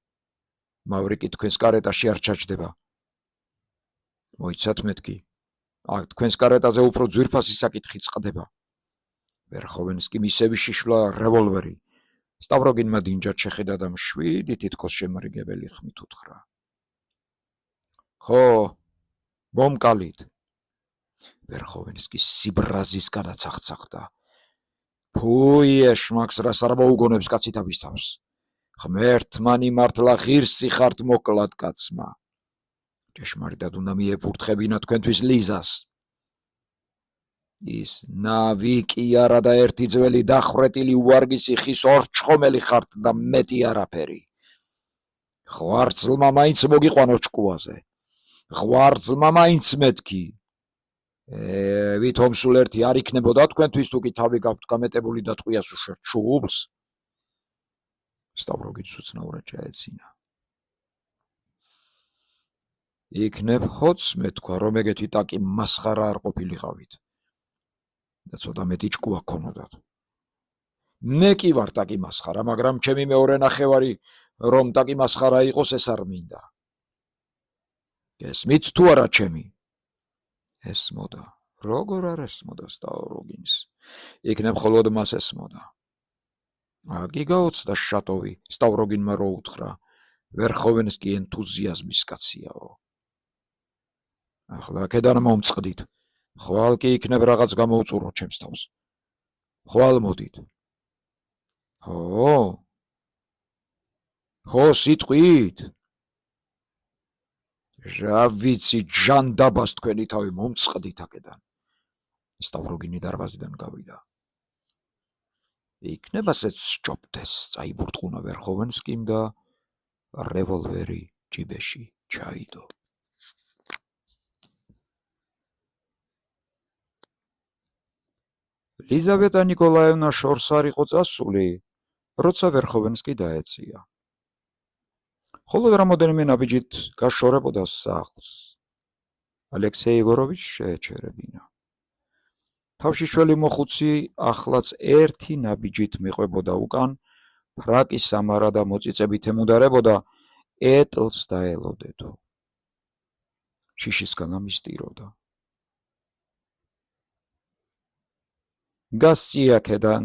მავრეკი თქვენს კარეტაში არ ჩაჯდება. მოიცად მეთქი. თქვენს კარეტაზე უფრო ძვირფასი საკითხი წყდება. ვერხოვენსკი მისევი შიშვლა რევოლვერი. სტავროგინმა დინჯად შეხედა და მშვიდი თითქოს შემრიგებელი ხმით უთხრა. ხო, მომკალით. ვერხოვენსკი სიბრაზის განაცახცახდა. ფუი ეშმაკს რას არ მოუგონებს კაცი თავის თავს. ღმერთმანი მართლა ღირსი ხართ მოკლად კაცმა. ჭეშმარიტად უნდა მიეფურთხებინა თქვენთვის ლიზას. ის ნავი კი არა და ერთი ძველი დახრეტილი უარგისი ხის ორჩხომელი ხართ და მეტი არაფერი. ღვარძლმა მაინც მოგიყვანო ჭკუაზე. ღვარძლმა მაინც მეთქი. ვითომ სულ ერთი არ იქნებოდა თქვენთვის თუ კი თავი გაქვთ გამეტებული და ტყვიას უშევთ შუბლს? სტავროგინს უცნაურად ჩაეცინა. იქნებ ხოც მეთქვა, რომ ეგეთი ტაკი მასხარა არ ყოფილიყავით. და ცოტა მეტი ჭკუა გქონოდათ. მე კი ვარ ტაკი მასხარა, მაგრამ ჩემი მეორე ნახევარი რომ ტაკი მასხარა იყოს, ეს არ მინდა. გესმით თუ არა ჩემი? ესმოდა. როგორ არ ესმოდა სტავროგინს? იქნებ მხოლოდ მას ესმოდა. აგი გაოცდა შატოვი, სტავროგინმა რო უთხრა. ვერხოვენსკი ენთუზიაზმის კაციაო. ახლა აქედან მომწყდით. ხვალ კი იქნებ რაღაც გამოუწურო ჩემს თავს. ხვალ მოდით. ხო, სიტყვით. რა ვიცი, ჯანდაბას თქვენი თავი მომწყდით აქედან. სტავროგინი დარბაზიდან გავიდა. იქნებ ასეც სჯობდეს, წაიბურტყუნა ვერხოვენსკიმ და რევოლვერი ჯიბეში ჩაიდო. ლიზავეტა ნიკოლაევნა შორს არ იყო წასული, როცა ვერხოვენსკი დაეცია. ხოლო რამოდენიმე ნაბიჯით გაშორებოდა სახლს. ალექსეი იგოროვიჩი შეეჩერებინა. თავშიშველი მოხუცი ახლაც ერთი ნაბიჯით მიყვებოდა უკან, ფრაკის სამარა და მოწიწებით ემუდარებოდა, ეტლს დაელოდეთო. შიშისგან ამისტიროდა. გასწი აქედან.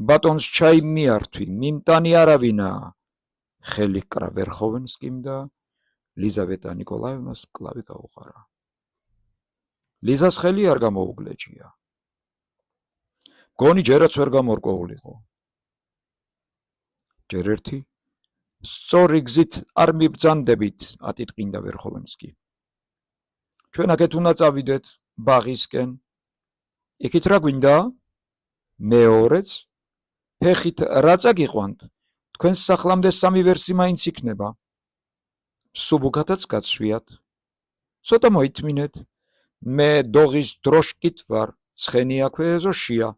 ბატონს ჩაი მიართვი, მიმტანი არავინაა. ხელი კრა ვერხოვენსკიმ და ლიზავეტა ნიკოლაევნას კლავი გაუყარა. ლიზას ხელი არ გამოუგლეჯია. გონი ჯერაც ვერ გამორკვეულიყო. ჯერ ერთი სწორი გზით არ მიბრძანდებით, ატიტყინდა ვერხოვენსკი. ჩვენ აქეთ უნდა წავიდეთ ბაღისკენ. იქით რა გვინდა? მეორეც ფეხით რა წაგიყვანთ? თქვენს სახლამდე 3 ვერსი მაინც იქნება. სუბუქათაც გაცვიათ. ცოტა მოითმინეთ. მე დოღის დროშკით ვარ, ცხენი აქვე ეზოშია.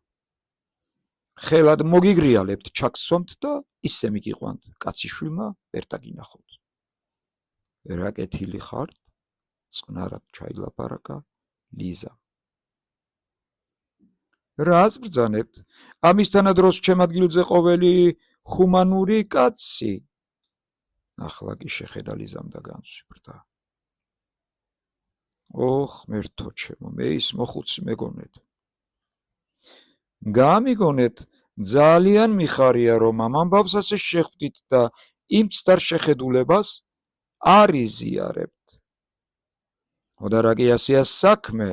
ხელად მოგიგრიალებთ, ჩაგსვამთ და ისე მიგიყვანთ. კაციშვილმა ვერ დაგინახოთ. რა კეთილი ხართ? წყნარად ჩაილაპარაკა ლიზა. რას ბრძანებთ? ამისთანა დროს ჩემ ადგილზე ყოველი ხუმანური კაცი. ახლა კი შეხედა ლიზამ და განსვიფრდა. ღმერთო ჩემო, მე ის მოხუცი მეგონეთ. გამიგონეთ, ძალიან მიხარია, რომ ამ ამბავს ასე შეხვდით და იმ ცდარ შეხედულებას არ იზიარებთ. და რა კი ასეა საქმე?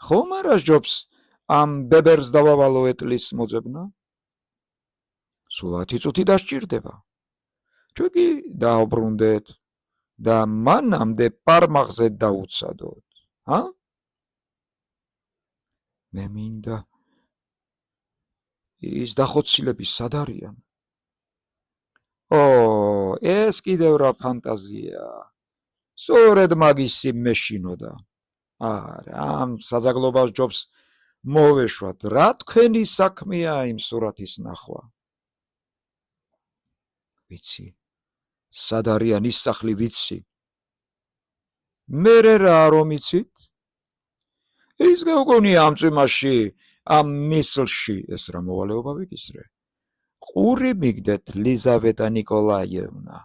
ხომ არა ჯობს ამ ბებერს დავავალო ეტლის მოძებნა? სულ 10 წუთი დასჭირდება. ჩვენ კი დააუბრუნდეთ და მანამდე პარმაღზე დაუცადოთ. მე მინდა ის დახოცილები სად არიან? ეს კიდევ რა ფანტაზია. სწორედ მაგისი მეშინოდა. არა, ამ საძაგლობას ჯობს მოვეშვათ. რა თქვენი საქმეა იმ სურათის ნახვა? ვიცი, სად არიან ის სახლი ვიცი. მერე რა რომ იცით? ის გეუგონია ამ წვიმაში ამ მისლში ეს რა მოვალეობა ვიკისრე? ყური მიგდეთ ლიზავეტა ნიკოლაიევნა.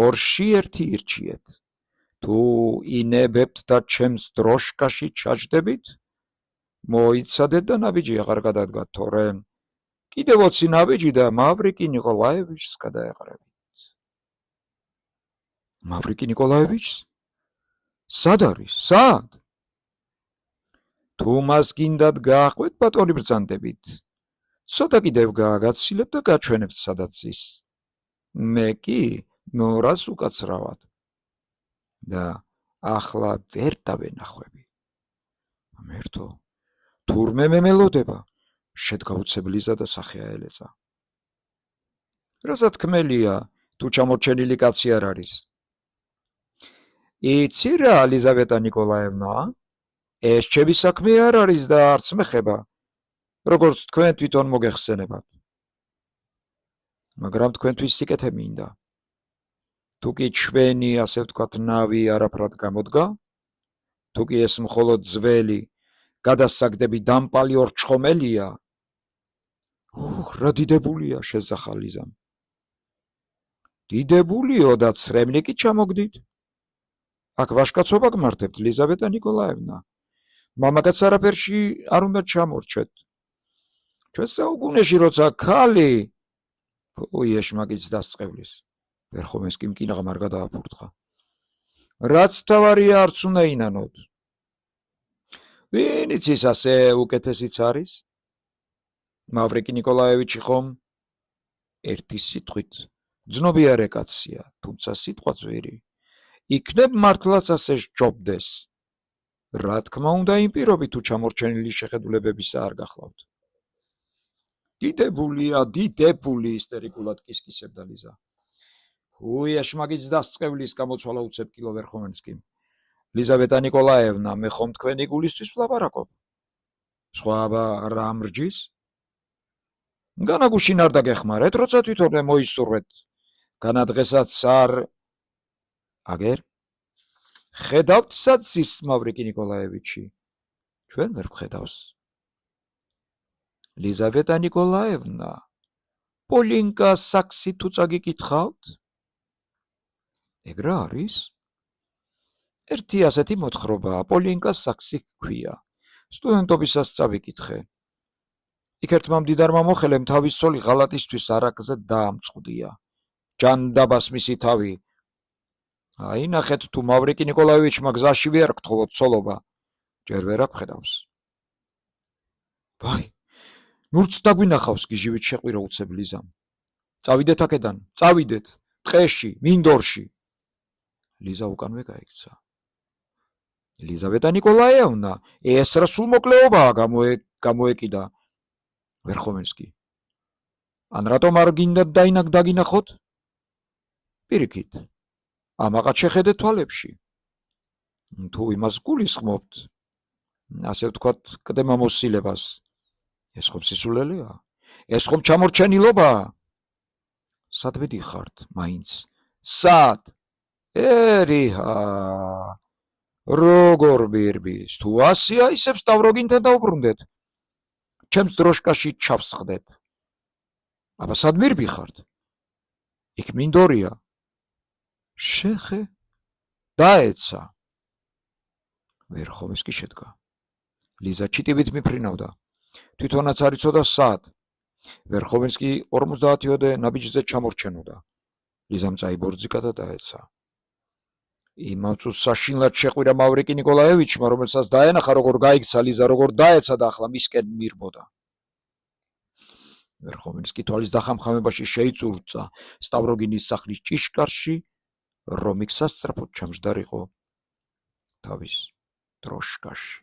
ორში ერთი ირჩიეთ. თუ ინებებთ და ჩემს დროშკაში ჩაჯდებით, მოიცადეთ და ნაბიჯი აღარ გადადგათ, თორემ კიდევ 20 ნაბიჯი და მავრიკი ნიკოლაევიჩს გადაეყრებით. მავრიკი ნიკოლაევიჩს? სად არის? სად? თუ მას გინდათ გაახვეთ ბატონი ბრძანდებით. ცოტა კიდევ გააგაცილებთ და გაჩვენებთ სადაც ის. მე კი ნორას უკაცრავად. და ახლა ვერ დავენახვები. მერტო, თურმე მე მელოდება, შედგა უცებ ლიზა და სახეა ელეწა. რასა თქმელია, თუ ჩამორჩენილი კაცი არ არის. იცი რა, ლიზავეტა ნიკოლაევნა, ეს ჩემი საქმე არ არის და არც მეხება, როგორც თქვენ თვითონ მოგეხსენებათ. მაგრამ თქვენთვის სიკეთე მინდა. თუ კი ჩვენი, ასე ვთქვათ, ნავი არაფრად გამოდგა, თუ კი ეს მხოლოდ ძველი, გადასაგდები დამპალი ორჩხომელია, რა დიდებულია, შეძახა ლიზამ. დიდებულიო და ცრემლი კი ჩამოგდით. აქ ვაშკაცობა გმართებთ, ლიზავეტა ნიკოლაევნა. მამაკაც არაფერში არ უნდა ჩამორჩეთ. ჩვენ საუკუნეში როცა ქალი, უიეშ მაგიც დასწყევლის. ვერხომენსკიმ კინაღმარ გადააფურთხა. რაც თავარია არც უნდა ინანოთ. ვინიც ის ასე უკეთესიც არის? მავრიკი ნიკოლაევიჩი ხომ? ერთი სიტყვით ძნობიარე კაცია, თუმცა სიტყვა ძვირი. იქნებ მართლაც ასე სჯობდეს. რა თქმა უნდა იმ პირობით თუ ჩამორჩენილი შეხედულებებისა არ გახლავთ. დიდებულია, დიდებული, ისტერიკულად კისკისებდა ლიზა. უიეშ მაგიც დასწყევლის გამოცვალა უცებ კილო ვერხომენსკიმ. ლიზავეტა ნიკოლაევნა, მე ხომ თქვენი გულისთვის ვლაპარაკობ. სხვა რა მრჯის? განაგუშინ არ დაგეხმარეთ, როცა თვითონ მოისურვეთ. განა დღესაც არ აგერ? ხედავთ სად ზის მავრიკი ნიკოლაევიჩი? ჩვენ ვერ ვხედავს. ლიზავეტა ნიკოლაევნა, პოლინკა საქსი თუ წაგიკითხავთ? ეგ რა არის? ერთი ასეთი მოთხრობაა, პოლინკა საქსი ჰქვია. სტუდენტობისას წავიკითხე. იქ ერთმა მდიდარმა მოხელემ თავის ცოლი ღალატისთვის არაკზე დაამწყვდია. ჯანდაბას მისი თავი. აი ნახეთ, თუ მავრიკი ნიკოლაევიჩმა გზაში ვერ გთხოვოთ ცოლობა, ჯერ ვერ აკხედავს. ვაი, ნურც დაგვინახავს, გიჟივით შეყვირა უცებ ლიზამ. წავიდეთ აქედან, წავიდეთ, ტყეში, მინდორში. ლიზა უკანვე გაიქცა. ლიზავეტა ნიკოლაევნა, ეს რა სულ მოკლეობაა გამოეკიდა ვერხომენსკი. ან რატომ არ გინდათ დაგინახოთ? პირიქით, ამაყად შეხედეთ თვალებში. თუ იმას გულისხმობთ, ასე ვთქვათ, კდემამოსილებას, ეს ხომ სისულელეა? ეს ხომ ჩამორჩენილობაა? სად ვიდიხართ, მაინც? სად? ერიჰა, როგორ ბირბის, თუ ასია, ისევ სტავროგინთან დაუბრუნდეთ. ჩემს დროშკაში ჩავსხდეთ. აბა სად მირბიხართ? იქ მინდორია. შეხე დაეცა. ვერხომენსკი შედგა. ლიზა ჩიტივით მიფრინავდა. თვითონაც არ იცოდა სად. ვერხომენსკი 50-ოდე ნაბიჯზე ჩამორჩენოდა. ლიზამ წაიბორძიკა და დაეცა. იმავ წუთს საშინლად შეყვირა მავრიკი ნიკოლაევიჩმა, რომელსაც დაენახა, როგორ გაიქცა ლიზა, როგორ დაეცა და ახლა მისკენ მირბოდა. ვერხომენსკი თვალის დახამხამებაში შეიწურწა სტავროგინის სახლის ჭიშკარში, რომ იქ სასწრაფოდ ჩამჯდარიყო თავის დროშკაში.